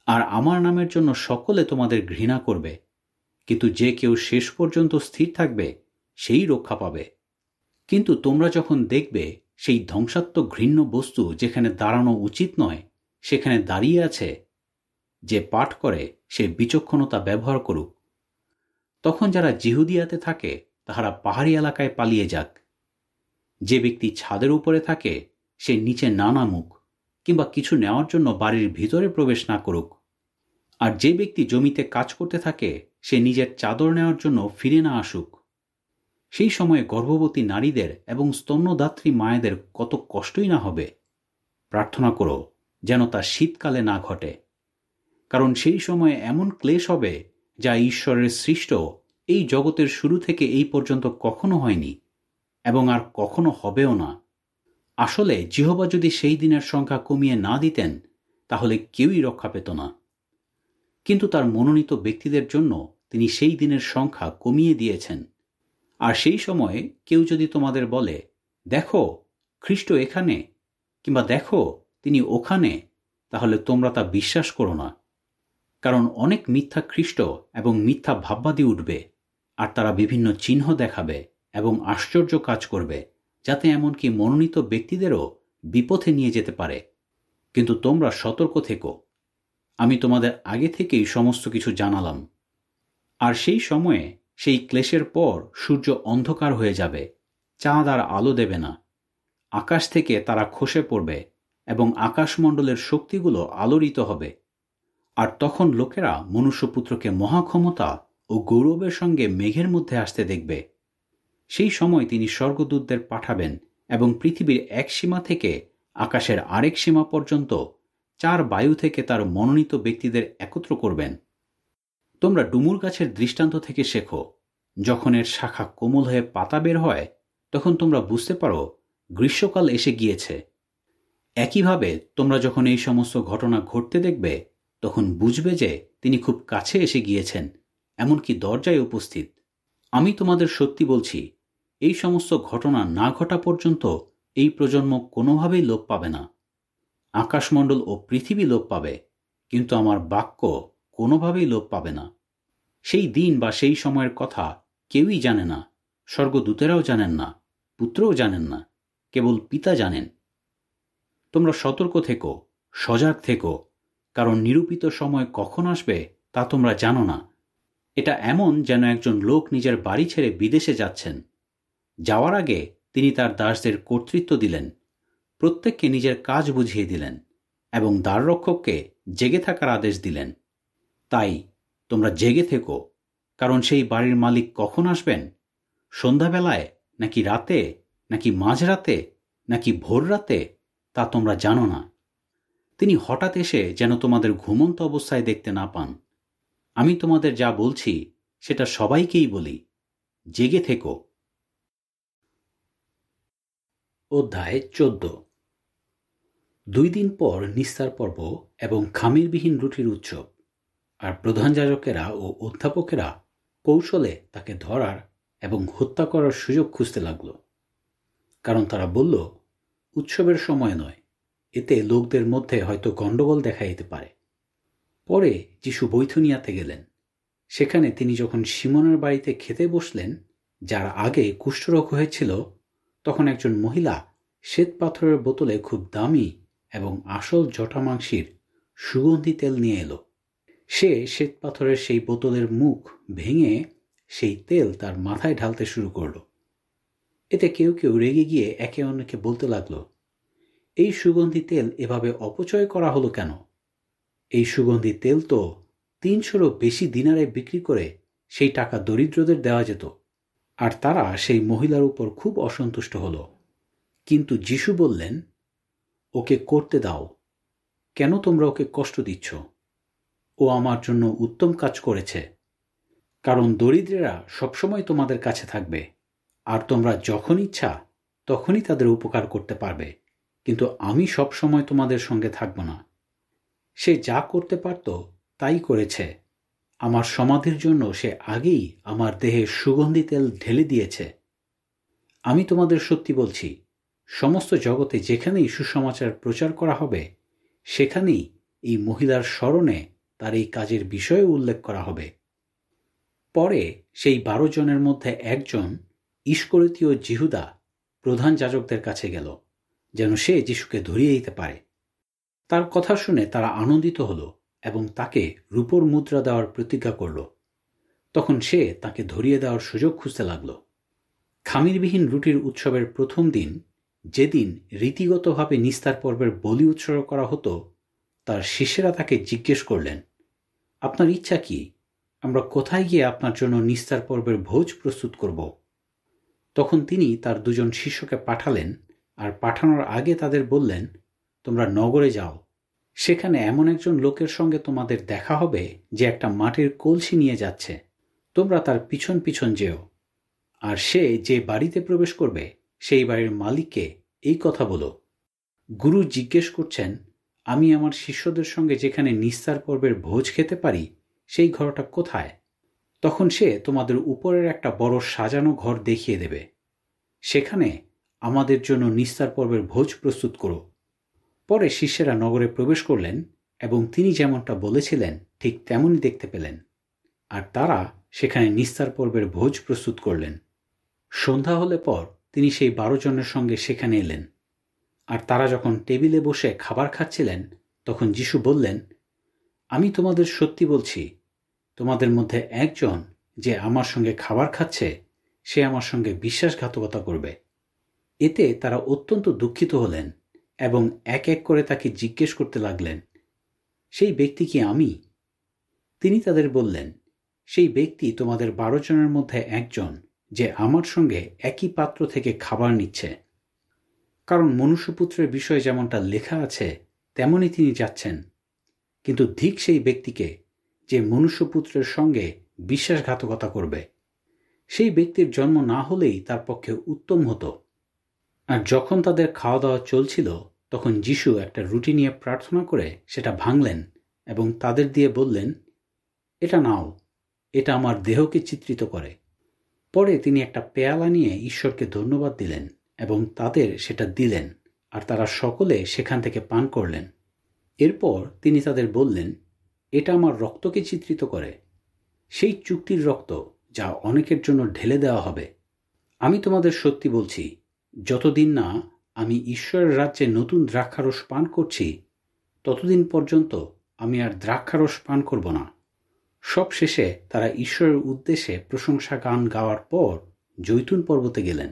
আর আমার নামের জন্য সকলে তোমাদের ঘৃণা করবে, কিন্তু যে কেউ শেষ পর্যন্ত স্থির থাকবে সেই রক্ষা পাবে। কিন্তু তোমরা যখন দেখবে সেই ধ্বংসাত্মক ঘৃণ্য বস্তু যেখানে দাঁড়ানো উচিত নয় সেখানে দাঁড়িয়ে আছে, যে পাঠ করে সে বিচক্ষণতা ব্যবহার করুক। তখন যারা জিহুদিয়াতে থাকে তাহারা পাহাড়ি এলাকায় পালিয়ে যাক। যে ব্যক্তি ছাদের উপরে থাকে সে নিচে না নামুক, কিংবা কিছু নেওয়ার জন্য বাড়ির ভিতরে প্রবেশ না করুক। আর যে ব্যক্তি জমিতে কাজ করতে থাকে সে নিজের চাদর নেওয়ার জন্য ফিরে না আসুক। সেই সময়ে গর্ভবতী নারীদের এবং স্তন্যদাত্রী মায়েদের কত কষ্টই না হবে। প্রার্থনা করো যেন তা শীতকালে না ঘটে, কারণ সেই সময়ে এমন ক্লেশ হবে যা ঈশ্বরের সৃষ্ট এই জগতের শুরু থেকে এই পর্যন্ত কখনো হয়নি এবং আর কখনো হবেও না। আসলে জিহোবা যদি সেই দিনের সংখ্যা কমিয়ে না দিতেন, তাহলে কেউই রক্ষা পেত না। কিন্তু তার মনোনীত ব্যক্তিদের জন্য তিনি সেই দিনের সংখ্যা কমিয়ে দিয়েছেন। আর সেই সময়ে কেউ যদি তোমাদের বলে, দেখো খ্রিস্ট এখানে, কিংবা দেখো তিনি ওখানে, তাহলে তোমরা তা বিশ্বাস করো না। কারণ অনেক মিথ্যা খ্রিস্ট এবং মিথ্যা ভাববাদী উঠবে, আর তারা বিভিন্ন চিহ্ন দেখাবে এবং আশ্চর্য কাজ করবে, যাতে এমনকি মনোনীত ব্যক্তিদেরও বিপথে নিয়ে যেতে পারে। কিন্তু তোমরা সতর্ক থেকো, আমি তোমাদের আগে থেকেই সমস্ত কিছু জানালাম। আর সেই সময়ে সেই ক্লেশের পর সূর্য অন্ধকার হয়ে যাবে, চাঁদ আর আলো দেবে না, আকাশ থেকে তারা খসে পড়বে এবং আকাশমণ্ডলের শক্তিগুলো আলোড়িত হবে। আর তখন লোকেরা মনুষ্যপুত্রকে মহাক্ষমতা ও গৌরবের সঙ্গে মেঘের মধ্যে আসতে দেখবে। সেই সময় তিনি স্বর্গদূতদের পাঠাবেন এবং পৃথিবীর এক সীমা থেকে আকাশের আরেক সীমা পর্যন্ত 4 বায়ু থেকে তার মনোনীত ব্যক্তিদের একত্র করবেন। তোমরা ডুমুর গাছের দৃষ্টান্ত থেকে শেখো। যখন এর শাখা কোমল হয়ে পাতা বের হয়, তখন তোমরা বুঝতে পারো গ্রীষ্মকাল এসে গিয়েছে। একইভাবে তোমরা যখন এই সমস্ত ঘটনা ঘটতে দেখবে, তখন বুঝবে যে তিনি খুব কাছে এসে গিয়েছেন এমনকি দরজায় উপস্থিত। আমি তোমাদের সত্যি বলছি, এই সমস্ত ঘটনা না ঘটা পর্যন্ত এই প্রজন্ম কোনোভাবেই লোপ পাবে না। আকাশমণ্ডল ও পৃথিবী লোপ পাবে, কিন্তু আমার বাক্য কোনোভাবেই লোপ পাবে না। সেই দিন বা সেই সময়ের কথা কেউই জানে না, স্বর্গদূতেরাও জানেন না, পুত্রও জানেন না, কেবল পিতা জানেন। তোমরা সতর্ক থেকো, সজাগ থেকো, কারণ নিরূপিত সময় কখন আসবে তা তোমরা জানো না। এটা এমন যেন একজন লোক নিজের বাড়ি ছেড়ে বিদেশে যাচ্ছেন। যাওয়ার আগে তিনি তার দাসদের কর্তৃত্ব দিলেন, প্রত্যেককে নিজের কাজ বুঝিয়ে দিলেন এবং দ্বাররক্ষককে জেগে থাকার আদেশ দিলেন। তাই তোমরা জেগে থেকো, কারণ সেই বাড়ির মালিক কখন আসবেন, সন্ধ্যাবেলায় নাকি রাতে, নাকি মাঝরাতে, নাকি ভোর রাতে, তা তোমরা জানো না। তিনি হঠাৎ এসে যেন তোমাদের ঘুমন্ত অবস্থায় দেখতে না পান। আমি তোমাদের যা বলছি সেটা সবাইকেই বলি, জেগে থেকো। অধ্যায় 14। 2 দিন পর নিস্তার পর্ব এবং খামিরবিহীন রুটির উৎসব। আর প্রধান যাজকেরা ও অধ্যাপকেরা কৌশলে তাকে ধরার এবং হত্যা করার সুযোগ খুঁজতে লাগল, কারণ তারা বলল, উৎসবের সময় নয়, এতে লোকদের মধ্যে হয়তো গণ্ডগোল দেখা দিতে পারে। পরে যিশু বৈথুনিয়াতে গেলেন। সেখানে তিনি যখন সিমনের বাড়িতে খেতে বসলেন, যার আগে কুষ্ঠরোগ হয়েছিল, তখন একজন মহিলা শ্বেত পাথরের বোতলে খুব দামি এবং আসল জটামাংসির সুগন্ধি তেল নিয়ে এলো। সে শ্বেত পাথরের সেই বোতলের মুখ ভেঙে সেই তেল তার মাথায় ঢালতে শুরু করল। এতে কেউ কেউ রেগে গিয়ে একে অন্যকে বলতে লাগলো, এই সুগন্ধি তেল এভাবে অপচয় করা হলো কেন? এই সুগন্ধি তেল তো 300-ও বেশি দিনারে বিক্রি করে সেই টাকা দরিদ্রদের দেওয়া যেত। আর তারা সেই মহিলার উপর খুব অসন্তুষ্ট হল। কিন্তু যিশু বললেন, ওকে করতে দাও। কেন তোমরা ওকে কষ্ট দিচ্ছ? ও আমার জন্য উত্তম কাজ করেছে। কারণ দরিদ্রেরা সবসময় তোমাদের কাছে থাকবে, আর তোমরা যখন ইচ্ছা তখনই তাদের উপকার করতে পারবে, কিন্তু আমি সবসময় তোমাদের সঙ্গে থাকব না। সে যা করতে পারত তাই করেছে। আমার সমাধির জন্য সে আগেই আমার দেহে সুগন্ধি তেল ঢেলে দিয়েছে। আমি তোমাদের সত্যি বলছি, সমস্ত জগতে যেখানেই সুসমাচার প্রচার করা হবে, সেখানেই এই মহিলার স্মরণে তার এই কাজের বিষয়ে উল্লেখ করা হবে। পরে সেই 12 জনের মধ্যে একজন, ইস্করিওতীয় জিহুদা, প্রধান যাজকদের কাছে গেল, যেন সে যিশুকে ধরিয়ে দিতে পারে। তার কথা শুনে তারা আনন্দিত হল এবং তাকে রূপোর মুদ্রা দেওয়ার প্রতিজ্ঞা করল। তখন সে তাকে ধরিয়ে দেওয়ার সুযোগ খুঁজতে লাগল। খামিরবিহীন রুটির উৎসবের প্রথম দিন, যেদিন রীতিগতভাবে নিস্তার পর্বের বলি উৎসর্গ করা হতো, তার শিষ্যেরা তাকে জিজ্ঞেস করলেন, আপনার ইচ্ছা কি? আমরা কোথায় গিয়ে আপনার জন্য নিস্তার পর্বের ভোজ প্রস্তুত করব? তখন তিনি তার 2 জন শিষ্যকে পাঠালেন, আর পাঠানোর আগে তাদের বললেন, তোমরা নগরে যাও। সেখানে এমন একজন লোকের সঙ্গে তোমাদের দেখা হবে যে একটা মাটির কলসি নিয়ে যাচ্ছে। তোমরা তার পিছন পিছন যেও। আর সে যে বাড়িতে প্রবেশ করবে, সেই বাড়ির মালিককে এই কথা বলো, গুরু জিজ্ঞেস করছেন, আমি আমার শিষ্যদের সঙ্গে যেখানে নিস্তার পর্বের ভোজ খেতে পারি, সেই ঘরটা কোথায়? তখন সে তোমাদের উপরের একটা বড় সাজানো ঘর দেখিয়ে দেবে। সেখানে আমাদের জন্য নিস্তার পর্বের ভোজ প্রস্তুত করো। পরে শিষ্যেরা নগরে প্রবেশ করলেন এবং তিনি যেমনটা বলেছিলেন ঠিক তেমনই দেখতে পেলেন, আর তারা সেখানে নিস্তার পর্বের ভোজ প্রস্তুত করলেন। সন্ধ্যা হলে পর তিনি সেই 12 জনের সঙ্গে সেখানে এলেন। আর তারা যখন টেবিলে বসে খাবার খাচ্ছিলেন, তখন যিশু বললেন, আমি তোমাদের সত্যি বলছি, তোমাদের মধ্যে একজন যে আমার সঙ্গে খাবার খাচ্ছে, সে আমার সঙ্গে বিশ্বাসঘাতকতা করবে। এতে তারা অত্যন্ত দুঃখিত হলেন এবং এক এক করে তাকে জিজ্ঞেস করতে লাগলেন, সেই ব্যক্তি কি আমি? তিনি তাদের বললেন, সেই ব্যক্তি তোমাদের 12 জনের মধ্যে একজন যে আমার সঙ্গে একই পাত্র থেকে খাবার নিচ্ছে। কারণ মনুষ্যপুত্রের বিষয়ে যেমনটা লেখা আছে তেমনই তিনি যাচ্ছেন। কিন্তু ধিক সেই ব্যক্তিকে যে মনুষ্যপুত্রের সঙ্গে বিশ্বাসঘাতকতা করবে। সেই ব্যক্তির জন্ম না হলেই তার পক্ষে উত্তম হতো। আর যখন তাদের খাওয়া দাওয়া চলছিল, তখন যিশু একটা রুটি নিয়ে প্রার্থনা করে সেটা ভাঙলেন এবং তাদের দিয়ে বললেন, এটা নাও, এটা আমার দেহকে চিত্রিত করে। পরে তিনি একটা পেয়ালা নিয়ে ঈশ্বরকে ধন্যবাদ দিলেন এবং তাদের সেটা দিলেন, আর তারা সকলে সেখান থেকে পান করলেন। এরপর তিনি তাদের বললেন, এটা আমার রক্তকে চিত্রিত করে, সেই চুক্তির রক্ত যা অনেকের জন্য ঢেলে দেওয়া হবে। আমি তোমাদের সত্যি বলছি, যতদিন না আমি ঈশ্বরের রাজ্যে নতুন দ্রাক্ষারস পান করছি, ততদিন পর্যন্ত আমি আর দ্রাক্ষারস পান করব না। সব শেষে তারা ঈশ্বরের উদ্দেশ্যে প্রশংসা গান গাওয়ার পর জৈতুন পর্বতে গেলেন।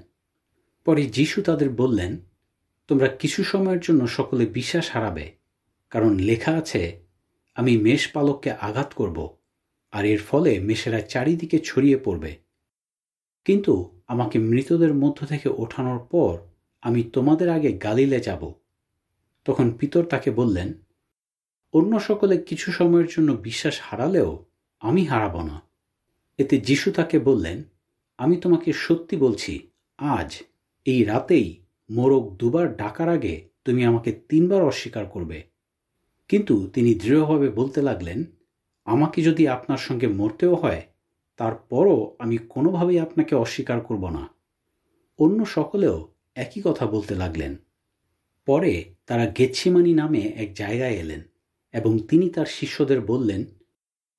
পরে যিশু তাদের বললেন, তোমরা কিছু সময়ের জন্য সকলে বিশ্বাস হারাবে, কারণ লেখা আছে, আমি মেষপালককে আঘাত করব, আর এর ফলে মেষেরা চারিদিকে ছড়িয়ে পড়বে। কিন্তু আমাকে মৃতদের মধ্য থেকে ওঠানোর পর আমি তোমাদের আগে গালিলে যাব। তখন পিতর তাকে বললেন, অন্য সকলে কিছু সময়ের জন্য বিশ্বাস হারালেও আমি হারাব না। এতে যিশু তাকে বললেন, আমি তোমাকে সত্যি বলছি, আজ এই রাতেই মোরগ দুবার ডাকার আগে তুমি আমাকে 3 বার অস্বীকার করবে। কিন্তু তিনি দৃঢ়ভাবে বলতে লাগলেন, আমাকে যদি আপনার সঙ্গে মরতেও হয়, তারপরও আমি কোনোভাবেই আপনাকে অস্বীকার করব না। অন্য সকলেও একই কথা বলতে লাগলেন। পরে তারা গেতসেমানি নামে এক জায়গায় এলেন এবং তিনি তার শিষ্যদের বললেন,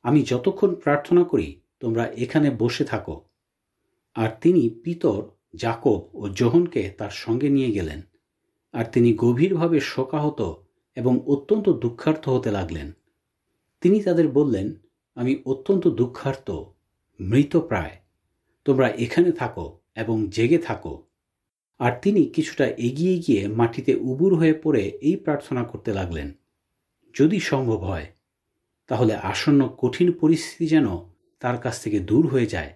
আমি যতক্ষণ প্রার্থনা করি তোমরা এখানে বসে থাকো। আর তিনি পিতর, যাকব ও যোহনকে তার সঙ্গে নিয়ে গেলেন। আর তিনি গভীরভাবে শোকাহত এবং অত্যন্ত দুঃখার্ত হতে লাগলেন। তিনি তাদের বললেন, আমি অত্যন্ত দুঃখার্ত, মৃতপ্রায়, তোমরা এখানে থাকো এবং জেগে থাকো। আর তিনি কিছুটা এগিয়ে গিয়ে মাটিতে উবুর হয়ে পড়ে এই প্রার্থনা করতে লাগলেন, যদি সম্ভব হয় তাহলে আসন্ন কঠিন পরিস্থিতি যেন তার কাছ থেকে দূর হয়ে যায়।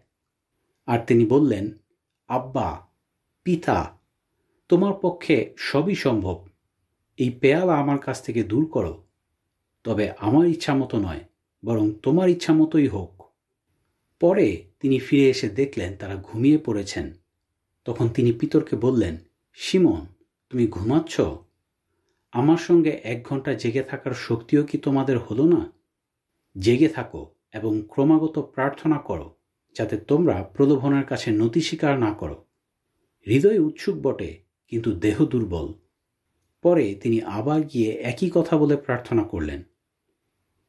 আর তিনি বললেন, আব্বা, পিতা, তোমার পক্ষে সবই সম্ভব, এই পেয়ালা আমার কাছ থেকে দূর করো, তবে আমার ইচ্ছা মতো নয়, বরং তোমার ইচ্ছা মতোই হোক। পরে তিনি ফিরে এসে দেখলেন তারা ঘুমিয়ে পড়েছেন। তখন তিনি পিতরকে বললেন, শিমন, তুমি ঘুমাচ্ছ? আমার সঙ্গে 1 ঘন্টা জেগে থাকার শক্তিও কি তোমাদের হলো না? জেগে থাকো এবং ক্রমাগত প্রার্থনা করো, যাতে তোমরা প্রলোভনের কাছে নতি স্বীকার না করো। হৃদয় উৎসুক বটে, কিন্তু দেহ দুর্বল। পরে তিনি আবার গিয়ে একই কথা বলে প্রার্থনা করলেন।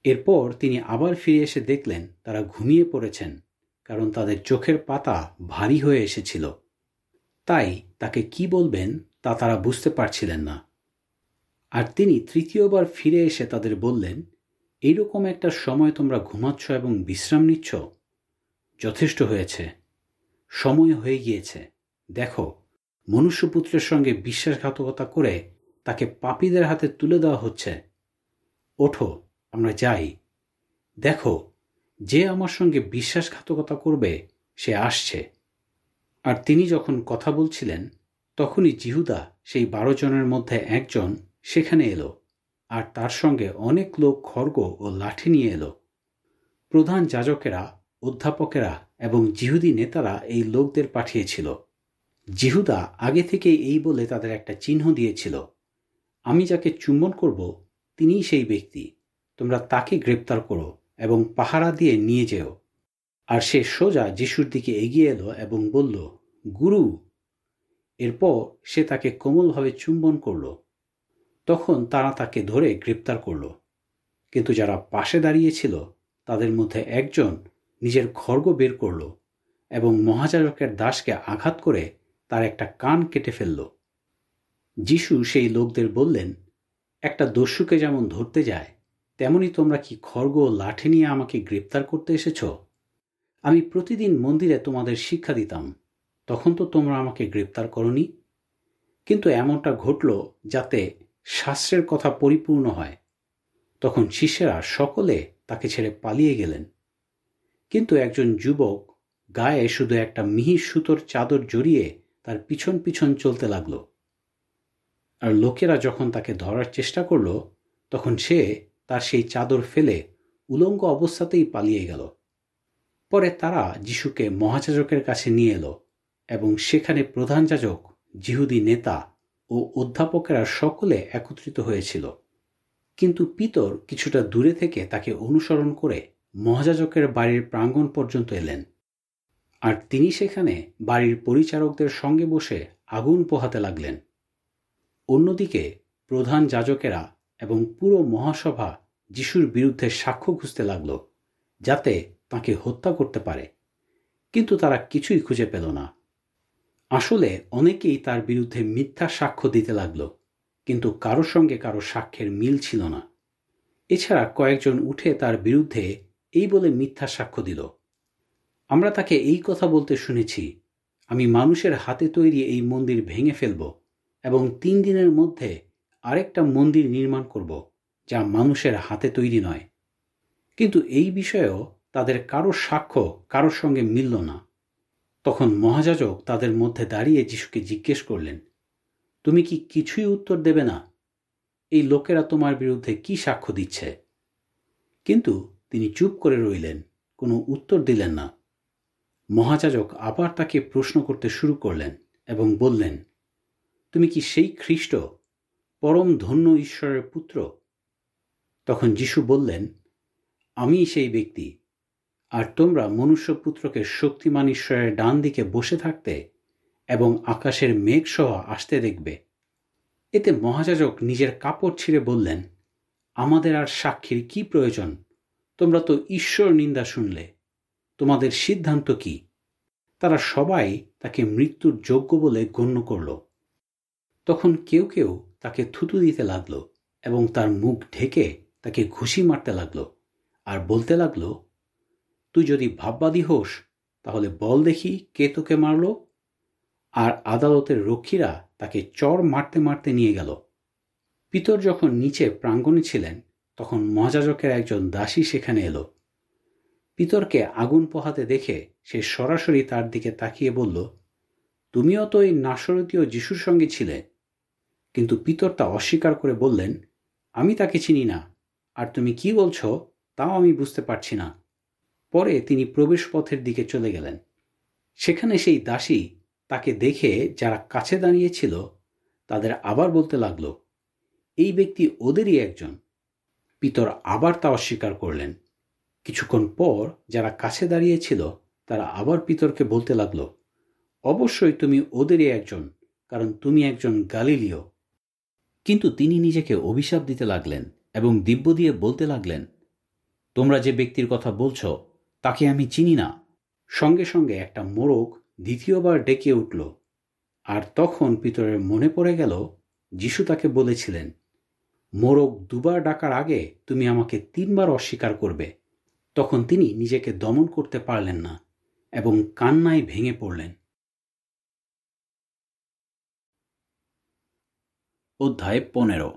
এরপর তিনি আবার ফিরে এসে দেখলেন তারা ঘুমিয়ে পড়েছেন, কারণ তাদের চোখের পাতা ভারী হয়ে এসেছিল। তাই তাকে কি বলবেন তা তারা বুঝতে পারছিলেন না। আর তিনি তৃতীয়বার ফিরে এসে তাদের বললেন, এইরকম একটা সময় তোমরা ঘুমাচ্ছ এবং বিশ্রাম নিচ্ছ? যথেষ্ট হয়েছে, সময় হয়ে গিয়েছে। দেখো, মনুষ্যপুত্রের সঙ্গে বিশ্বাসঘাতকতা করে তাকে পাপীদের হাতে তুলে দেওয়া হচ্ছে। ওঠো, আমরা যাই। দেখো, যে আমার সঙ্গে বিশ্বাসঘাতকতা করবে সে আসছে। আর তিনি যখন কথা বলছিলেন, তখনই জিহুদা, সেই 12 জনের মধ্যে একজন, সেখানে এলো, আর তার সঙ্গে অনেক লোক খড়গ ও লাঠি নিয়ে এলো। প্রধান যাজকেরা, অধ্যাপকেরা এবং জিহুদি নেতারা এই লোকদের পাঠিয়েছিল। জিহুদা আগে থেকেই এই বলে তাদের একটা চিহ্ন দিয়েছিল, আমি যাকে চুম্বন করব তিনিই সেই ব্যক্তি, তোমরা তাকে গ্রেপ্তার করো এবং পাহারা দিয়ে নিয়ে যেও। আর সে সোজা যিশুর দিকে এগিয়ে এলো এবং বলল, গুরু। এরপর সে তাকে কোমলভাবে চুম্বন করল। তখন তারা তাকে ধরে গ্রেপ্তার করল। কিন্তু যারা পাশে দাঁড়িয়েছিল তাদের মধ্যে একজন নিজের খড়গ বের করল এবং মহাযাজকের দাসকে আঘাত করে তার একটা কান কেটে ফেলল। যিশু সেই লোকদের বললেন, একটা দস্যুকে যেমন ধরতে যায়, তেমনি তোমরা কি খড়গ ও লাঠি নিয়ে আমাকে গ্রেপ্তার করতে এসেছ? আমি প্রতিদিন মন্দিরে তোমাদের শিক্ষা দিতাম, তখন তো তোমরা আমাকে গ্রেপ্তার করনি। কিন্তু এমনটা ঘটল যাতে শাস্ত্রের কথা পরিপূর্ণ হয়। তখন শিষ্যেরা সকলে তাকে ছেড়ে পালিয়ে গেলেন। কিন্তু একজন যুবক গায়ে শুধু একটা মিহি সুতোর চাদর জড়িয়ে তার পিছন পিছন চলতে লাগল। আর লোকেরা যখন তাকে ধরার চেষ্টা করল, তখন সে তার সেই চাদর ফেলে উলঙ্গ অবস্থাতেই পালিয়ে গেল। পরে তারা যিশুকে মহাযাজকের কাছে নিয়ে এলো এবং সেখানে প্রধান যাজক, যিহুদি নেতা ও অধ্যাপকেরা সকলে একত্রিত হয়েছিল। কিন্তু পিতর কিছুটা দূরে থেকে তাকে অনুসরণ করে মহাযাজকের বাড়ির প্রাঙ্গণ পর্যন্ত এলেন, আর তিনি সেখানে বাড়ির পরিচারকদের সঙ্গে বসে আগুন পোহাতে লাগলেন। অন্যদিকে প্রধান যাজকেরা এবং পুরো মহাসভা যিশুর বিরুদ্ধে সাক্ষ্য খুঁজতে লাগল, যাতে তাঁকে হত্যা করতে পারে, কিন্তু তারা কিছুই খুঁজে পেল না। আসলে অনেকেই তার বিরুদ্ধে মিথ্যা সাক্ষ্য দিতে লাগল, কিন্তু কারো সঙ্গে কারো সাক্ষ্যের মিল ছিল না। এছাড়া কয়েকজন উঠে তার বিরুদ্ধে এই বলে মিথ্যা সাক্ষ্য দিল, আমরা তাকে এই কথা বলতে শুনেছি, আমি মানুষের হাতে তৈরি এই মন্দির ভেঙে ফেলব এবং 3 দিনের মধ্যে আরেকটা মন্দির নির্মাণ করব, যা মানুষের হাতে তৈরি নয়। কিন্তু এই বিষয়েও তাদের কারো সাক্ষ্য কারোর সঙ্গে মিলল না। তখন মহাযাজক তাদের মধ্যে দাঁড়িয়ে যিশুকে জিজ্ঞেস করলেন, তুমি কি কিছুই উত্তর দেবে না? এই লোকেরা তোমার বিরুদ্ধে কি সাক্ষ্য দিচ্ছে? কিন্তু তিনি চুপ করে রইলেন, কোনো উত্তর দিলেন না। মহাযাজক আবার তাকে প্রশ্ন করতে শুরু করলেন এবং বললেন, তুমি কি সেই খ্রিস্ট, পরম ধন্য ঈশ্বরের পুত্র? তখন যিশু বললেন, আমি সেই ব্যক্তি, আর তোমরা মনুষ্যপুত্রকে শক্তিমান ঈশ্বরের ডান দিকে বসে থাকতে এবং আকাশের মেঘ সহ আসতে দেখবে। এতে মহাযাজক নিজের কাপড় ছিঁড়ে বললেন, আমাদের আর সাক্ষীর কি প্রয়োজন? তোমরা তো ঈশ্বর নিন্দা শুনলে, তোমাদের সিদ্ধান্ত কি? তারা সবাই তাকে মৃত্যুর যোগ্য বলে গণ্য করল। তখন কেউ কেউ তাকে থুতু দিতে লাগল এবং তার মুখ ঢেকে তাকে ঘুষি মারতে লাগল, আর বলতে লাগল, তুই যদি ভাববাদী হোস তাহলে বল দেখি কে তোকে মারল। আর আদালতের রক্ষীরা তাকে চড় মারতে মারতে নিয়ে গেল। পিতর যখন নিচে প্রাঙ্গণে ছিলেন, তখন মহাযাজকের একজন দাসী সেখানে এলো। পিতরকে আগুন পোহাতে দেখে সে সরাসরি তার দিকে তাকিয়ে বলল, তুমিও তো এই নাসরতীয় যিশুর সঙ্গে ছিলে। কিন্তু পিতর তা অস্বীকার করে বললেন, আমি তাকে চিনি না, আর তুমি কি বলছো তাও আমি বুঝতে পারছি না। পরে তিনি প্রবেশ পথের দিকে চলে গেলেন। সেখানে সেই দাসী তাকে দেখে যারা কাছে দাঁড়িয়েছিল তাদের আবার বলতে লাগল, এই ব্যক্তি ওদেরই একজন। পিতর আবার তা অস্বীকার করলেন। কিছুক্ষণ পর যারা কাছে দাঁড়িয়েছিল তারা আবার পিতরকে বলতে লাগল, অবশ্যই তুমি ওদেরই একজন, কারণ তুমি একজন গালিলীয়। কিন্তু তিনি নিজেকে অভিশাপ দিতে লাগলেন এবং দিব্য দিয়ে বলতে লাগলেন, তোমরা যে ব্যক্তির কথা বলছো তাকে আমি চিনি না। সঙ্গে সঙ্গে একটা মোরগ দ্বিতীয়বার ডেকে উঠল। আর তখন পিতরের মনে পড়ে গেল যিশু তাকে বলেছিলেন, মোরগ 2 বার ডাকার আগে তুমি আমাকে 3 বার অস্বীকার করবে। তখন তিনি নিজেকে দমন করতে পারলেন না এবং কান্নায় ভেঙে পড়লেন। অধ্যায় 15।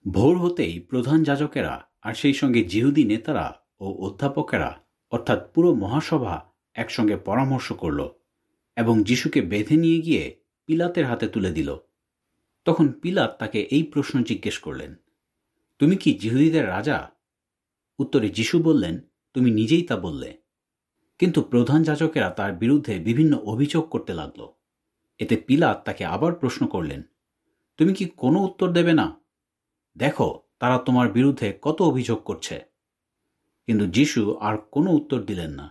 ভোর হতেই প্রধান যাজকেরা আর সেই সঙ্গে যিহুদি নেতারা ও অধ্যাপকেরা, অর্থাৎ পুরো মহাসভা একসঙ্গে পরামর্শ করল এবং যিশুকে বেঁধে নিয়ে গিয়ে পিলাতের হাতে তুলে দিল। তখন পিলাত তাকে এই প্রশ্ন জিজ্ঞেস করলেন, তুমি কি যিহুদিদের রাজা? উত্তরে যিশু বললেন, তুমি নিজেই তা বললে। কিন্তু প্রধান যাজকেরা তার বিরুদ্ধে বিভিন্ন অভিযোগ করতে লাগল। এতে পিলাত তাকে আবার প্রশ্ন করলেন, তুমি কি কোনো উত্তর দেবে না? দেখো তারা তোমার বিরুদ্ধে কত অভিযোগ করছে। কিন্তু যিশু আর কোনো উত্তর দিলেন না।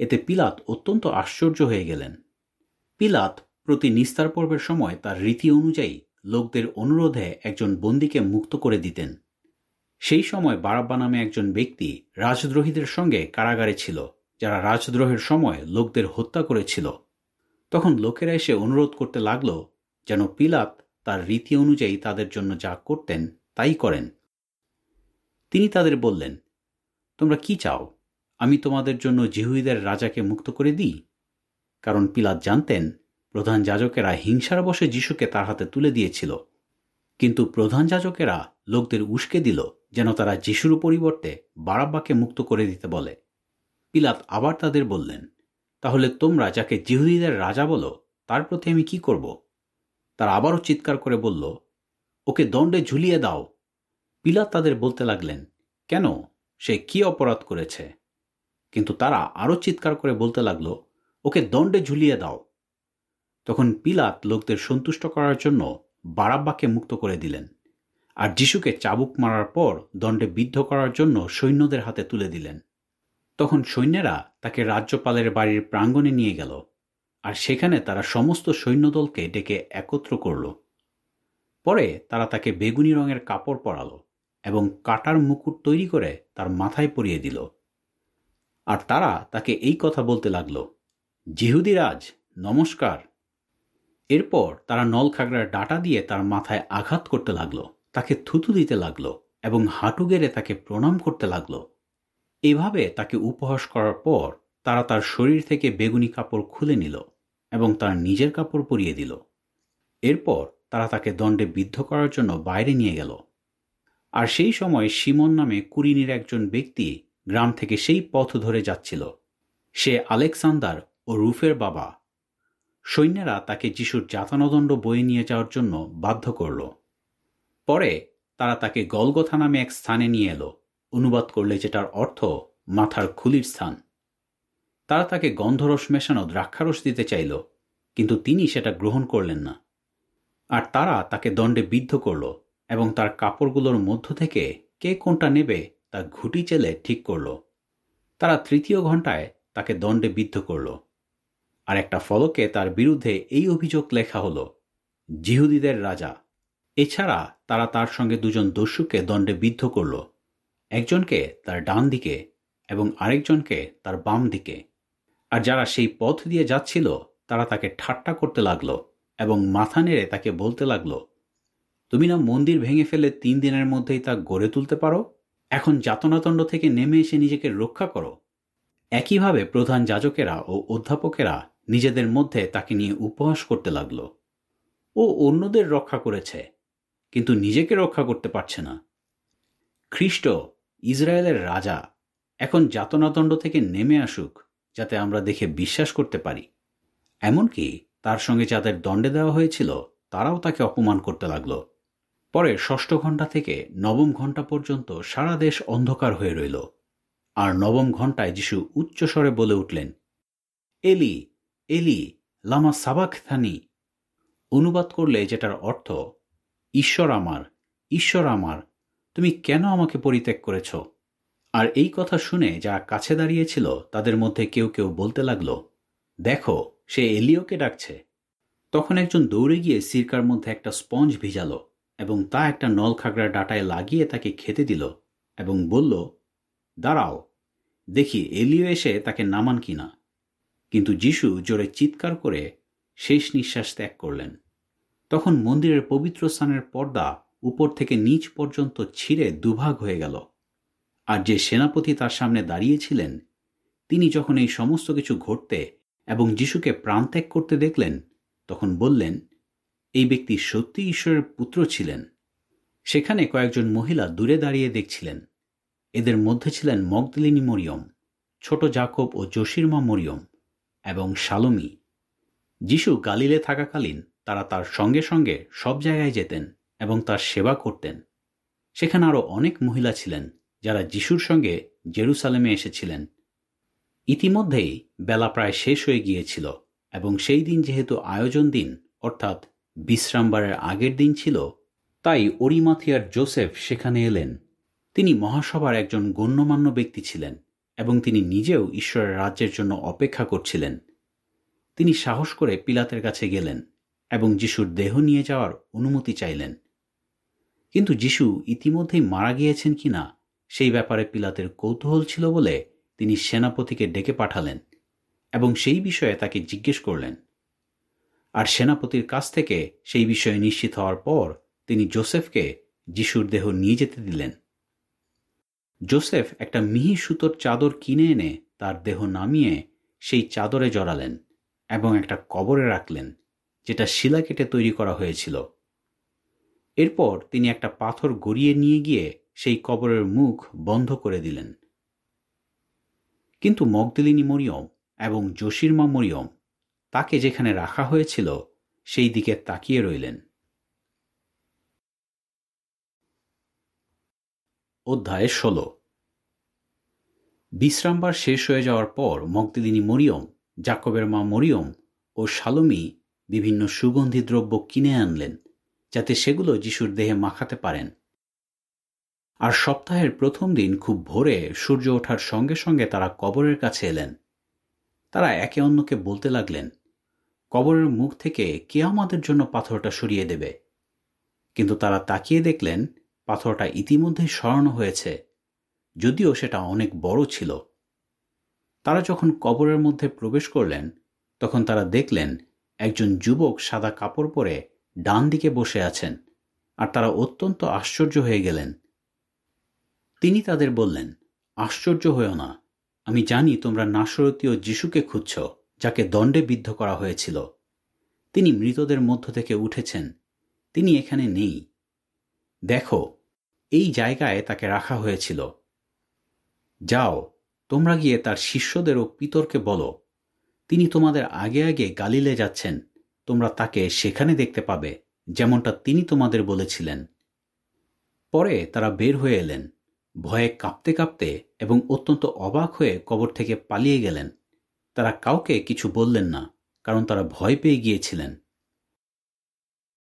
এতে পিলাত অত্যন্ত আশ্চর্য হয়ে গেলেন। পিলাত প্রতি নিস্তার পর্বের সময় তার রীতি অনুযায়ী লোকদের অনুরোধে একজন বন্দীকে মুক্ত করে দিতেন। সেই সময় বারাব্বা নামে একজন ব্যক্তি রাজদ্রোহীদের সঙ্গে কারাগারে ছিল, যারা রাজদ্রোহের সময় লোকদের হত্যা করেছিল। তখন লোকেরা এসে অনুরোধ করতে লাগল যেন পিলাত তার রীতি অনুযায়ী তাদের জন্য যা করতেন তাই করেন। তিনি তাদের বললেন, তোমরা কি চাও, আমি তোমাদের জন্য যিহুদিদের রাজাকে মুক্ত করে দিই? কারণ পিলাত জানতেন প্রধান যাজকেরা হিংসার বশে যিশুকে তার হাতে তুলে দিয়েছিল। কিন্তু প্রধান যাজকেরা লোকদের উস্কে দিল যেন তারা যিশুর পরিবর্তে বারাব্বাকে মুক্ত করে দিতে বলে। পিলাত আবার তাদের বললেন, তাহলে তোমরা যাকে যিহুদিদের রাজা বলো তার প্রতি আমি কি করব? তারা আবারও চিৎকার করে বলল, ওকে দণ্ডে ঝুলিয়ে দাও। পিলাত তাদের বলতে লাগলেন, কেন, সে কি অপরাধ করেছে? কিন্তু তারা আরও চিৎকার করে বলতে লাগল, ওকে দণ্ডে ঝুলিয়ে দাও। তখন পিলাত লোকদের সন্তুষ্ট করার জন্য বারাব্বাকে মুক্ত করে দিলেন, আর যিশুকে চাবুক মারার পর দণ্ডে বিদ্ধ করার জন্য সৈন্যদের হাতে তুলে দিলেন। তখন সৈন্যেরা তাকে রাজ্যপালের বাড়ির প্রাঙ্গণে নিয়ে গেল, আর সেখানে তারা সমস্ত সৈন্যদলকে ডেকে একত্র করল। পরে তারা তাকে বেগুনি রঙের কাপড় পরালো এবং কাটার মুকুট তৈরি করে তার মাথায় পরিয়ে দিল। আর তারা তাকে এই কথা বলতে লাগল, যিহুদি রাজ, নমস্কার। এরপর তারা নলখাগড়ার ডাঁটা দিয়ে তার মাথায় আঘাত করতে লাগল, তাকে থুতু দিতে লাগল এবং হাঁটু গেড়ে তাকে প্রণাম করতে লাগল। এভাবে তাকে উপহাস করার পর তারা তার শরীর থেকে বেগুনি কাপড় খুলে নিল এবং তার নিজের কাপড় পরিয়ে দিল। এরপর তারা তাকে দণ্ডে বিদ্ধ করার জন্য বাইরে নিয়ে গেল। আর সেই সময় সিমন নামে কুরিনির একজন ব্যক্তি গ্রাম থেকে সেই পথ ধরে যাচ্ছিল। সে আলেকজান্ডার ও রুফের বাবা। সৈন্যেরা তাকে যিশুর যাতনাদণ্ড বয়ে নিয়ে যাওয়ার জন্য বাধ্য করল। পরে তারা তাকে গলগথা নামে এক স্থানে নিয়ে এলো, অনুবাদ করলে যেটার অর্থ মাথার খুলির স্থান। তারা তাকে গন্ধরস মেশানো দ্রাক্ষারস দিতে চাইল, কিন্তু তিনি সেটা গ্রহণ করলেন না। আর তারা তাকে দণ্ডে বিদ্ধ করল এবং তার কাপড়গুলোর মধ্য থেকে কে কোনটা নেবে তা ঘুঁটি চেলে ঠিক করল। তারা তৃতীয় ঘণ্টায় তাকে দণ্ডে বিদ্ধ করল। আর একটা ফলকে তার বিরুদ্ধে এই অভিযোগ লেখা হলো, যিহুদিদের রাজা। এছাড়া তারা তার সঙ্গে দুজন দস্যুকে দণ্ডে বিদ্ধ করল, একজনকে তার ডান দিকে এবং আরেকজনকে তার বাম দিকে। আর যারা সেই পথ দিয়ে যাচ্ছিল তারা তাকে ঠাট্টা করতে লাগল এবং মাথা নেড়ে তাকে বলতে লাগল, তুমি না মন্দির ভেঙে ফেলে 3 দিনের মধ্যেই তা গড়ে তুলতে পারো? এখন যাতনাদণ্ড থেকে নেমে এসে নিজেকে রক্ষা করো। একইভাবে প্রধান যাজকেরা ও অধ্যাপকেরা নিজেদের মধ্যে তাকে নিয়ে উপহাস করতে লাগল। ও অন্যদের রক্ষা করেছে, কিন্তু নিজেকে রক্ষা করতে পারছে না। খ্রিস্ট ইসরায়েলের রাজা এখন যাতনাদণ্ড থেকে নেমে আসুক, যাতে আমরা দেখে বিশ্বাস করতে পারি। এমনকি তার সঙ্গে যাদের দণ্ডে দেওয়া হয়েছিল তারাও তাকে অপমান করতে লাগল। পরে 6ষ্ঠ ঘণ্টা থেকে 9ম ঘণ্টা পর্যন্ত সারা দেশ অন্ধকার হয়ে রইল। আর 9ম ঘণ্টায় যিশু উচ্চস্বরে বলে উঠলেন, এলি এলি লামা সাবাকথানি। অনুবাদ করলে যেটার অর্থ, ঈশ্বর আমার, তুমি কেন আমাকে পরিত্যাগ করেছ? আর এই কথা শুনে যারা কাছে দাঁড়িয়েছিল তাদের মধ্যে কেউ কেউ বলতে লাগল, দেখো, সে এলিওকে ডাকছে। তখন একজন দৌড়ে গিয়ে সিরকার মধ্যে একটা স্পঞ্জ ভিজালো এবং তা একটা নলখাগড়ার ডাঁটায় লাগিয়ে তাকে খেতে দিল এবং বলল, দাঁড়াও, দেখি এলিও এসে তাকে নামান কিনা। কিন্তু যিশু জোরে চিৎকার করে শেষ নিঃশ্বাস ত্যাগ করলেন। তখন মন্দিরের পবিত্র স্থানের পর্দা উপর থেকে নিচ পর্যন্ত ছিঁড়ে দুভাগ হয়ে গেল। আর যে সেনাপতি তার সামনে দাঁড়িয়েছিলেন, তিনি যখন এই সমস্ত কিছু ঘটতে এবং যিশুকে প্রাণত্যাগ করতে দেখলেন, তখন বললেন, এই ব্যক্তি সত্যি ঈশ্বরের পুত্র ছিলেন। সেখানে কয়েকজন মহিলা দূরে দাঁড়িয়ে দেখছিলেন। এদের মধ্যে ছিলেন মগদলিনী মরিয়ম, ছোট জাকব ও যোশির মা মরিয়ম এবং শালোমি। যিশু গালিলে থাকাকালীন তারা তার সঙ্গে সঙ্গে সব জায়গায় যেতেন এবং তার সেবা করতেন। সেখানে আরও অনেক মহিলা ছিলেন যারা যিশুর সঙ্গে জেরুসালেমে এসেছিলেন। ইতিমধ্যেই বেলা প্রায় শেষ হয়ে গিয়েছিল এবং সেই দিন যেহেতু আয়োজন দিন অর্থাৎ বিশ্রামবারের আগের দিন ছিল, তাই অরিমাথিয়ার যোসেফ সেখানে এলেন। তিনি মহাসভার একজন গণ্যমান্য ব্যক্তি ছিলেন এবং তিনি নিজেও ঈশ্বরের রাজ্যের জন্য অপেক্ষা করছিলেন। তিনি সাহস করে পিলাতের কাছে গেলেন এবং যিশুর দেহ নিয়ে যাওয়ার অনুমতি চাইলেন। কিন্তু যিশু ইতিমধ্যেই মারা গিয়েছেন কিনা সেই ব্যাপারে পিলাতের কৌতূহল ছিল বলে তিনি সেনাপতিকে ডেকে পাঠালেন এবং সেই বিষয়ে তাকে জিজ্ঞেস করলেন। আর সেনাপতির কাছ থেকে সেই বিষয়ে নিশ্চিত হওয়ার পর তিনি যোসেফকে যিশুর দেহ নিয়ে যেতে দিলেন। যোসেফ একটা মিহি সুতোর চাদর কিনে এনে তার দেহ নামিয়ে সেই চাদরে জড়ালেন এবং একটা কবরে রাখলেন, যেটা শিলা কেটে তৈরি করা হয়েছিল। এরপর তিনি একটা পাথর গড়িয়ে নিয়ে গিয়ে সেই কবরের মুখ বন্ধ করে দিলেন। কিন্তু মগদলিনী মরিয়ম এবং যোশির মা মরিয়ম তাকে যেখানে রাখা হয়েছিল সেই দিকে তাকিয়ে রইলেন। অধ্যায় 16। বিশ্রামবার শেষ হয়ে যাওয়ার পর মগদলিনী মরিয়ম, জাকবের মা মরিয়ম ও শালোমি বিভিন্ন সুগন্ধি দ্রব্য কিনে আনলেন, যাতে সেগুলো যিশুর দেহে মাখাতে পারেন আর সপ্তাহের প্রথম দিন খুব ভোরে সূর্য ওঠার সঙ্গে সঙ্গে তারা কবরের কাছে এলেন। তারা একে অন্যকে বলতে লাগলেন, কবরের মুখ থেকে কে আমাদের জন্য পাথরটা সরিয়ে দেবে? কিন্তু তারা তাকিয়ে দেখলেন পাথরটা ইতিমধ্যেই সরানো হয়েছে, যদিও সেটা অনেক বড় ছিল। তারা যখন কবরের মধ্যে প্রবেশ করলেন, তখন তারা দেখলেন একজন যুবক সাদা কাপড় পরে ডান দিকে বসে আছেন, আর তারা অত্যন্ত আশ্চর্য হয়ে গেলেন। তিনি তাদের বললেন, আশ্চর্য হয়েও না, আমি জানি তোমরা নাসরতীয় যিশুকে খুঁজছ, যাকে দণ্ডে বিদ্ধ করা হয়েছিল। তিনি মৃতদের মধ্য থেকে উঠেছেন, তিনি এখানে নেই। দেখো, এই জায়গায় তাকে রাখা হয়েছিল। যাও, তোমরা গিয়ে তার শিষ্যদের ও পিতরকে বলো, তিনি তোমাদের আগে আগে গালিলে যাচ্ছেন, তোমরা তাকে সেখানে দেখতে পাবে, যেমনটা তিনি তোমাদের বলেছিলেন। পরে তারা বের হয়ে এলেন, ভয়ে কাঁপতে কাঁপতে এবং অত্যন্ত অবাক হয়ে কবর থেকে পালিয়ে গেলেন। তারা কাউকে কিছু বললেন না, কারণ তারা ভয় পেয়ে গিয়েছিলেন।